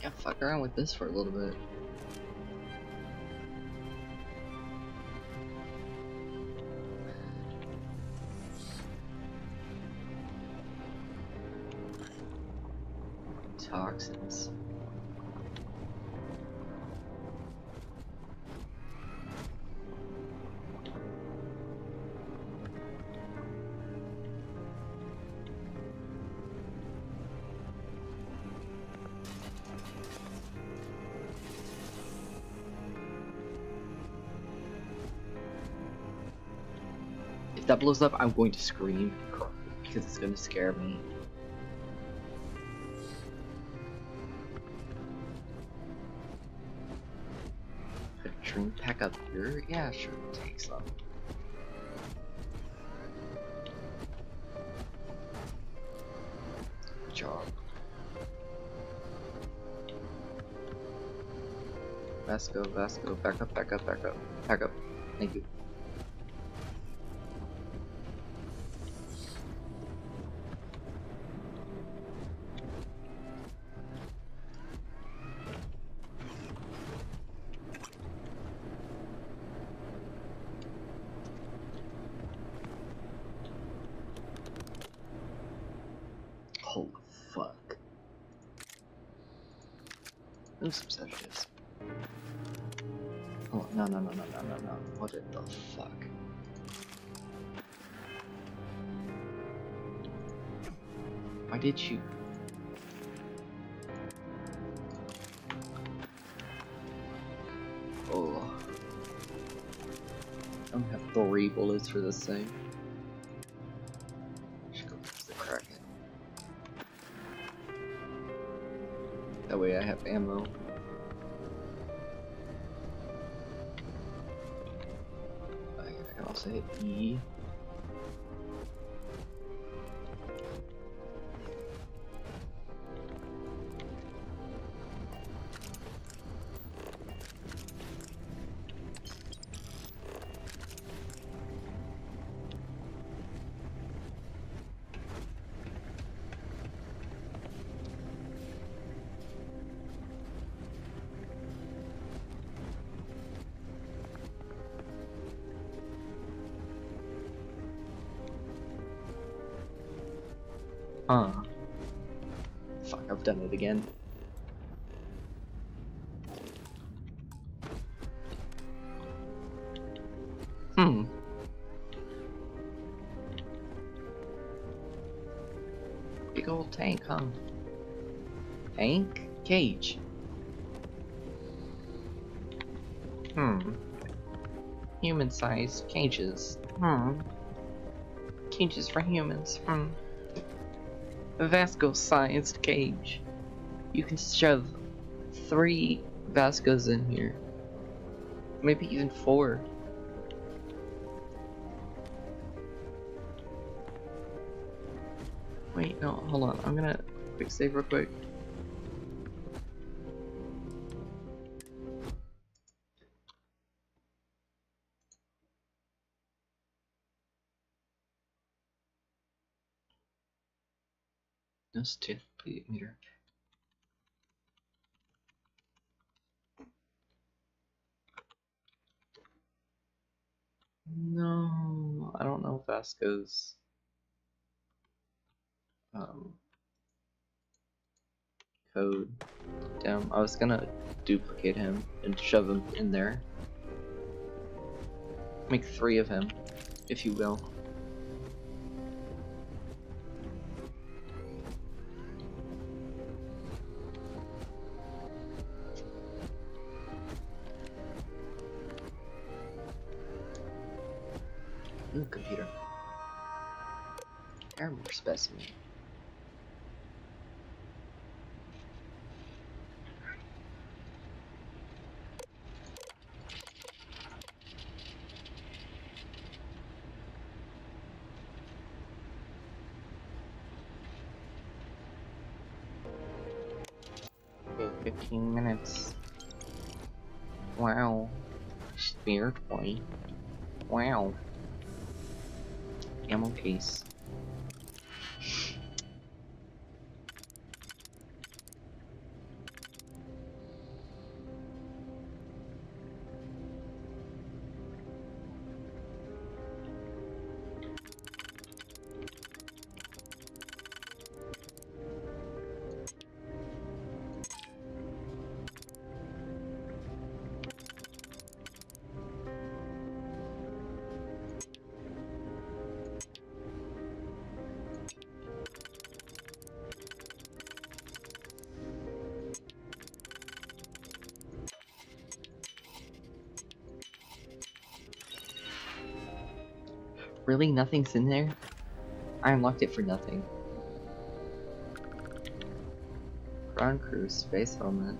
Yeah, fuck around with this for a little bit. Toxins. that blows up, I'm going to scream because it's going to scare me. A drink pack up here? Yeah, sure, take some. Good job. Vasco, Vasco, back up, back up, back up, back up. Thank you. Holy fuck. Ooh, some sedatives. Oh, no. What the fuck? Why did you? Oh. I only have 3 bullets for this thing. Should go use the Kraken. That way I have ammo. I can also hit E. Huh. Fuck, I've done it again. Big old tank, huh? Tank? Cage. Human-sized cages. Cages for humans. A Vasco-sized cage. You can shove 3 Vascos in here. Maybe even 4. Wait, no, hold on. I'm gonna quick save real quick. That's 2 meter. No, I don't know Vasco's code. Damn, I was gonna duplicate him and shove him in there. Make 3 of him, if you will. Ooh, computer. Armor specimen. Okay, 15 minutes. Wow. Spirit boy. Wow. Ammo case. Really? Nothing's in there? I unlocked it for nothing. Ground crew space helmet.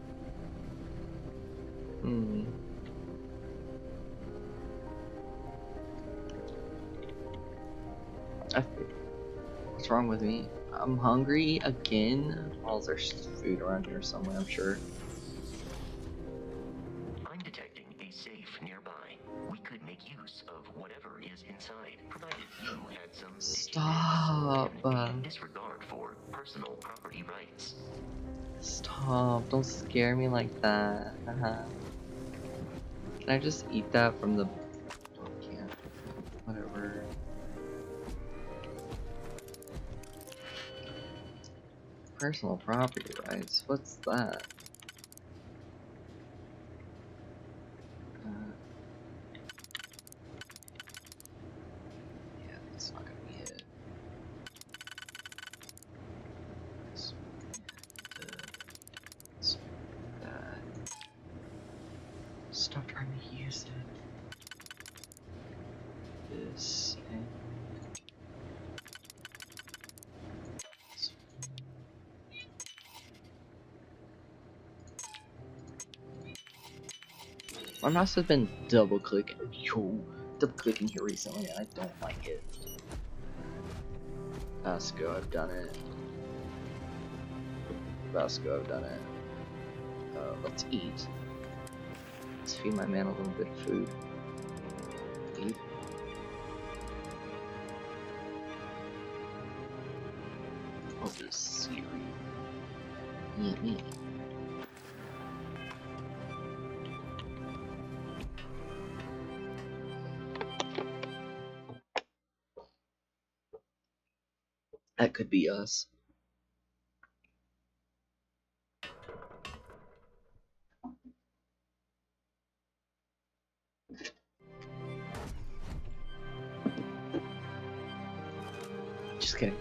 What's wrong with me? I'm hungry again. Well, there's food around here somewhere, I'm sure. I'm detecting a safe nearby. We could make use of whatever is inside, provided you had some Stop. disregard for personal property rights. Stop. Don't scare me like that. Can I just eat that from the... I can't. Whatever. Personal property rights? What's that? Yeah, that's not gonna be it. That. Stop trying to use it. This and my mouse has been double clicking here recently and I don't like it. Vasco, I've done it. Vasco, I've done it. Let's eat. Let's feed my man a little bit of food. Eat. Oh, this cereal. Yeah. That could be us. Just kidding.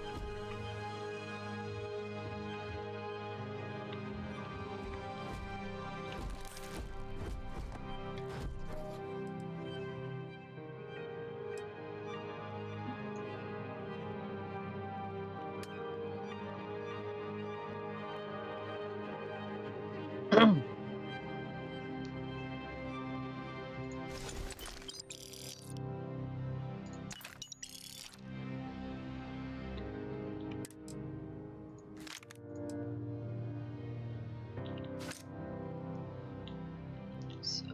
So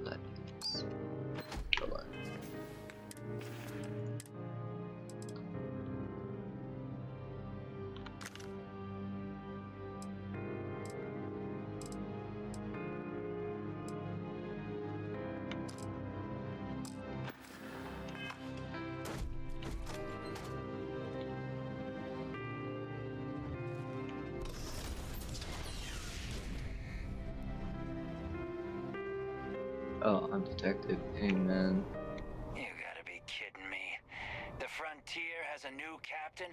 let's go on. Oh, I'm detective. Amen. You gotta be kidding me. The Frontier has a new captain?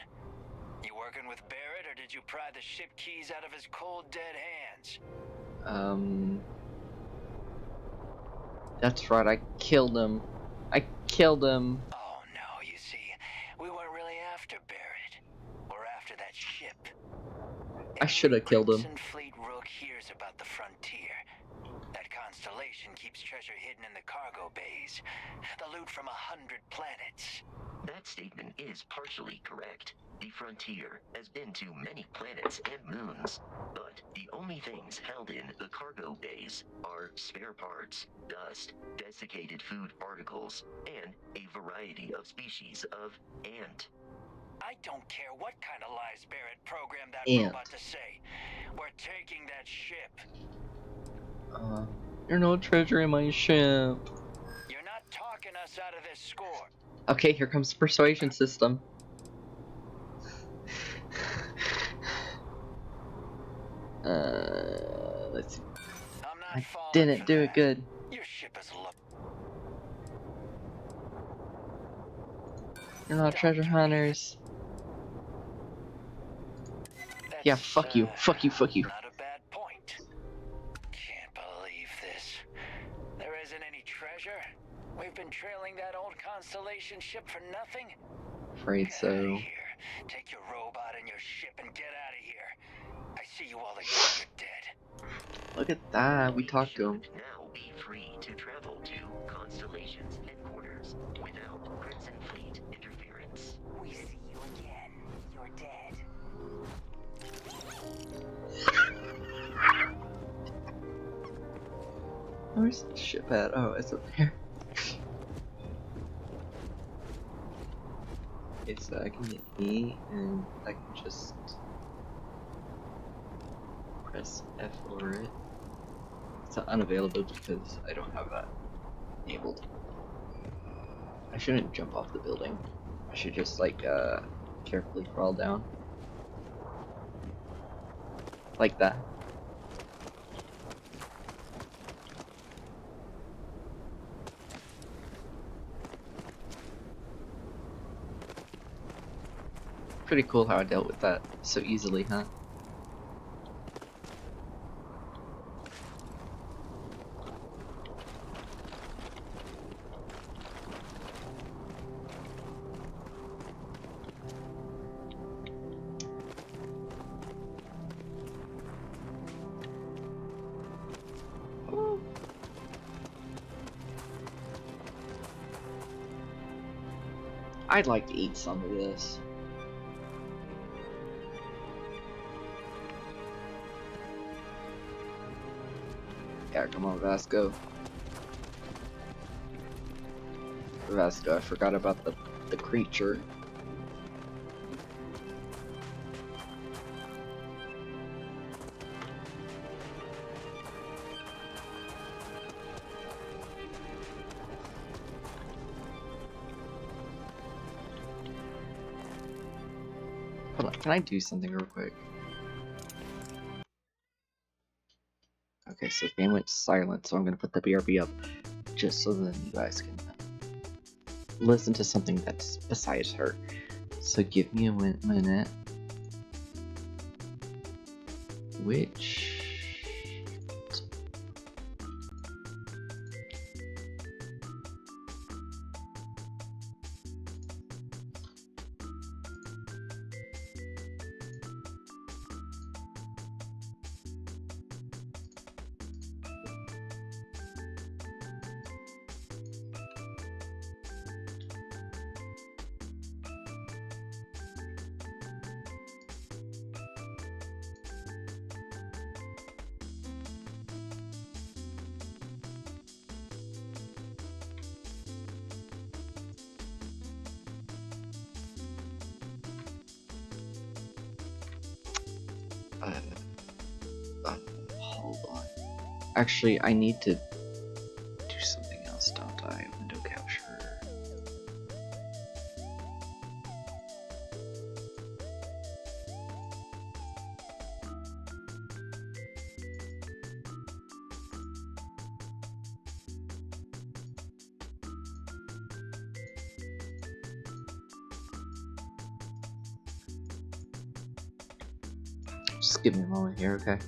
You working with Barrett, or did you pry the ship keys out of his cold, dead hands? That's right, I killed him. I killed him. Oh no, you see, we weren't really after Barrett. We're after that ship. I should have killed him. Crimson Fleet Rook hears about the Frontier. That constellation keeps treasure hidden in the cargo bays. The loot from 100 planets. That statement is partially correct. The Frontier has been to many planets and moons, but the only things held in the cargo bays are spare parts, dust, desiccated food particles, and a variety of species of ant. I don't care what kind of lies Barrett programmed that Ant. robot to say. We're taking that ship. There's no treasure in my ship. You're not talking us out of this score. Okay, here comes the persuasion system. Let's see. I'm not I falling didn't for do that. it good. Your ship is You're not treasure hunters. Yeah, fuck you. Fuck you, fuck you. Not a bad point. Can't believe this. There isn't any treasure. We've you've been trailing that old Constellation ship for nothing? Afraid Get out so. of here. Take your robot and your ship and get out of here. I see you all again, you're dead. Look at that. We talked to him. Now be free to travel to Constellation's headquarters without Crimson Fleet interference. We see you again. You're dead. Where's the ship at? Oh, it's up there. Okay, so I can hit E and I can just press F over it. It's unavailable because I don't have that enabled. I shouldn't jump off the building. I should just like carefully crawl down. Like that. Pretty cool how I dealt with that so easily, huh? I'd like to eat some of this. Yeah, come on, Vasco. Vasco, I forgot about the creature. Hold on, can I do something real quick? Okay, so the game went silent, so I'm gonna put the BRB up just so that you guys can listen to something that's besides her. So give me a minute. Which... hold on. Actually, I need to do something else, don't I? Window capture. Just give me a moment here, okay?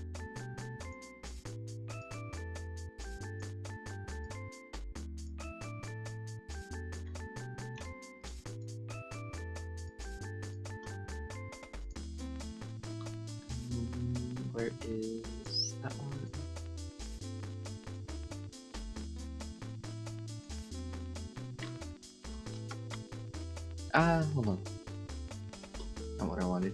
Where is that one? Hold on. Not what I wanted.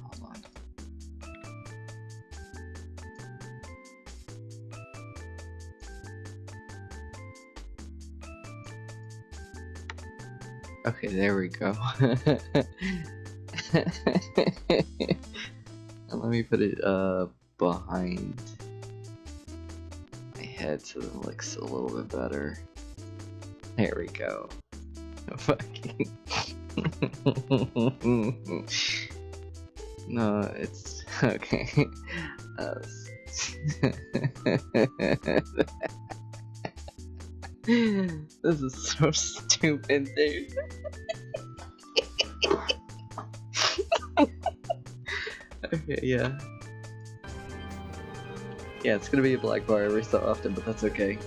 Hold on. Okay, there we go. And let me put it behind my head so it looks a little bit better. There we go. Fucking No, it's okay. Uh, this is so stupid, dude. Okay, yeah. Yeah, it's gonna be a black bar every so often, but that's okay.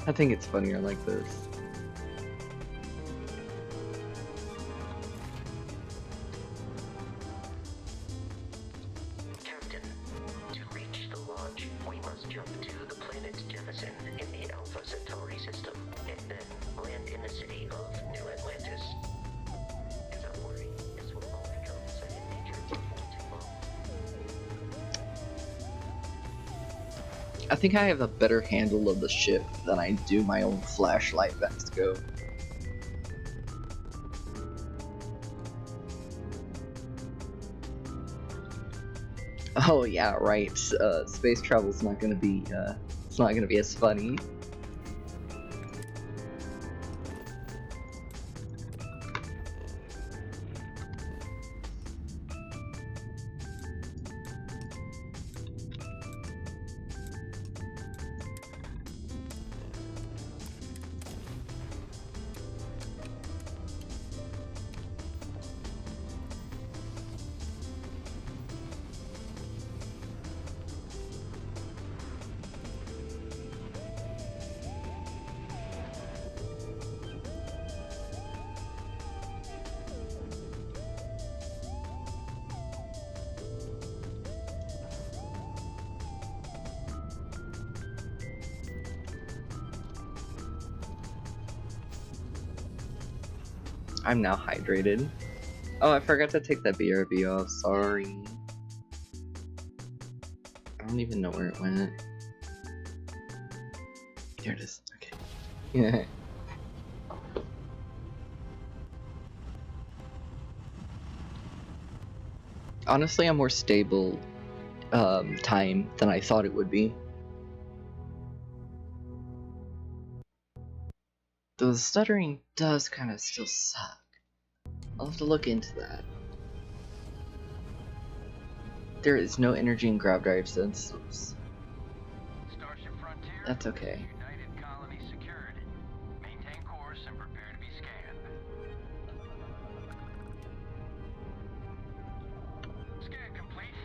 I think it's funnier like this. Captain, to reach the launch, we must jump to the planet Jefferson in the Alpha Centauri system, and then land in the city of New Atlantis. Do not worry, this will all become second nature before too long. I think I have a better handle of the ship than I do my own flashlight Vesco. Oh yeah, right. Space travel's not gonna be it's not gonna be as funny. I'm now hydrated. Oh, I forgot to take that BRB off, sorry. I don't even know where it went. Here it is, okay. Yeah. Honestly, a more stable time than I thought it would be. Though the stuttering does kind of still suck. I'll have to look into that. There is no energy in grav drive sensors. Starship Frontier. That's okay. United Colony secured. Maintain course and prepare to be scanned. Scan complete.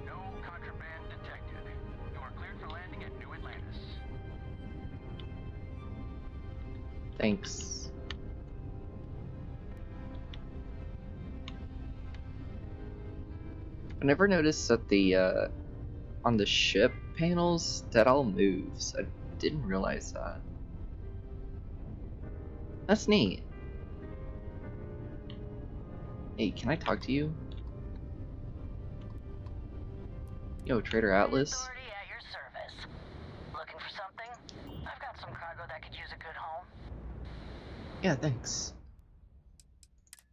No contraband detected. You are cleared for landing at New Atlantis. Thanks. I never noticed that the on the ship panels that all moves. I didn't realize that. That's neat. Hey, can I talk to you? Yo, Trader Atlas. Authority at your service. Looking for something? I've got some cargo that could use a good home. Yeah, thanks.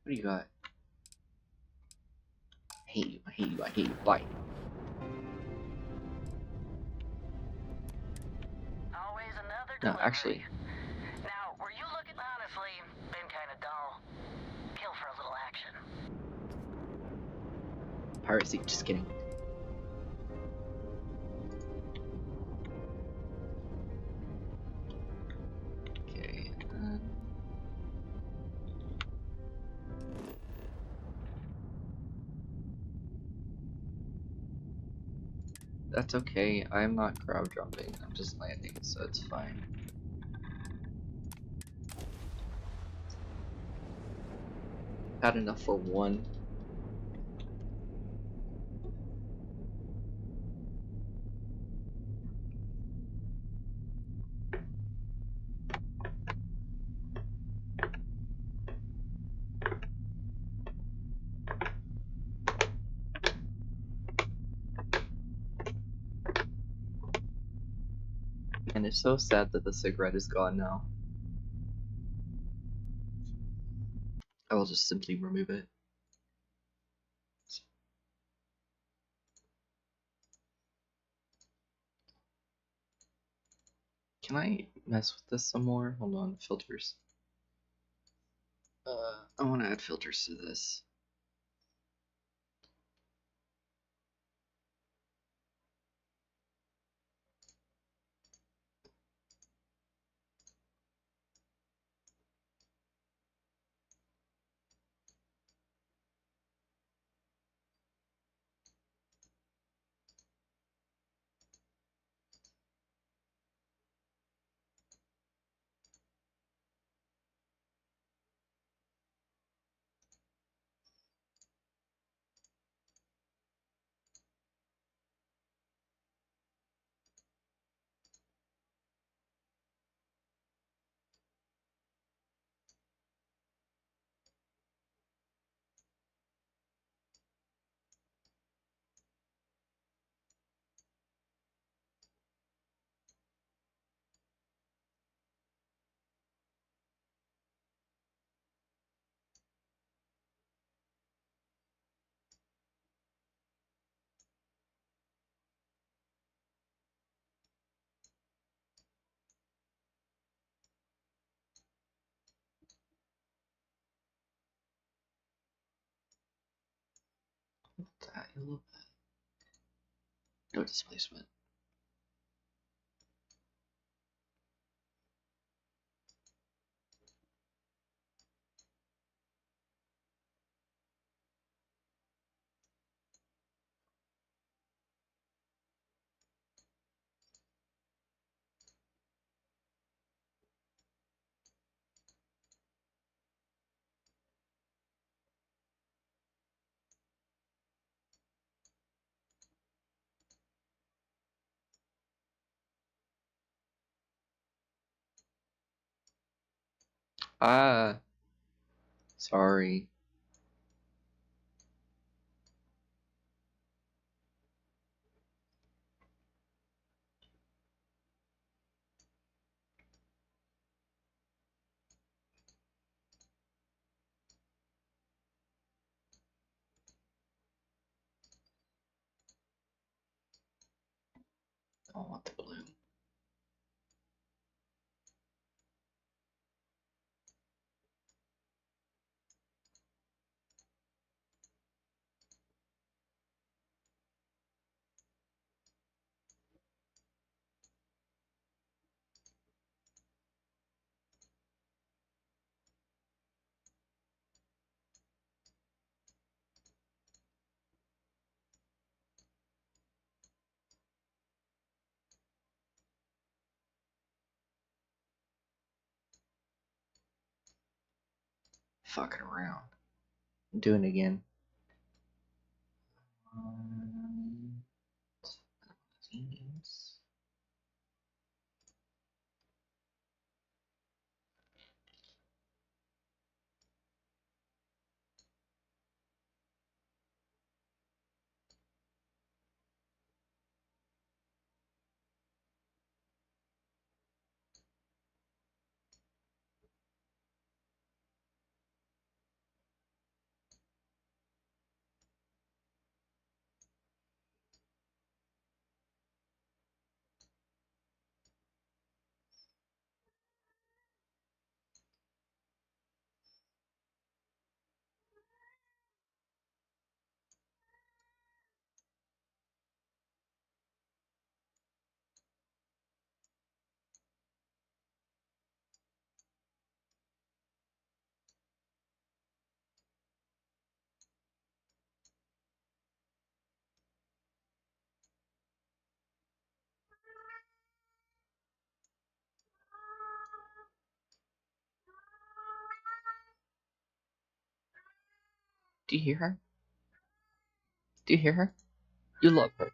What do you got? I hate you, I hate you, I hate you. Bye. Always another No, delivery. actually. Now, were you looking honestly? Been kind of dull. Kill for a little action. Piracy, just kidding. Okay. That's okay. I'm not crowd jumping. I'm just landing, so it's fine. Had enough for one. And it's so sad that the cigarette is gone now. I will just simply remove it. Can I mess with this some more. Hold on, filters. I want to add filters to this. That a little bit. No displacement. Ah, sorry. I don't want the blue. Fucking around. I'm doing it again. Do you hear her? Do you hear her? You love her.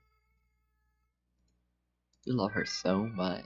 You love her so much.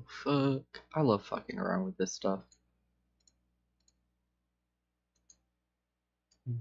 Oh fuck. I love fucking around with this stuff. Okay.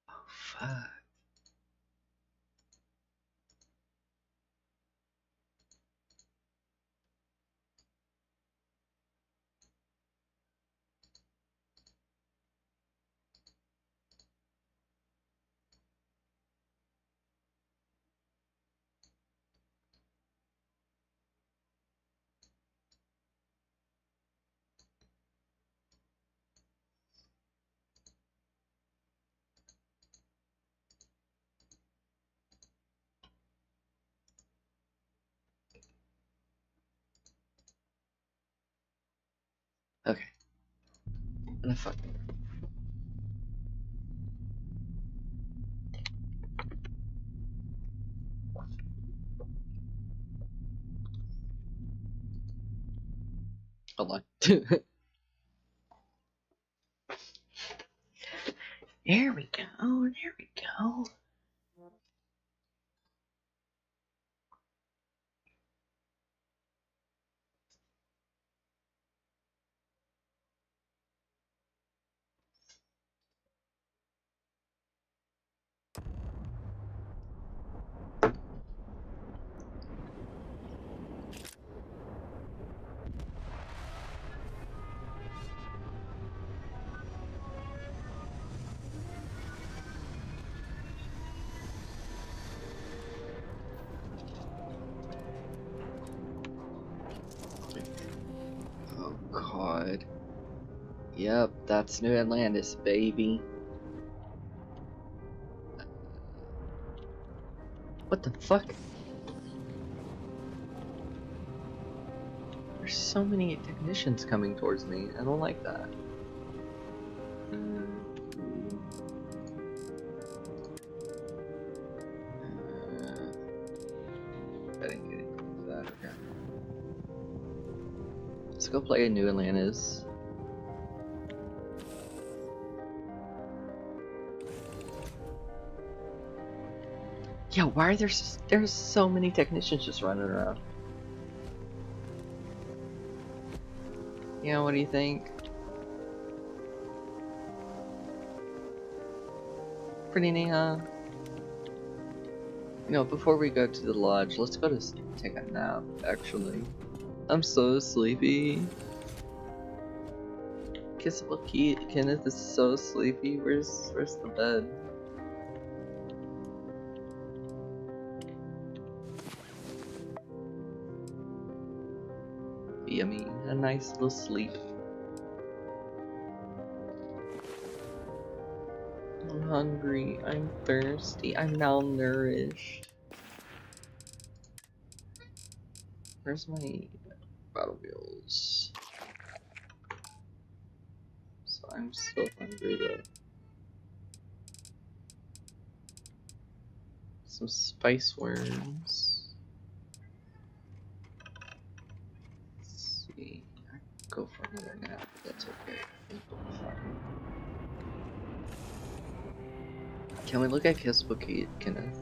Oh fuck. Okay. And fuck. Hold on. There we go. There we go. Oh god. Yep, that's New Atlantis, baby. What the fuck? There's so many technicians coming towards me. I don't like that. I didn't get into that. Okay. Let's go play New Atlantis. Yeah, why are there's so many technicians just running around? Yeah, what do you think? Pretty neat, huh? You know, before we go to the lodge, let's go to take a nap, actually. I'm so sleepy. Kissable Kenneth is so sleepy. Where's the bed? Yummy, a nice little sleep. I'm hungry, I'm thirsty, I'm malnourished. Where's my battlefields? So I'm still hungry though. Some spice worms. Let's see. I could go for another nap. That's okay. I think we'll be fine. Can we look at Kiss Book 8, Kenneth?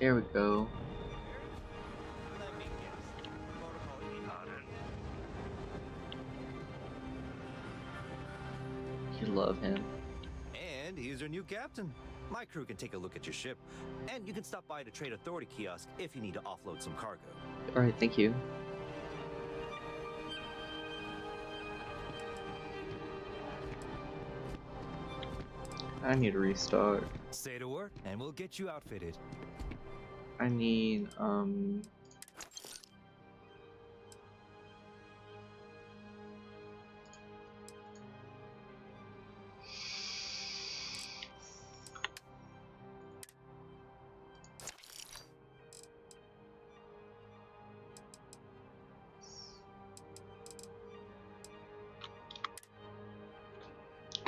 There we go. You love him. And he's your new captain. My crew can take a look at your ship, and you can stop by the Trade Authority kiosk if you need to offload some cargo. Alright, thank you. I need a restock. Say the word, and we'll get you outfitted. I need, I'm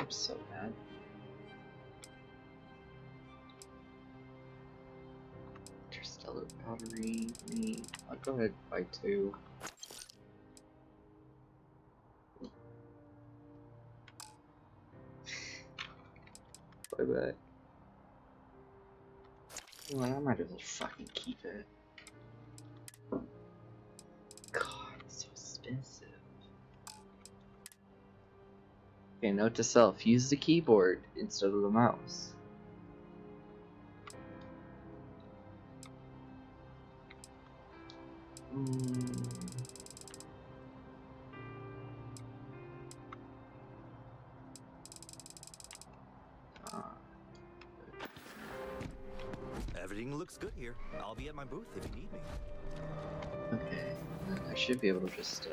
so mad. Interstellar Pottery. I'll go ahead and buy 2. Bye bye. Well, I might as well fucking keep it. God, it's so expensive. Okay, note to self, use the keyboard instead of the mouse. Everything looks good here. I'll be at my booth if you need me. Okay, I should be able to just,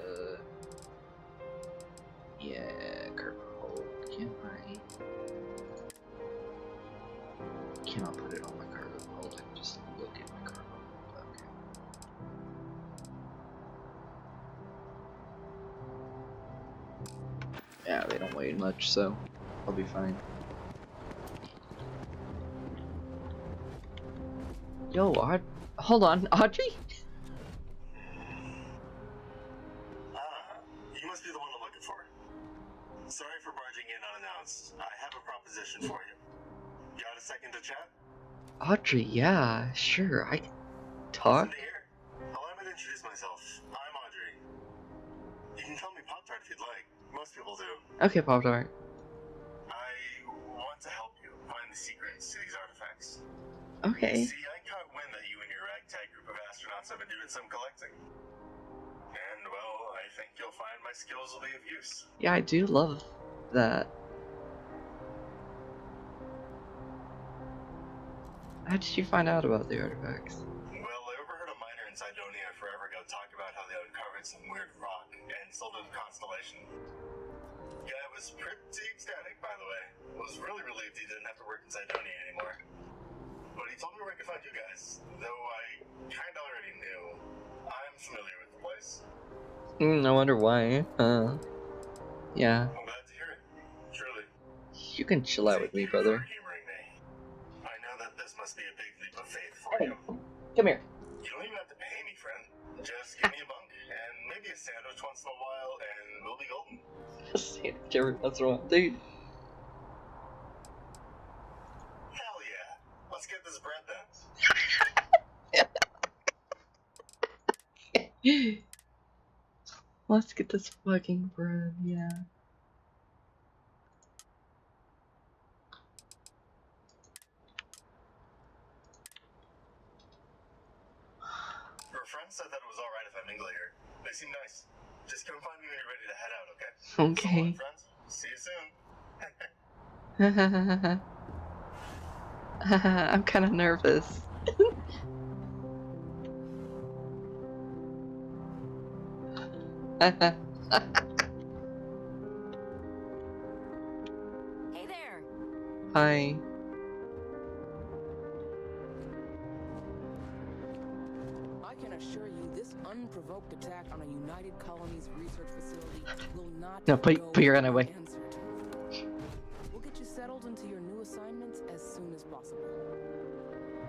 yeah, cargo hold, can I? Cannot put it on my cargo hold, I can just look at my cargo hold, okay. Yeah, they don't weigh much, so I'll be fine. Yo, hold on, Audrey? You must be the one I'm looking for. Sorry for barging in unannounced. I have a proposition for you. Got a second to chat? Audrey, yeah, sure, I can talk. Listen to hear. Allow me to introduce myself. I'm Audrey. You can call me Pop-Tart if you'd like. Most people do. Okay, Pop-Tart. I want to help you find the secrets to these artifacts. Okay. See, I caught wind that you and your ragtag group of astronauts have been doing some collecting. And, well, I think you'll find my skills will be of use. Yeah, I do love that. How did you find out about the artifacts? Well, I overheard a miner in Cydonia forever ago talk about how they uncovered some weird rock and sold it to Constellation. Yeah, I was pretty ecstatic, by the way. Was really relieved he didn't have to work in Cydonia anymore. But he told me where I could find you guys, though I kinda already knew. I'm familiar with the place. No wonder why. Yeah. I'm glad to hear it. Truly. You can chill out with me, brother. Humoring me. I know that this must be a big leap of faith for you. Come here. You don't even have to pay me, friend. Just give me a bunk and maybe a sandwich once in a while, and we'll be golden. Sandwich every once in a while, dude. Hell yeah. Let's get this bread then. Let's get this fucking bread, yeah. Her friend said that it was alright if I mingle here. They seem nice. Just come find me when you're ready to head out, okay? Okay. So long, friends. See you soon. I'm kind of nervous. Hey there. Hi. This unprovoked attack on a United Colonies research facility will not No, put your gun away. unanswered. We'll get you settled into your new assignments as soon as possible.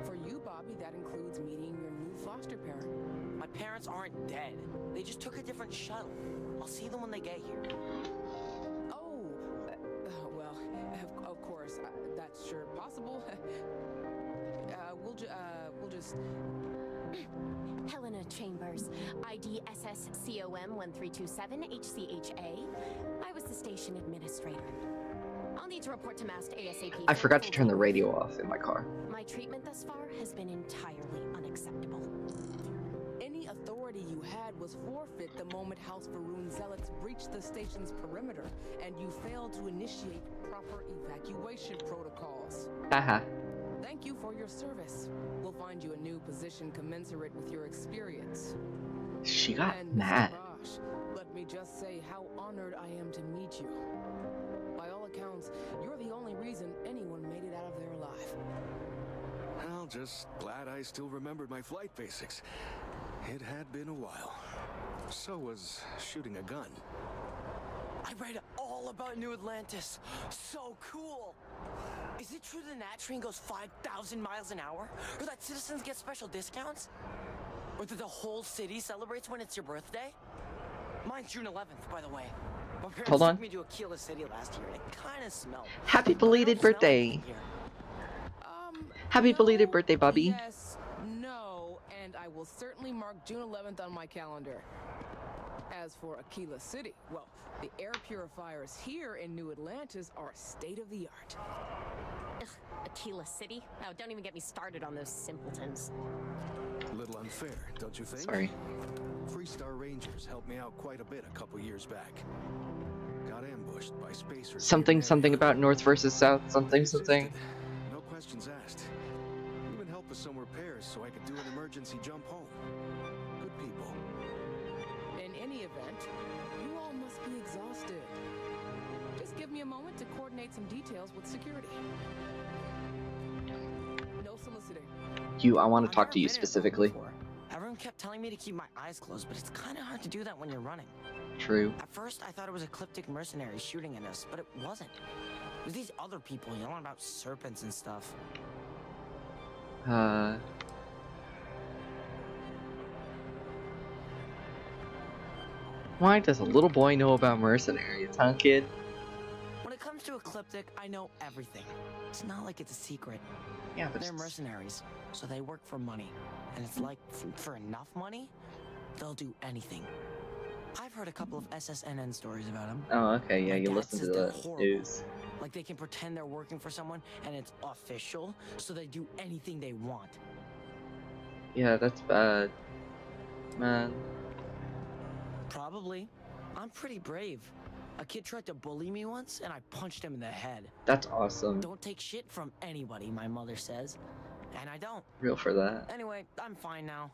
For you, Bobby, that includes meeting your new foster parent. My parents aren't dead. They just took a different shuttle. I'll see them when they get here. Oh, well, of course, that's sure possible. We'll just... Helena Chambers, ID SSCOM 1327 HCHA. I was the station administrator. I'll need to report to MAST ASAP. I forgot to turn the radio off in my car. My treatment thus far has been entirely unacceptable. Any authority you had was forfeit the moment House Varun zealots breached the station's perimeter, and you failed to initiate proper evacuation protocols. Haha. Thank you for your service. We'll find you a new position commensurate with your experience. She got And mad. Mr. Bosch, let me just say how honored I am to meet you. By all accounts, you're the only reason anyone made it out of there alive. Well, just glad I still remembered my flight basics. It had been a while. So was shooting a gun. I read all about New Atlantis. So cool. Is it true the Nat train goes 5,000 miles an hour? Or that citizens get special discounts? Or that the whole city celebrates when it's your birthday? Mine's June 11th, by the way. My parents Hold on. took me to Aquila City last year, and it kind of smelled. Happy belated birthday. Happy belated birthday, Bobby. Yes, no, and I will certainly mark June 11th on my calendar. As for Aquila City, well, the air purifiers here in New Atlantis are state-of-the-art. Ugh, Aquila City? Oh, don't even get me started on those simpletons. A little unfair, don't you think? Sorry. Freestar Rangers helped me out quite a bit a couple years back. Got ambushed by spacers. Something about North versus South. Something. No questions asked. Even helped with some repairs so I could do an emergency jump home. Good people. In any event, you all must be exhausted. Just give me a moment to coordinate some details with security. No soliciting. I want to talk to you specifically. Everyone kept telling me to keep my eyes closed, but it's kind of hard to do that when you're running. True. At first, I thought it was ecliptic mercenaries shooting at us, but it wasn't. It was these other people yelling about serpents and stuff. Why does a little boy know about mercenaries, huh, kid? When it comes to ecliptic, I know everything. It's not like it's a secret. Yeah, but they're mercenaries, so they work for money. And it's like, for enough money, they'll do anything. I've heard a couple of SSNN stories about them. Oh, okay, yeah, you dad listen to says they're the horrible. news. Like they can pretend they're working for someone and it's official, so they do anything they want. Yeah, that's bad. Man. Probably. I'm pretty brave. A kid tried to bully me once, and I punched him in the head. That's awesome. Don't take shit from anybody, my mother says. And I don't. Real for that. Anyway, I'm fine now.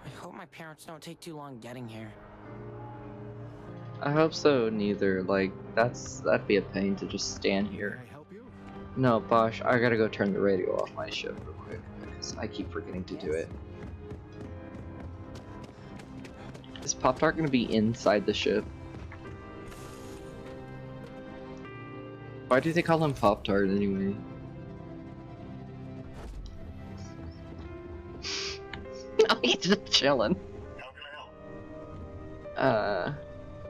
I hope my parents don't take too long getting here. I hope so, neither. Like, that'd be a pain to just stand here. Can I help you? No, Bosch, I gotta go turn the radio off my ship real quick, because I keep forgetting to do it. Is Pop-Tart gonna be inside the ship? Why do they call him Pop-Tart anyway? No, he's just chilling.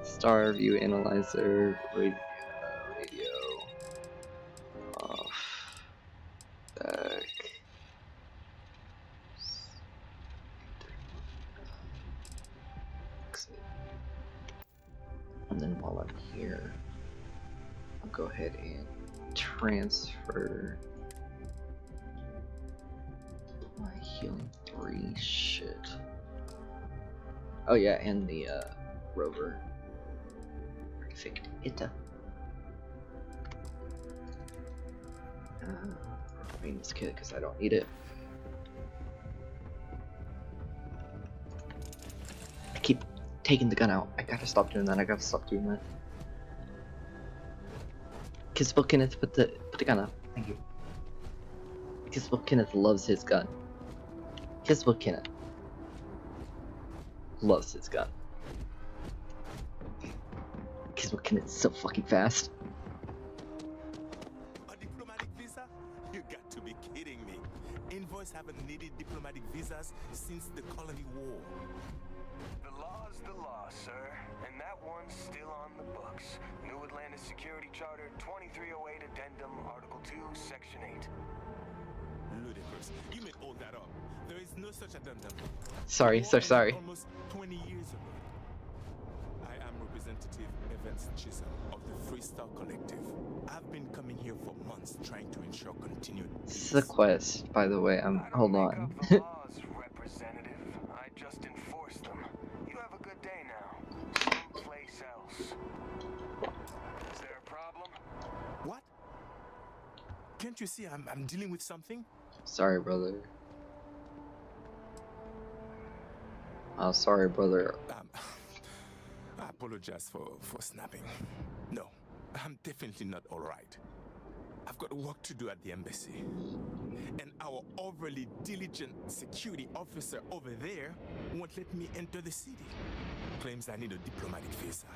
Star View Analyzer, radio off, back. And then while I'm here, I'll go ahead and transfer my healing 3 shit. Oh yeah, and the rover artifact Ita. Remain this kit because I don't need it. I keep taking the gun out. I gotta stop doing that. Kissable Kenneth, put the gun up. Thank you. Kissable Kenneth loves his gun. Kissable Kenneth. loves his gun. Because it's so fucking fast. A diplomatic visa? You got to be kidding me. Envoys haven't needed diplomatic visas since the Colony War. The law's the law, sir, and that one's still on the books. New Atlantis Security Charter 2308 Addendum, Article 2, Section 8. Ludicrous. You made all that up. There is no such addendum. Sorry, so sorry. Almost 20 years ago. I am Representative Evans Chisholm of the Freestar Collective. I've been coming here for months trying to ensure continued This is a quest, by the way. Hold on. Representative, I just enforced them. You have a good day now. Someplace else. Is there a problem? What? Can't you see I'm dealing with something? Sorry, brother. Oh, sorry, brother. I apologize for snapping. No, I'm definitely not alright. I've got work to do at the embassy. And our overly diligent security officer over there won't let me enter the city. Claims I need a diplomatic visa,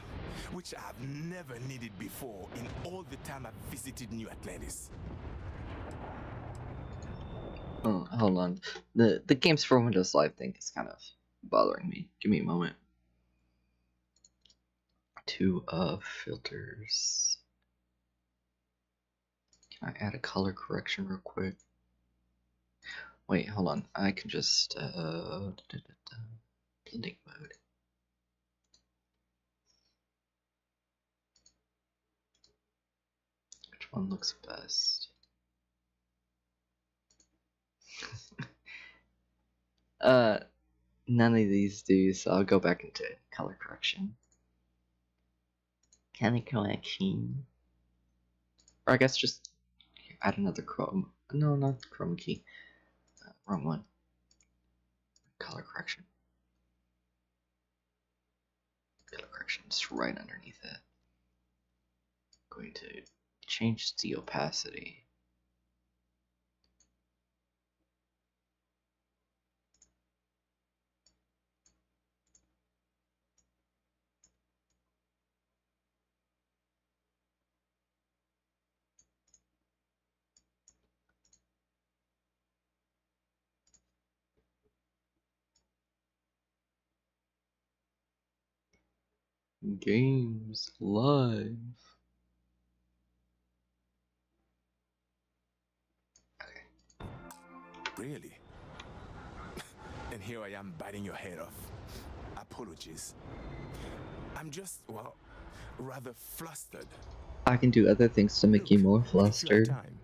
which I've never needed before in all the time I've visited New Atlantis. Oh, hold on. The games for Windows Live thing is kind of bothering me. Give me a moment. Two filters. Can I add a color correction real quick? Wait, hold on. I can just blending mode. Which one looks best? None of these do, so I'll go back into color correction. Color correction. Or I guess just add another chrome. No, not the chrome key. Wrong one. Color correction. Color correction is right underneath it. I'm going to change the opacity. Games live. Okay. Really? And here I am biting your head off. Apologies. I'm just, well, rather flustered. I can do other things to make you more flustered. Time,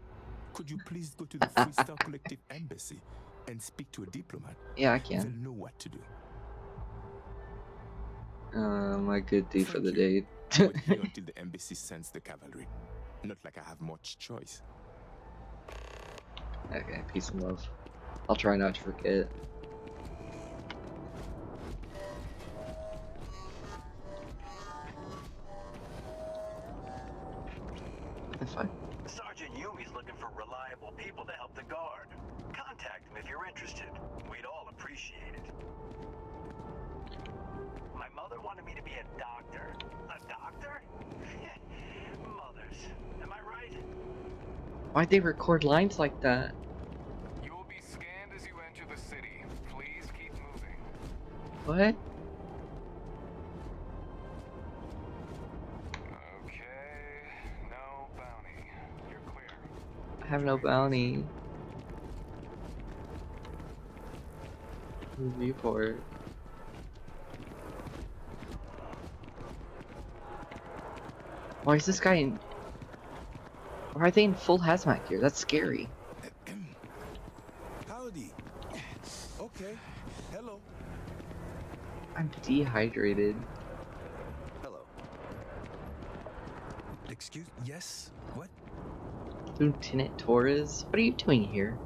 could you please go to the Freestar Collective embassy and speak to a diplomat? Yeah, I can. They'll know what to do. My good deed for the day. Wait here until the embassy sends the cavalry. Not like I have much choice. Okay, peace and love. I'll try not to forget. That's fine. Sergeant Yumi's looking for reliable people to help the guard. Contact him if you're interested. We'd all appreciate it. My mother wanted me to be a doctor. A doctor? Mothers. Am I right? Why'd they record lines like that? You will be scanned as you enter the city. Please keep moving. What? Okay. No bounty. You're clear. I have no bounty. Viewport. Why is this guy in... Why are they in full hazmat gear? That's scary. Howdy. Okay. Hello. I'm dehydrated. Hello. Excuse... Yes? What? Lieutenant Torres? What are you doing here?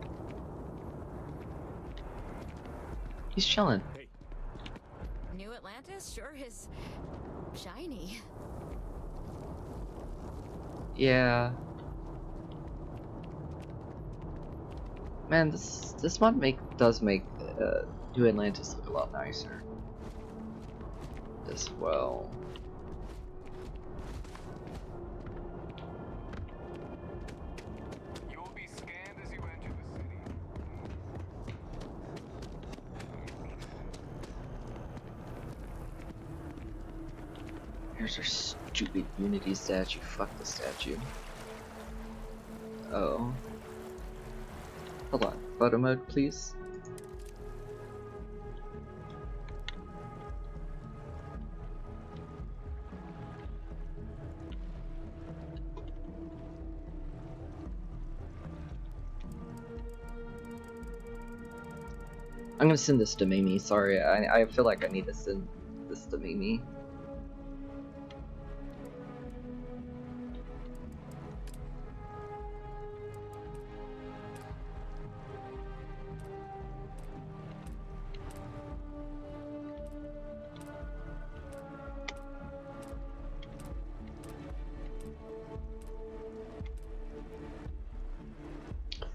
He's chilling. Hey. New Atlantis sure is shiny. Yeah. Man, this mod does make New Atlantis look a lot nicer. as well. You will be scanned as you enter the city. Here's our stupid Unity statue. Fuck the statue. Oh. Hold on. Photo mode, please. I'm gonna send this to Mimi. Sorry, I feel like I need to send this to Mimi.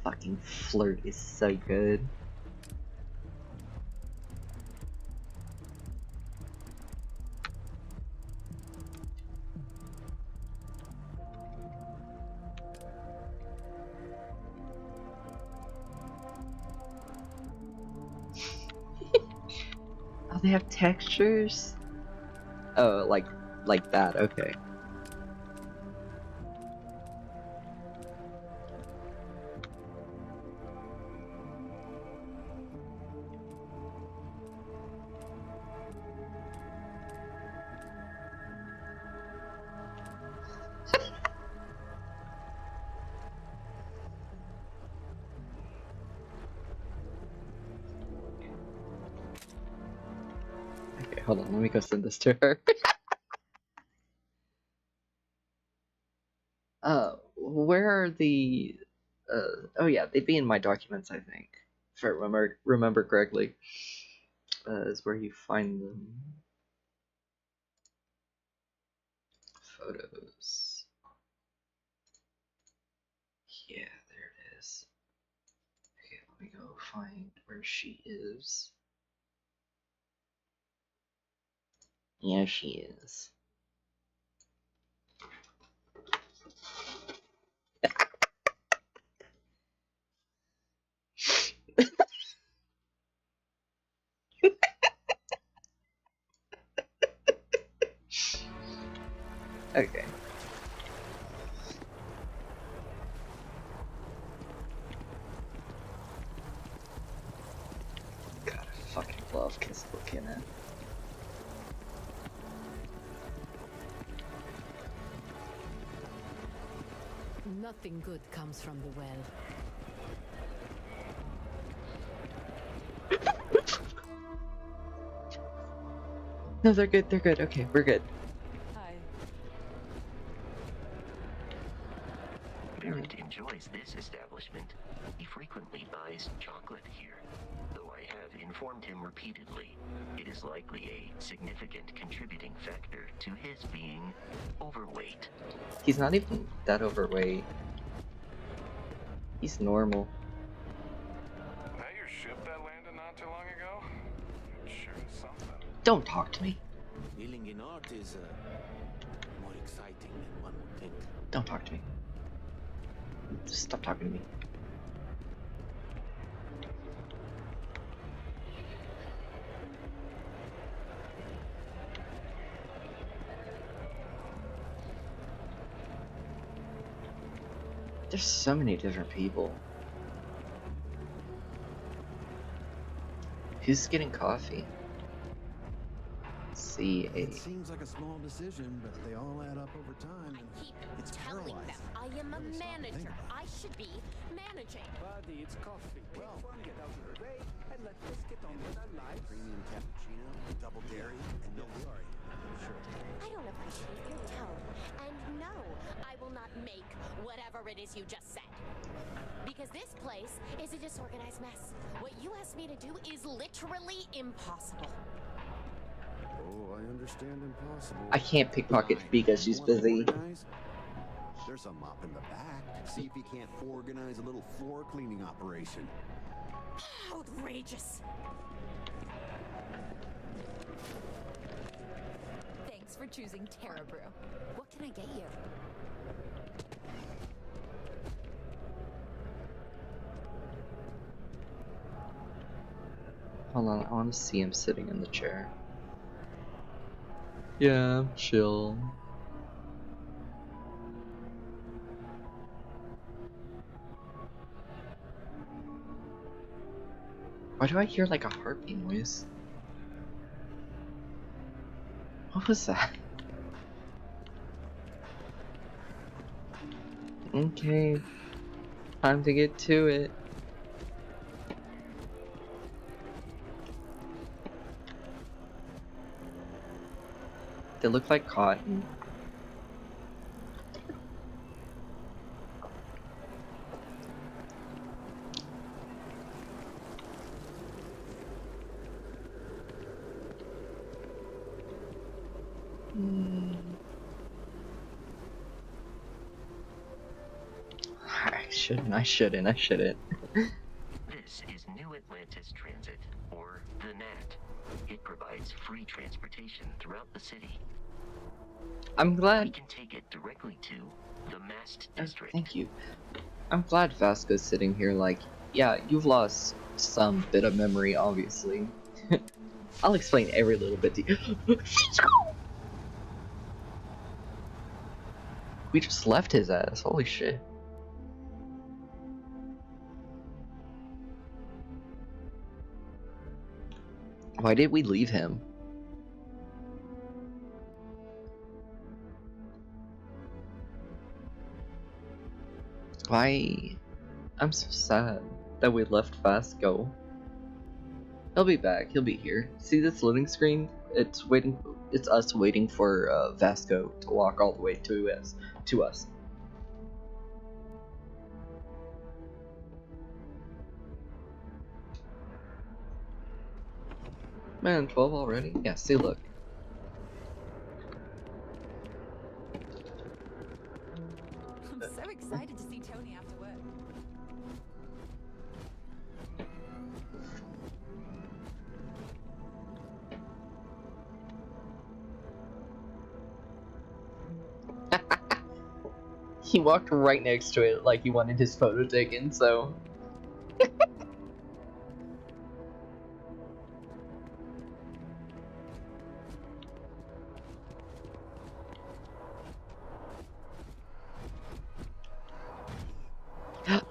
Fucking flirt is so good. Oh, they have textures? Oh, like that, okay. Okay, hold on, let me go send this to her. Where are the... oh yeah, they'd be in my documents, I think. If I remember correctly. Is where you find them. Photos. Yeah, there it is. Okay, let me go find where she is. Yeah, she is. Okay. God, I fucking love Kissable Kinna. Nothing good comes from the well. No, they're good, they're good. Okay, we're good. Hi. Barrett enjoys this establishment. He frequently buys chocolate here. Though I have informed him repeatedly, it is likely a significant contributing factor to his being overweight. He's not even that overweight. He's normal. That your ship that landed not too long ago? It sure is something. Don't talk to me. Dealing in art is more exciting than one would think. Don't talk to me. Just stop talking to me. There's so many different people. Who's getting coffee? It seems like a small decision, but they all add up over time, and it's Telling them paralyzing. I am a manager. I should be managing. Buddy, it's coffee. Well, get out of the way and let us get on with our lives. Premium cappuccino, double dairy, and no sorry. Sure. I don't appreciate your tone. And no, I will not make whatever it is you just said. Because this place is a disorganized mess. What you asked me to do is literally impossible. Oh, I understand impossible. I can't pickpocket because she's busy. There's a mop in the back. See if you can't organize a little floor cleaning operation. Outrageous. choosing Terra Brew. What can I get you? Hold on, I want to see him sitting in the chair. Yeah, chill. Why do I hear like a heartbeat noise? What was that? Okay, time to get to it. They look like cotton. I shouldn't. This is New Atlantis Transit, or the NAT. It provides free transportation throughout the city. I'm glad. We can take it directly to the Mast District. Thank you. I'm glad Vasco's sitting here like, yeah, you've lost some bit of memory, obviously. I'll explain every little bit to you. We just left his ass, holy shit. Why did we leave him? Why? I'm so sad that we left Vasco. He'll be back. He'll be here. See this loading screen? It's waiting. It's us waiting for Vasco to walk all the way to us. Man, 12 already? Yeah. See, look. I'm so excited to see Tony after work. He walked right next to it like he wanted his photo taken, so...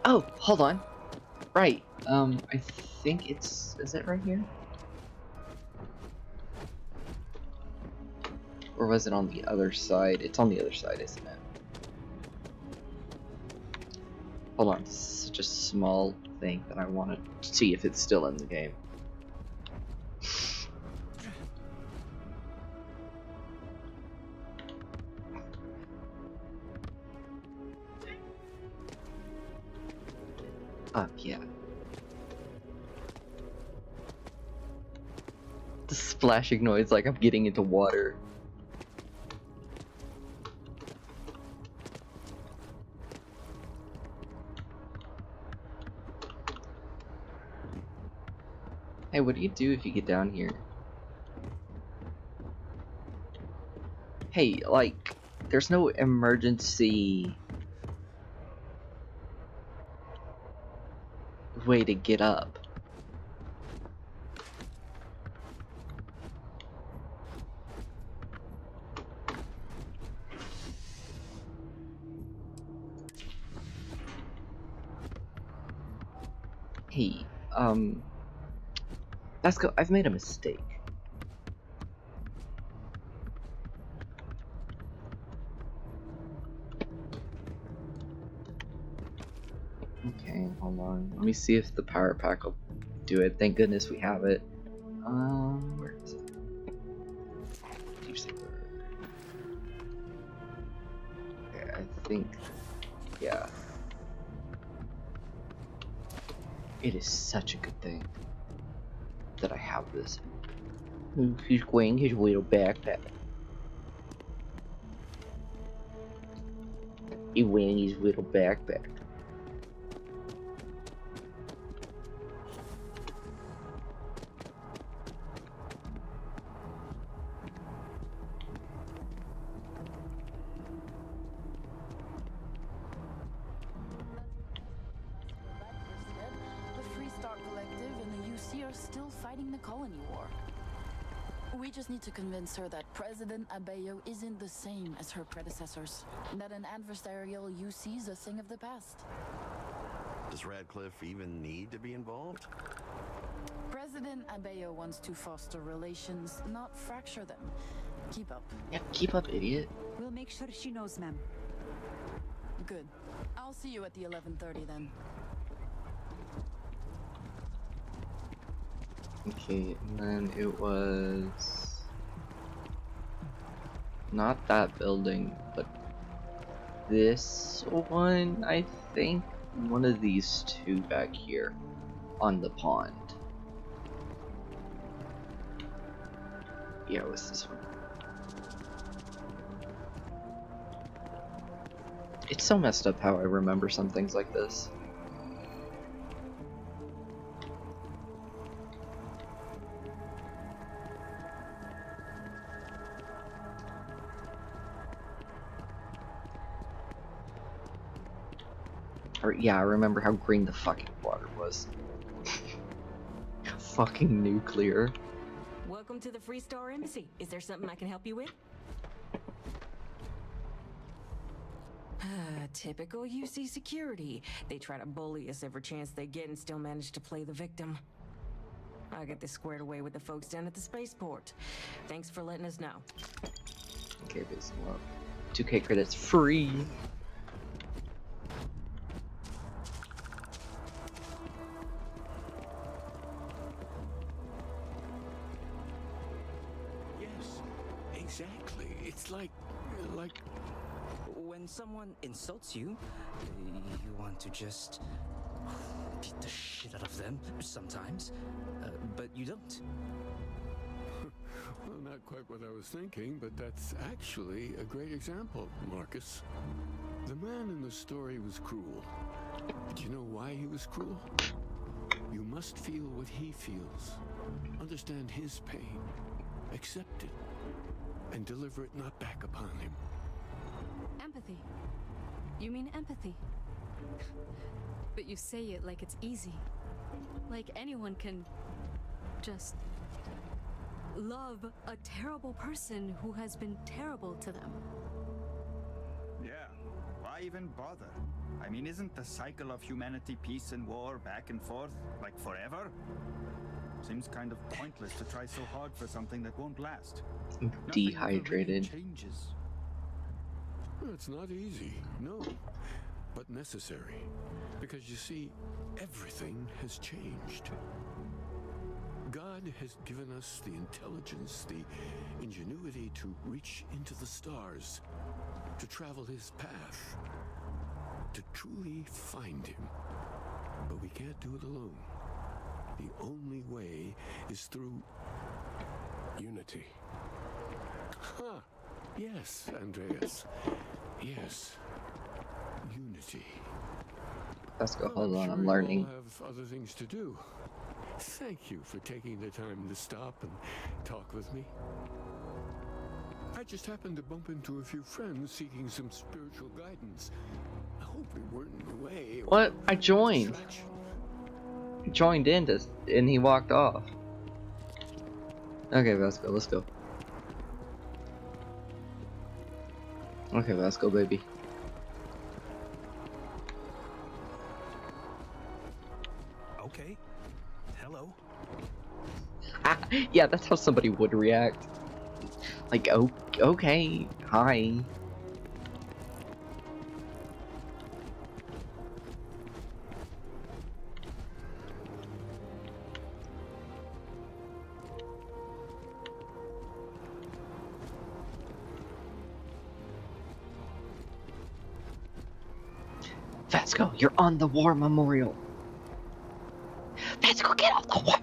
Oh, hold on. Right, I think it's... Is it right here? Or was it on the other side? It's on the other side, isn't it? Hold on, such a small thing that I want to see if it's still in the game. Yeah. The splashing noise like I'm getting into water. Hey, what do you do if you get down here? Hey, like, there's no emergency way to get up. Hey, let's go. I've made a mistake. Okay, hold on. Let me see if the power pack will do it. Thank goodness we have it. Where is it? Deep Saber. Okay, I think, yeah. It is such a good thing that I have this. He's wearing his little backpack. He's wearing his little backpack. fighting the colony war. We just need to convince her that President Abeyo isn't the same as her predecessors, that an adversarial UC is a thing of the past. Does Radcliffe even need to be involved? President Abeyo wants to foster relations, not fracture them. Keep up. Yeah, keep up, idiot. We'll make sure she knows, ma'am. Good. I'll see you at the 11:30 then. Okay, and then it was not that building, but this one, I think. One of these two back here on the pond. Yeah, it was this one. It's so messed up how I remember some things like this. Or, yeah, I remember how green the fucking water was. Fucking nuclear. Welcome to the Free Star Embassy. Is there something I can help you with? Typical UC security. They try to bully us every chance they get and still manage to play the victim. I'll get this squared away with the folks down at the spaceport. Thanks for letting us know. Okay, base up. 2K credits free. Yes, exactly. It's like When someone insults you, you want to just beat the shit out of them sometimes, but you don't. Well, not quite what I was thinking, but that's actually a great example, Marcus. The man in the story was cruel. Do you know why he was cruel? You must feel what he feels. Understand his pain. Accept it. And deliver it not back upon him. Empathy. You mean empathy? But you say it like it's easy. Like anyone can just love a terrible person who has been terrible to them. Yeah, why even bother? I mean, isn't the cycle of humanity peace and war back and forth, like forever? Seems kind of pointless to try so hard for something that won't last. I'm dehydrated. Changes. It's not easy, no, but necessary. Because you see, everything has changed. God has given us the intelligence, the ingenuity to reach into the stars, to travel his path, to truly find him. But we can't do it alone. The only way is through unity. Huh. Yes, Andreas. Yes. Unity. Let's go. Well, Hold on, sure I'm you learning. all have other things to do. Thank you for taking the time to stop and talk with me. I just happened to bump into a few friends seeking some spiritual guidance. I hope we weren't in the way. What? I joined. I joined in to, and he walked off. Okay, Vasco, let's go. Okay, Vasco, baby. Okay. Hello. Yeah, that's how somebody would react. Like, oh, okay, hi. Vasco, you're on the war memorial. Vasco, get off the war.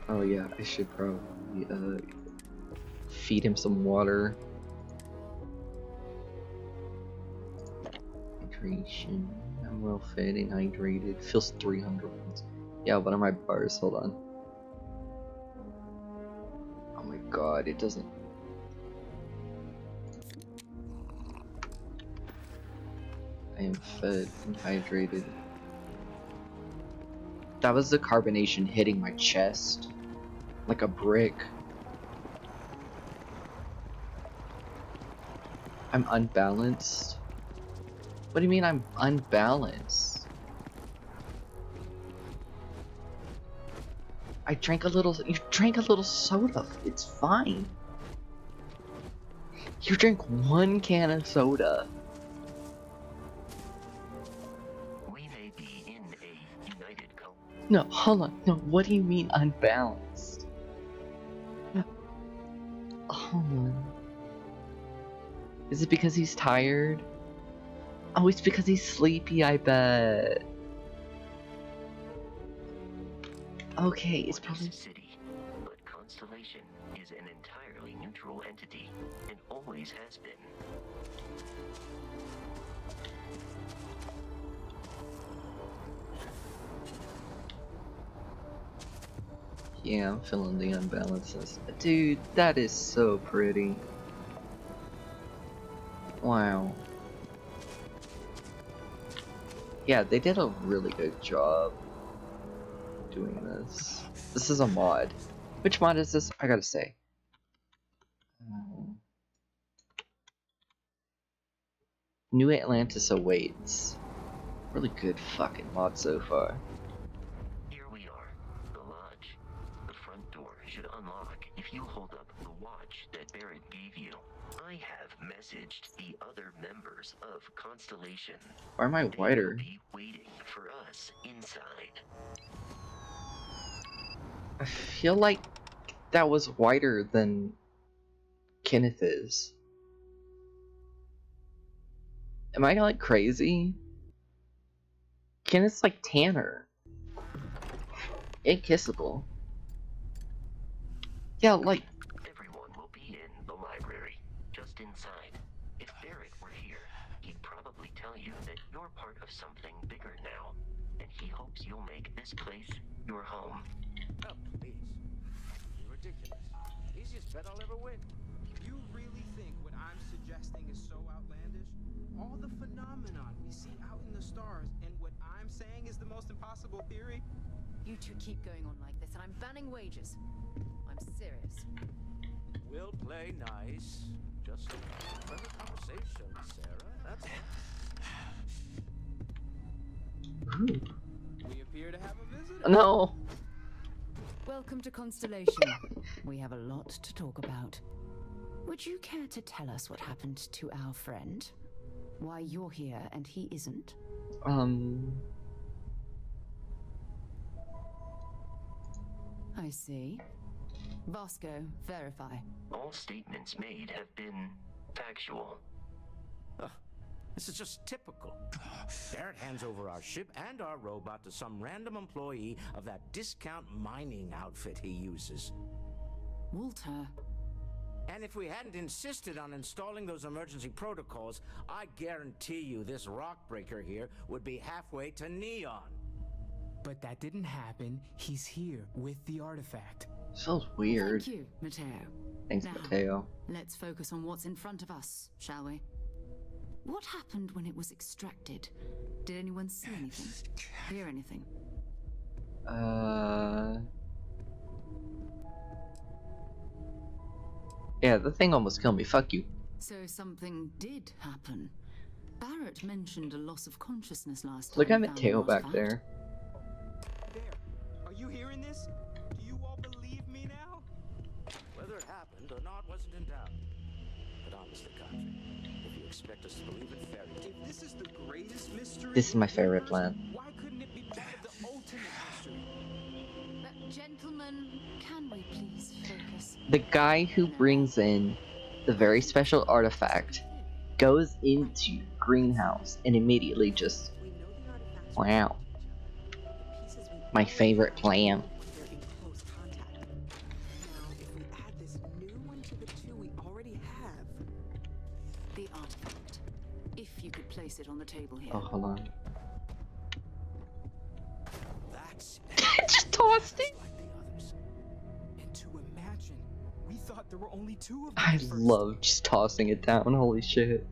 Oh yeah, I should probably feed him some water. Hydration. I'm well fed and hydrated. Feels 300 points. Yeah, what are my bars? Hold on. Oh my god, it doesn't. I am fed and hydrated. That was the carbonation hitting my chest like a brick. I'm unbalanced? What do you mean I'm unbalanced? I drank a little, you drank a little soda, it's fine. You drink 1 can of soda. We may be in a united No, hold on, no, what do you mean unbalanced? Hold on. Is it because he's tired? Oh, it's because he's sleepy, I bet. Okay, it's probably... city, but Constellation is an entirely neutral entity, and always has been. Yeah, I'm feeling the unbalances. Dude, that is so pretty. Wow. Yeah, they did a really good job doing this. This is a mod. Which mod is this? I gotta say. New Atlantis Awaits. Really good fucking mod so far. Here we are, the lodge. The front door should unlock if you hold up the watch that Barrett gave you. I have messaged the other members of Constellation. Why am I whiter? They will be waiting for us inside. I feel like that was whiter than Kenneth is. Am I like crazy? Kenneth's like tanner. And kissable. Yeah, like... Everyone will be in the library, just inside. If Barrett were here, he'd probably tell you that you're part of something bigger now, and he hopes you'll make this place your home. Oh, please. You're ridiculous. Easiest bet I'll ever win. You really think what I'm suggesting is so outlandish? All the phenomenon we see out in the stars, and what I'm saying is the most impossible theory? You two keep going on like this, and I'm banning wages. I'm serious. We'll play nice. Just a friendly conversation, Sarah. That's all. We appear to have a visitor. No! Welcome to Constellation. We have a lot to talk about. Would you care to tell us what happened to our friend? Why you're here and he isn't? I see. Vasco, verify. All statements made have been factual. This is just typical. Barrett hands over our ship and our robot to some random employee of that discount mining outfit he uses. Walter. And if we hadn't insisted on installing those emergency protocols, I guarantee you this rock breaker here would be halfway to Neon. But that didn't happen. He's here with the artifact. Feels weird. Thank you, Mateo. Thanks, Now, Mateo. Let's focus on what's in front of us, shall we? What happened when it was extracted? Did anyone see anything? Hear anything? Yeah, the thing almost killed me. Fuck you. So something did happen. Barrett mentioned a loss of consciousness last time. Look at we found the Mateo back artifact. there. There. Are you hearing this? Do you all believe me now? Whether it happened or not wasn't in doubt. But honestly, Contra, if you expect us to believe in fairy tales... If this is the greatest mystery... This is my favorite plan. Why couldn't it be part of the ultimate mystery? Gentlemen, can we please focus? The guy who brings in the very special artifact goes into greenhouse and immediately just... Wow. My favorite plan. They're in close contact. Now, if we add this new one to the two we already have... The artifact. If you could place it on the table here. Oh, hold on. That's just tossed it. Like the others. And to imagine, we thought there were only two of them. I love just tossing it down. Holy shit.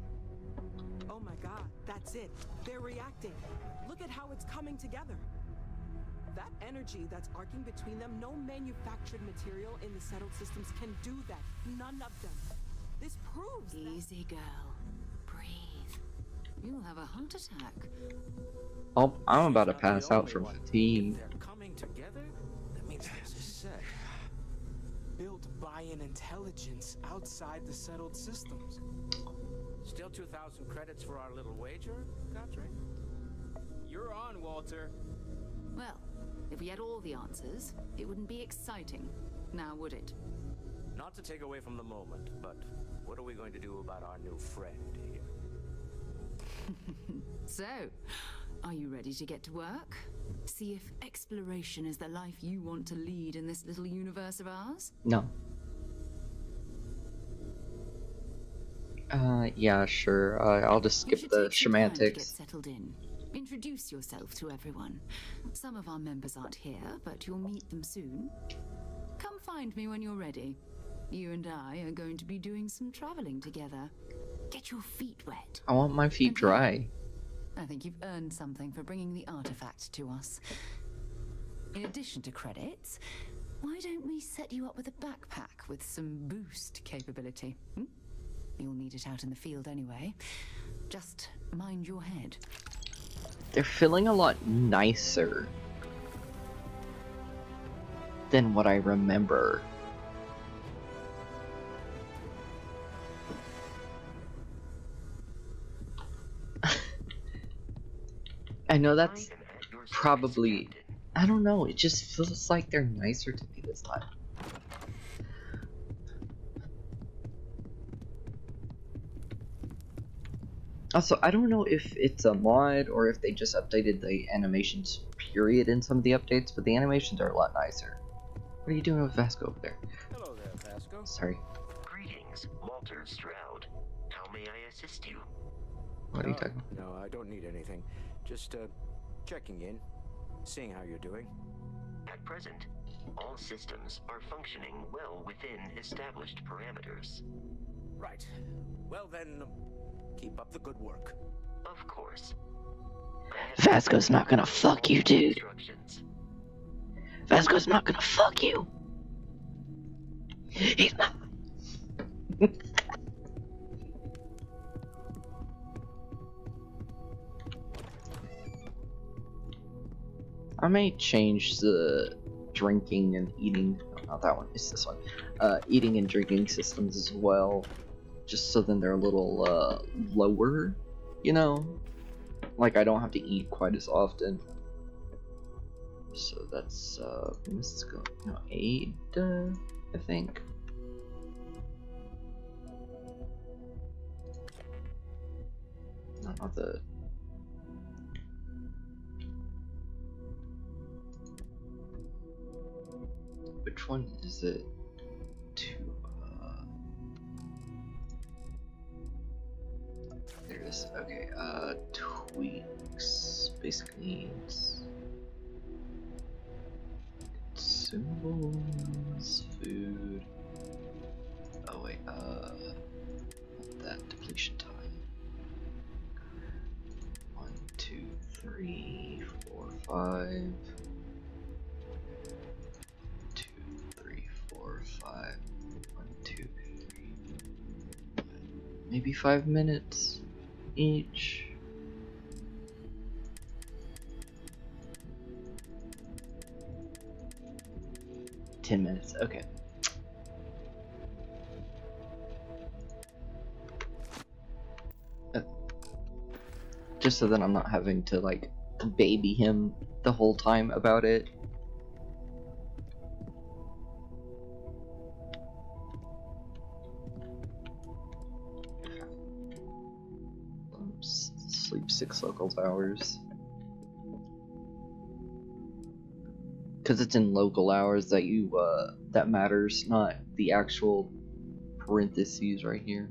Oh my god, that's it. together. That energy that's arcing between them, no manufactured material in the settled systems can do that. None of them. This proves Easy, girl. Breathe. You'll have a heart attack. Oh, I'm about to pass out from fatigue. They're coming together? That means there's a set. Built by an intelligence outside the settled systems. Still 2,000 credits for our little wager, Godric? You're on, Walter. Well, if we had all the answers, it wouldn't be exciting, now would it? Not to take away from the moment, but what are we going to do about our new friend here? So, are you ready to get to work? See if exploration is the life you want to lead in this little universe of ours? No. Yeah, sure. I'll just skip the semantics. Get settled in. Introduce yourself to everyone. Some of our members aren't here, but you'll meet them soon. Come find me when you're ready. You and I are going to be doing some traveling together. Get your feet wet. I want my feet dry. I think you've earned something for bringing the artifact to us. In addition to credits, why don't we set you up with a backpack with some boost capability? You'll need it out in the field anyway. Just mind your head. They're feeling a lot nicer than what I remember. I know that's probably... I don't know, it just feels like they're nicer to me this time. Also, I don't know if it's a mod or if they just updated the animations period in some of the updates, but the animations are a lot nicer. What are you doing with Vasco over there? Hello there, Vasco. Sorry. Greetings, Walter Stroud. How may I assist you? What are you talking about? No, I don't need anything. Just, checking in. Seeing how you're doing. At present, all systems are functioning well within established parameters. Right. Well then, keep up the good work. Of course. Vasco's not gonna fuck you, dude. Instructions. Vasco's not gonna fuck you. He's not. I may change the drinking and eating, no, not that one, it's this one, eating and drinking systems as well, just so then they're a little lower, you know, like I don't have to eat quite as often. So that's let's go, no, 8, I think. Not the. Which one is it? There it is. Okay, tweaks, basic needs, consumables, food. Oh wait, that depletion time. 1, 2, 3, 4, 5. 5, 1, 2, 3, maybe 5 minutes each. $10 minutes, okay. Just so that I'm not having to like baby him the whole time about it. Sleep 6 local hours. Because it's in local hours that you, that matters, not the actual parentheses right here.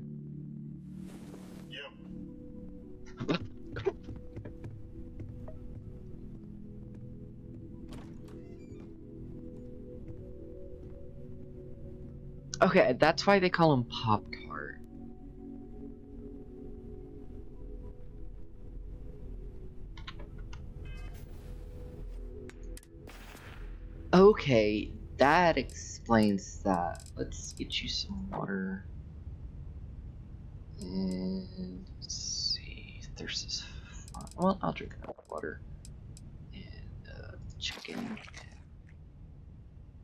Yep. Okay, that's why they call him Pop-Tart. Okay, that explains that. Let's get you some water. And let's see. There's this. Well, I'll drink enough water. And chicken.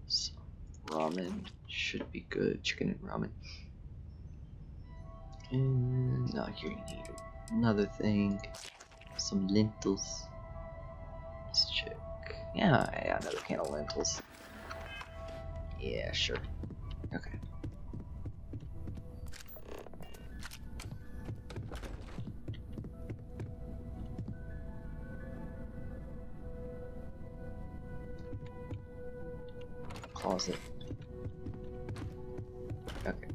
Some ramen should be good. Chicken and ramen. And now here you need another thing. Some lentils. Let's check. Yeah, another can of lentils. Yeah, sure. Okay. Closet. Okay.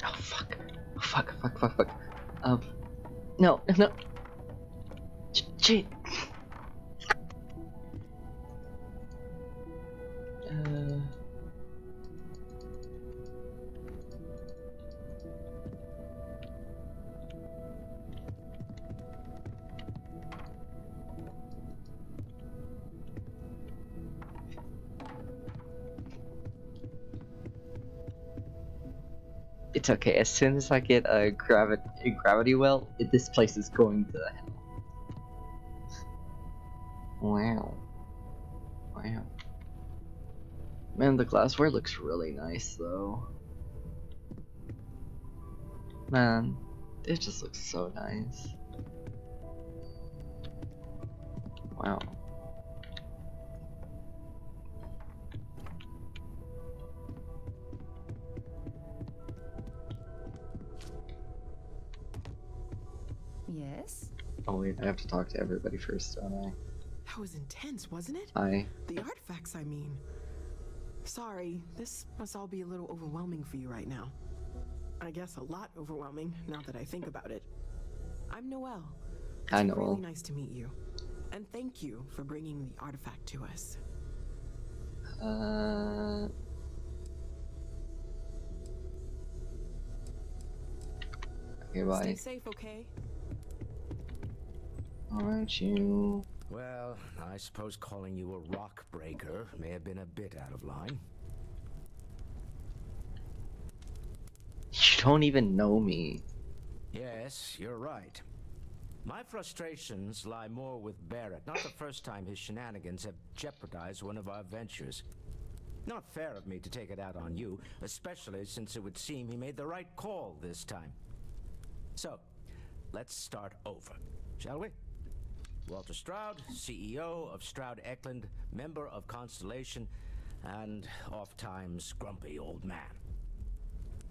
Oh fuck. Oh, fuck. No. Shit. It's okay. As soon as I get a gravity well, this place is going to hell. Wow. Man, the glassware looks really nice, though. Man, it just looks so nice. Wow. Yes? Oh wait, I have to talk to everybody first, don't I? That was intense, wasn't it? The artifacts, I mean. Sorry, this must all be a little overwhelming for you right now. I guess a lot overwhelming, now that I think about it. I'm Noelle. Hi, It's Noelle. really nice to meet you. And thank you for bringing the artifact to us. Okay, bye. Stay safe, okay? Aren't you? Well, I suppose calling you a rock breaker may have been a bit out of line. You don't even know me. Yes, you're right. My frustrations lie more with Barrett. Not the first time his shenanigans have jeopardized one of our ventures. Not fair of me to take it out on you, especially since it would seem he made the right call this time. So, let's start over, shall we? Walter Stroud, CEO of Stroud Eklund, member of Constellation, and oft-times grumpy old man.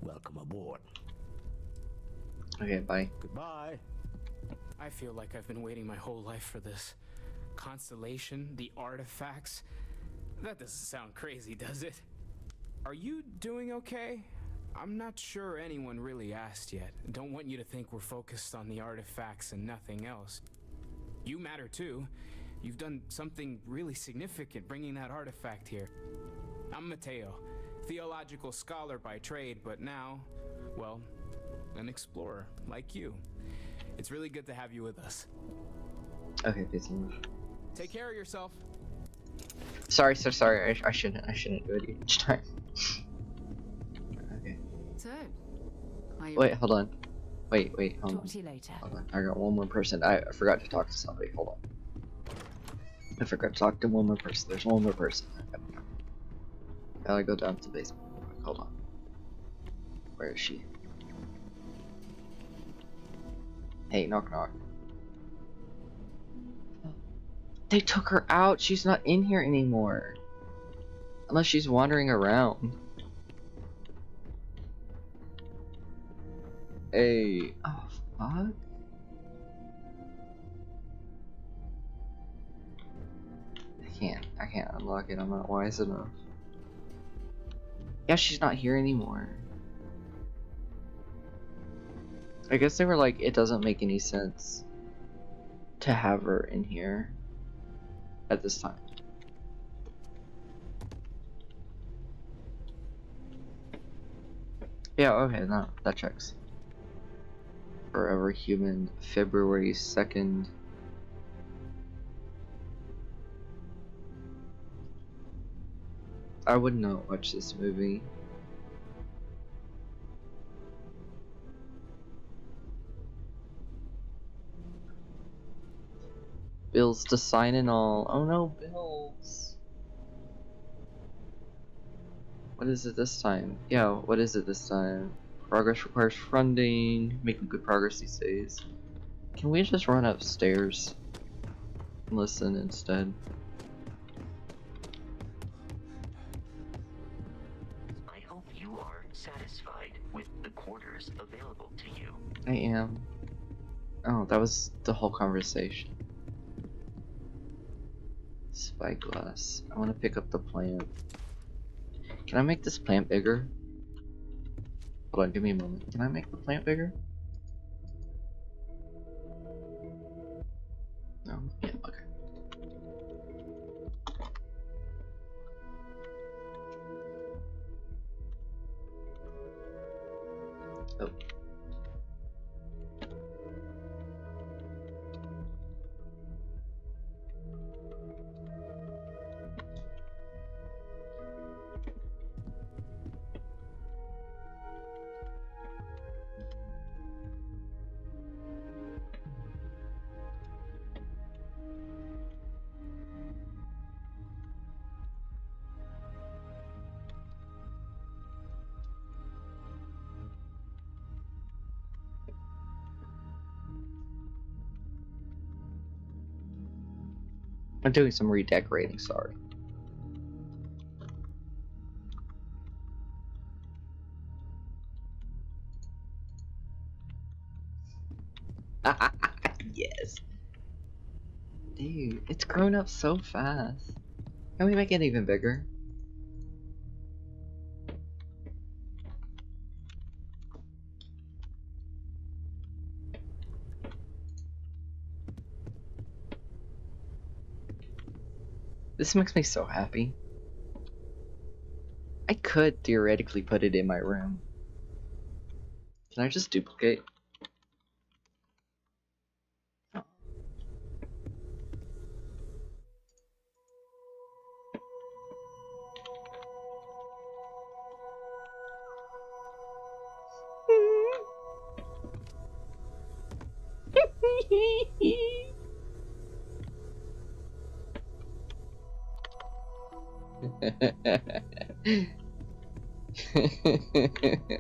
Welcome aboard. Okay, bye. Goodbye. I feel like I've been waiting my whole life for this. Constellation, the artifacts. That doesn't sound crazy, does it? Are you doing okay? I'm not sure anyone really asked yet. Don't want you to think we're focused on the artifacts and nothing else. You matter too. You've done something really significant bringing that artifact here. I'm Mateo, theological scholar by trade, but now, well, an explorer like you. It's really good to have you with us. Okay, peace and love. Take care of yourself. Sorry. I shouldn't do it each time. Okay. So, Wait, hold on. Wait, hold on. Talk to you later. Hold on. I got one more person. I forgot to talk to somebody. Hold on. I forgot to talk to one more person. There's one more person. Gotta go down to the basement. Hold on. Where is she? Hey, knock. They took her out. She's not in here anymore. Unless she's wandering around. Hey. Oh, fuck. I can't unlock it. I'm not wise enough. Yeah, she's not here anymore. I guess they were like, it doesn't make any sense to have her in here at this time. Yeah, okay, no, that checks. Forever Human, February 2nd. I would not watch this movie. Bills to sign and all. Oh no, bills. What is it this time? Yeah, what is it this time? Progress requires funding. Making good progress these days. Can we just run upstairs and listen instead? I hope you are satisfied with the quarters available to you. I am. Oh, that was the whole conversation. Spyglass. I want to pick up the plant. Can I make this plant bigger? Hold on, give me a moment. Can I make the plant bigger? No? Yeah, okay. Oh. I'm doing some redecorating, sorry. Yes. Dude, it's grown up so fast. Can we make it even bigger? This makes me so happy. I could theoretically put it in my room. Can I just duplicate? Oh.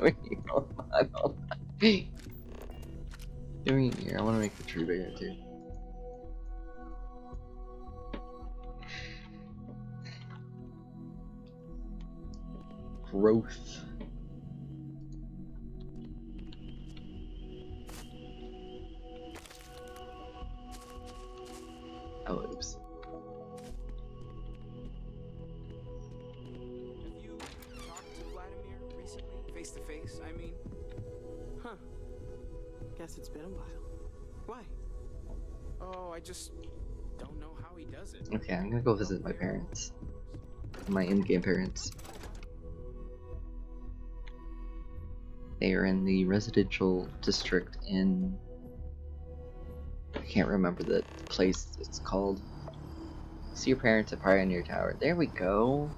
Wait, hold on. Give me here. I want to make the tree bigger too. Growth. Oh, oops. Have you talked to Vladimir recently? Face to face, I mean? Huh. Guess it's been a while. Why? Oh, I just don't know how he does it. Okay, I'm gonna go visit my parents. My in-game parents. They are in the residential district in... I can't remember the place it's called. See your parents at Pioneer Tower. There we go.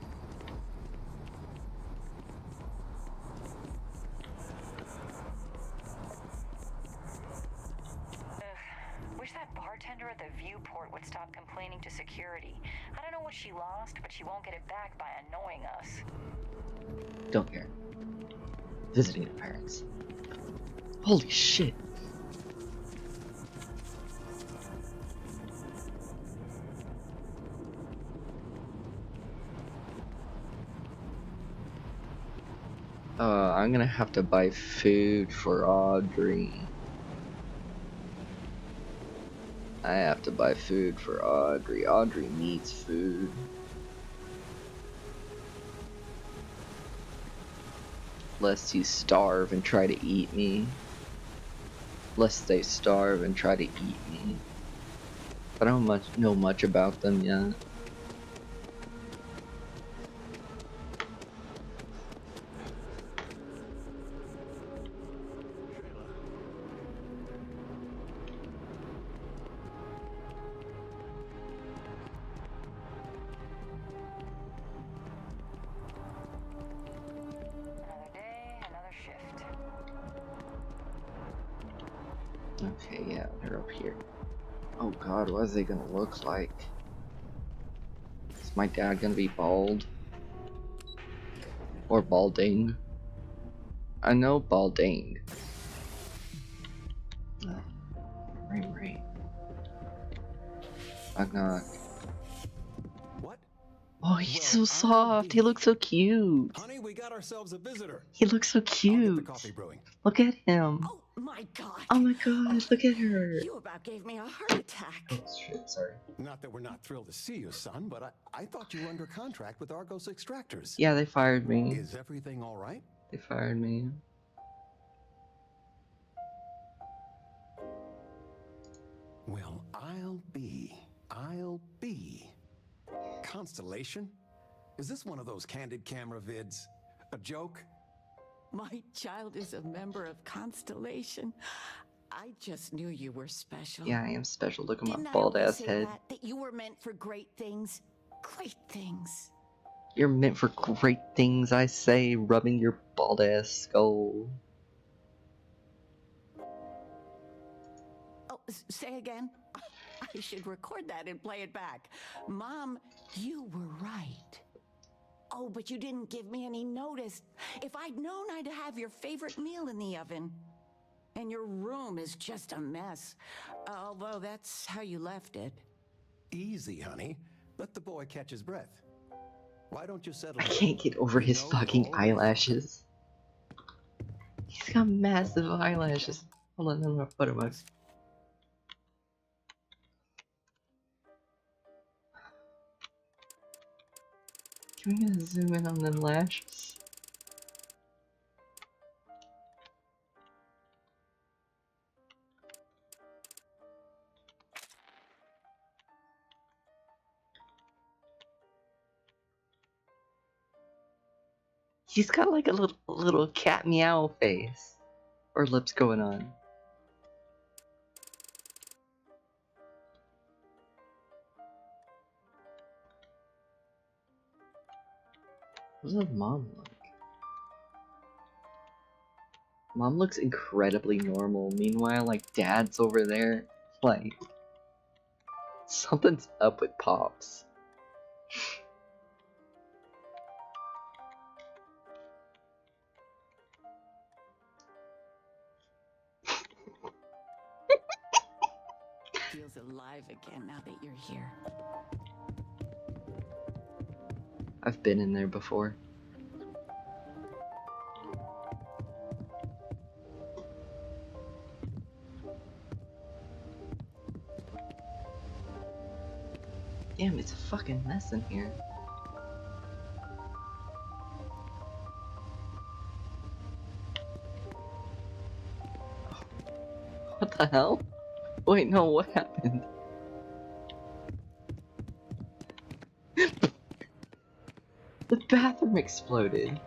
Wish that bartender at the viewport would stop complaining to security. I don't know what she lost, but she won't get it back by annoying us. Don't care. Visiting your parents. Holy shit. I'm gonna have to buy food for Audrey. I have to buy food for Audrey. Audrey needs food. Lest you starve and try to eat me. Lest they starve and try to eat me. I don't know much about them yet. Okay, yeah, they're up here. Oh god, what is they gonna look like? Is my dad gonna be bald? Or balding? I know balding. Right. Knock knock. What? Oh, he's so soft. He looks so cute. Honey, we got ourselves a visitor. He looks so cute. Coffee brewing. Look at him. Oh my god. Oh my god, look at her. You about gave me a heart attack. Oh shit, sorry. Not that we're not thrilled to see you, son, but I thought you were under contract with Argos Extractors. Yeah, they fired me. Is everything all right? They fired me. Well, I'll be. Constellation? Is this one of those candid camera vids? A joke? My child is a member of Constellation. I just knew you were special. Yeah, I am special. Look at my Didn't I bald always ass say head. that you were meant for great things? Great things. You're meant for great things, I say, rubbing your bald ass skull. Oh, say again? I should record that and play it back. Mom, you were right. Oh, but you didn't give me any notice. If I'd known I'd have your favorite meal in the oven. And your room is just a mess. Although that's how you left it. Easy, honey. Let the boy catch his breath. Why don't you settle? I can't get over his fucking eyelashes. He's got massive eyelashes. Hold on, I'm gonna put him up. Can we get a zoom in on them lashes? He's got like a little cat meow face. Or lips going on. What does mom look? Mom looks incredibly normal. Meanwhile, like, dad's over there. Like, something's up with Pops. Feels alive again now that you're here. I've been in there before. Damn, it's a fucking mess in here. What the hell? Wait, no, what happened? The bathroom exploded.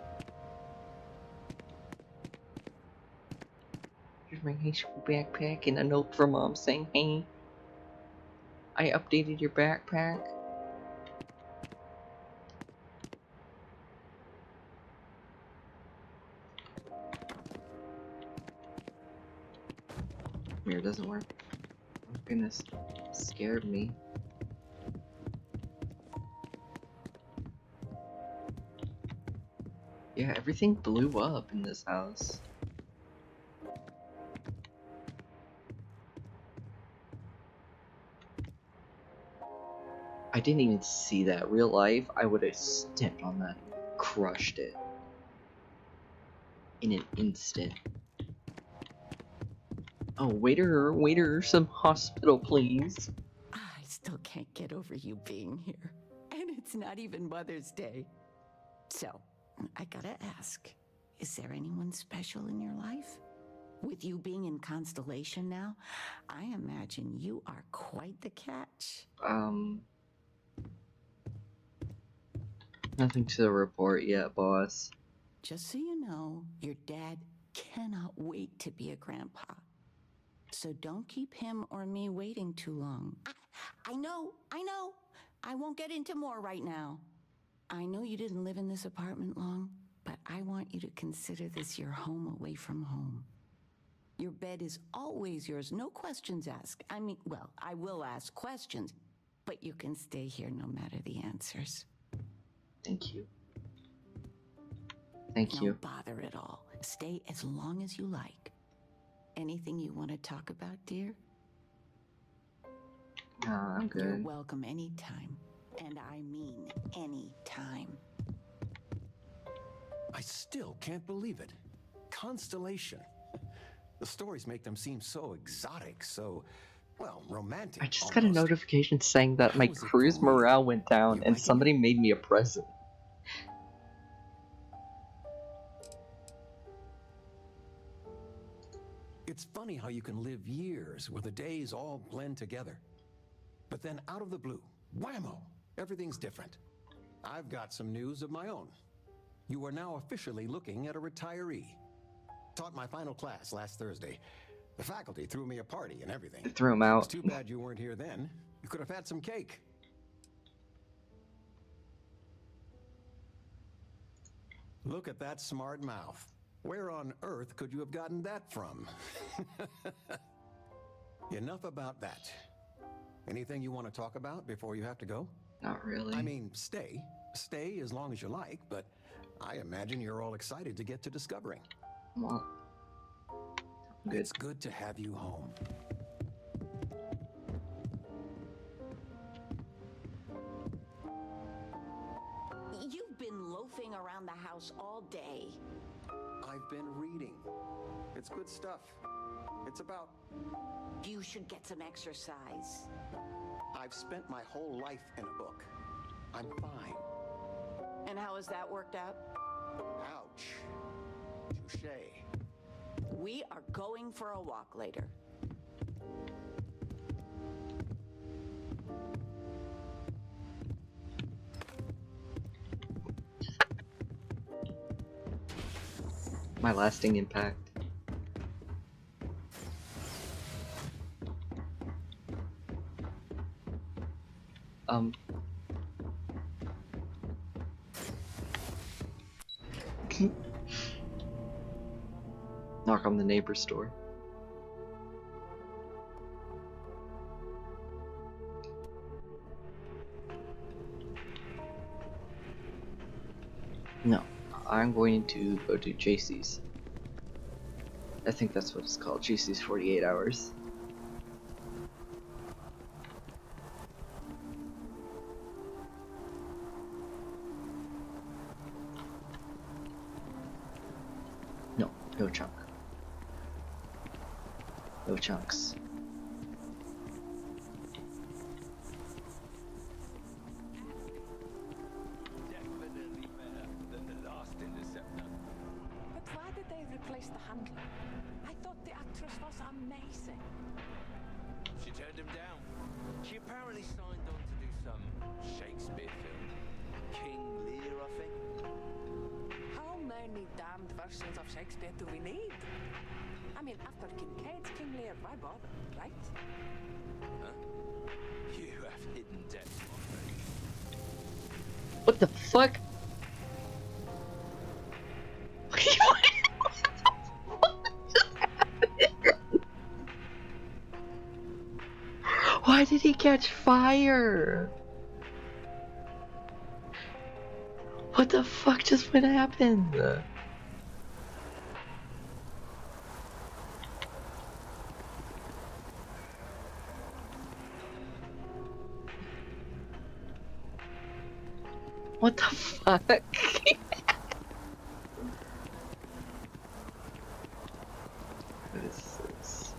Here's my high school backpack and a note from Mom saying, hey, I updated your backpack. Mirror doesn't work. Oh goodness, scared me. Yeah, everything blew up in this house. I didn't even see that. Real life, I would have stepped on that, crushed it. In an instant. Oh, waiter, some hospital, please. I still can't get over you being here. And it's not even Mother's Day. So, I gotta ask, is there anyone special in your life? With you being in Constellation now, I imagine you are quite the catch. Nothing to report yet, boss. Just so you know, your dad cannot wait to be a grandpa. So don't keep him or me waiting too long. I know. I won't get into more right now. I know you didn't live in this apartment long, but I want you to consider this your home away from home. Your bed is always yours, no questions asked. I mean, well, I will ask questions, but you can stay here no matter the answers. Thank you. Thank No you. bother at all. Stay as long as you like. Anything you want to talk about, dear? Nah, I'm You're good. welcome anytime. And I mean anytime. I still can't believe it. Constellation. The stories make them seem so exotic, so, well, romantic. I just got a almost. notification saying that my How is it cruise for real? morale went down and somebody made me a present. It's funny how you can live years where the days all blend together. But then out of the blue, whammo, everything's different. I've got some news of my own. You are now officially looking at a retiree. Taught my final class last Thursday. The faculty threw me a party and everything. Threw him out. It's too bad you weren't here then. You could have had some cake. Look at that smart mouth. Where on earth could you have gotten that from? Enough about that. Anything you want to talk about before you have to go? Not really. I mean, stay. Stay as long as you like, but I imagine you're all excited to get to discovering. Well, good. It's good to have you home. You've been loafing around the house all day. I've been reading. It's good stuff. It's about... You should get some exercise. I've spent my whole life in a book. I'm fine. And how has that worked out? Ouch. Touche. We are going for a walk later. My lasting impact. Knock on the neighbor's door. No, I'm going to go to JC's. I think that's what it's called, JC's 48 hours. No, no chunk. No chunks. Definitely better than the last interceptor. But why did they replace the handler? I thought the actress was amazing. She turned him down. She apparently signed on to do some Shakespeare film. King Lear, I think. How many damned versions of Shakespeare do we need? I mean, after Kincaid's King Lear, why bother, right? Huh? You have hidden depths, my friend. What the fuck? Why did he catch fire? What the fuck just happened? What the fuck? This is,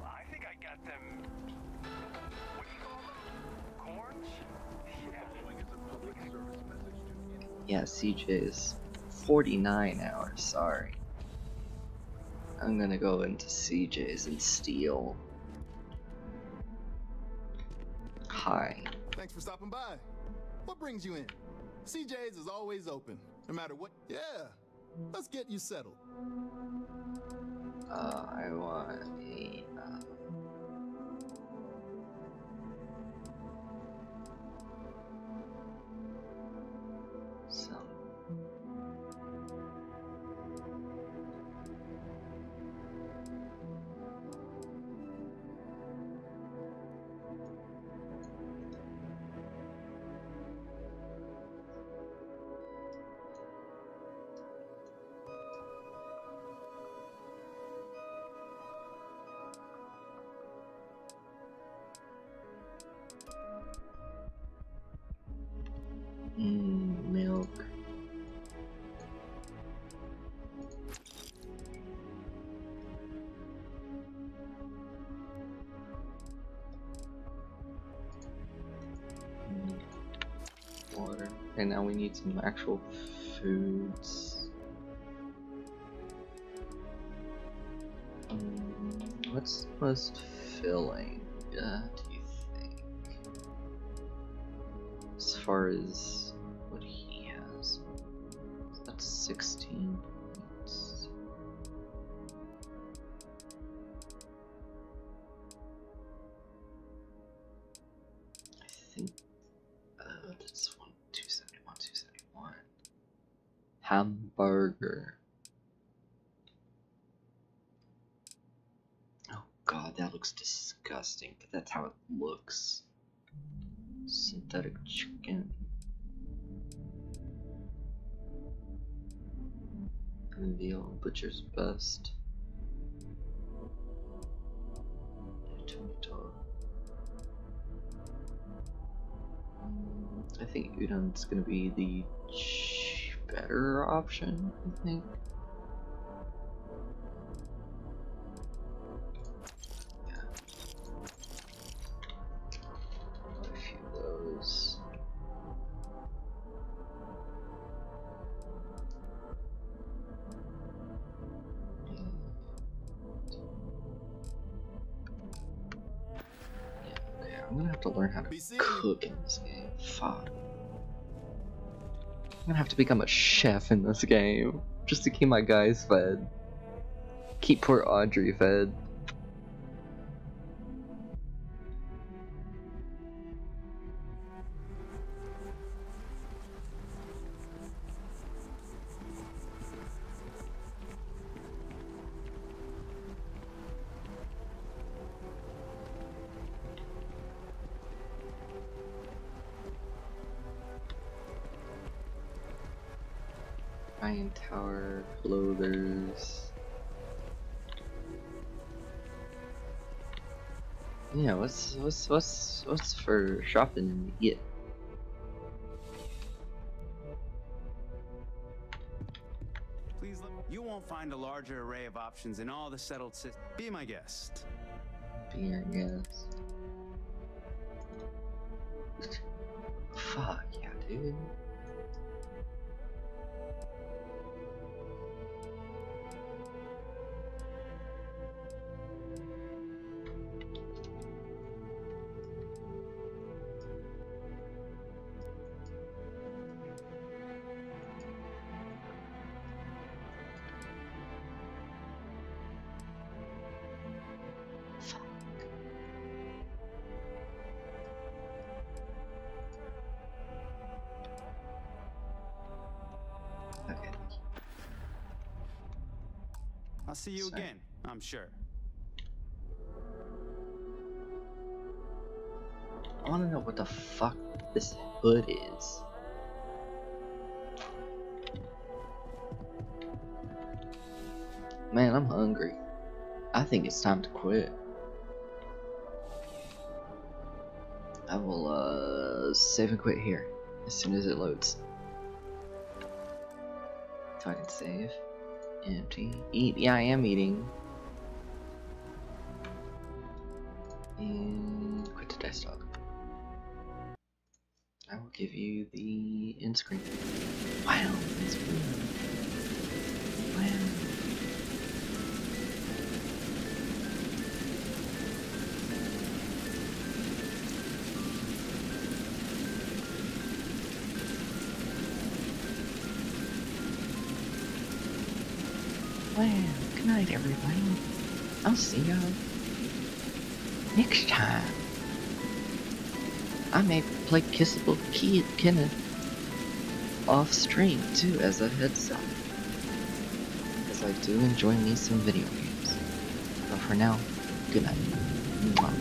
I think I got them. What do you call them? Corns? yeah, CJ's 49 hours, sorry. I'm gonna go into CJ's and steal. Hi. Thanks for stopping by. What brings you in? CJ's is always open, no matter what. Yeah, let's get you settled. I want a, some Okay, now we need some actual foods. What's most filling, do you think? As far as what he has. That's 16. I think that's 271, 271. Hamburger. Oh god, that looks disgusting, but that's how it looks. Synthetic chicken. Veal, butcher's best. Tomato. I think udon's gonna be the better option, I think. Yeah. A few of those. I'm gonna have to learn how to cook in this game. Fuck. I'm gonna have to become a chef in this game just to keep my guys fed. Keep poor Audrey fed. Iron Tower, clothers. Yeah, what's for shopping and eat? Please let you won't find a larger array of options in all the settled systems. Be my guest. Be your guest. Fuck yeah, dude. I'll see you again, I'm sure. I wanna know what the fuck this hood is. Man, I'm hungry. I think it's time to quit. I will save and quit here as soon as it loads. So I can save. Empty. Eat. Yeah, I am eating. And quit the desktop. I will give you the end screen. Wow, that's weird. Wow. Well, good night, everybody. I'll see y'all next time. I may play Kissable Kenneth off stream too as a heads up, because I do enjoy me some video games. But for now, good night. Mwah.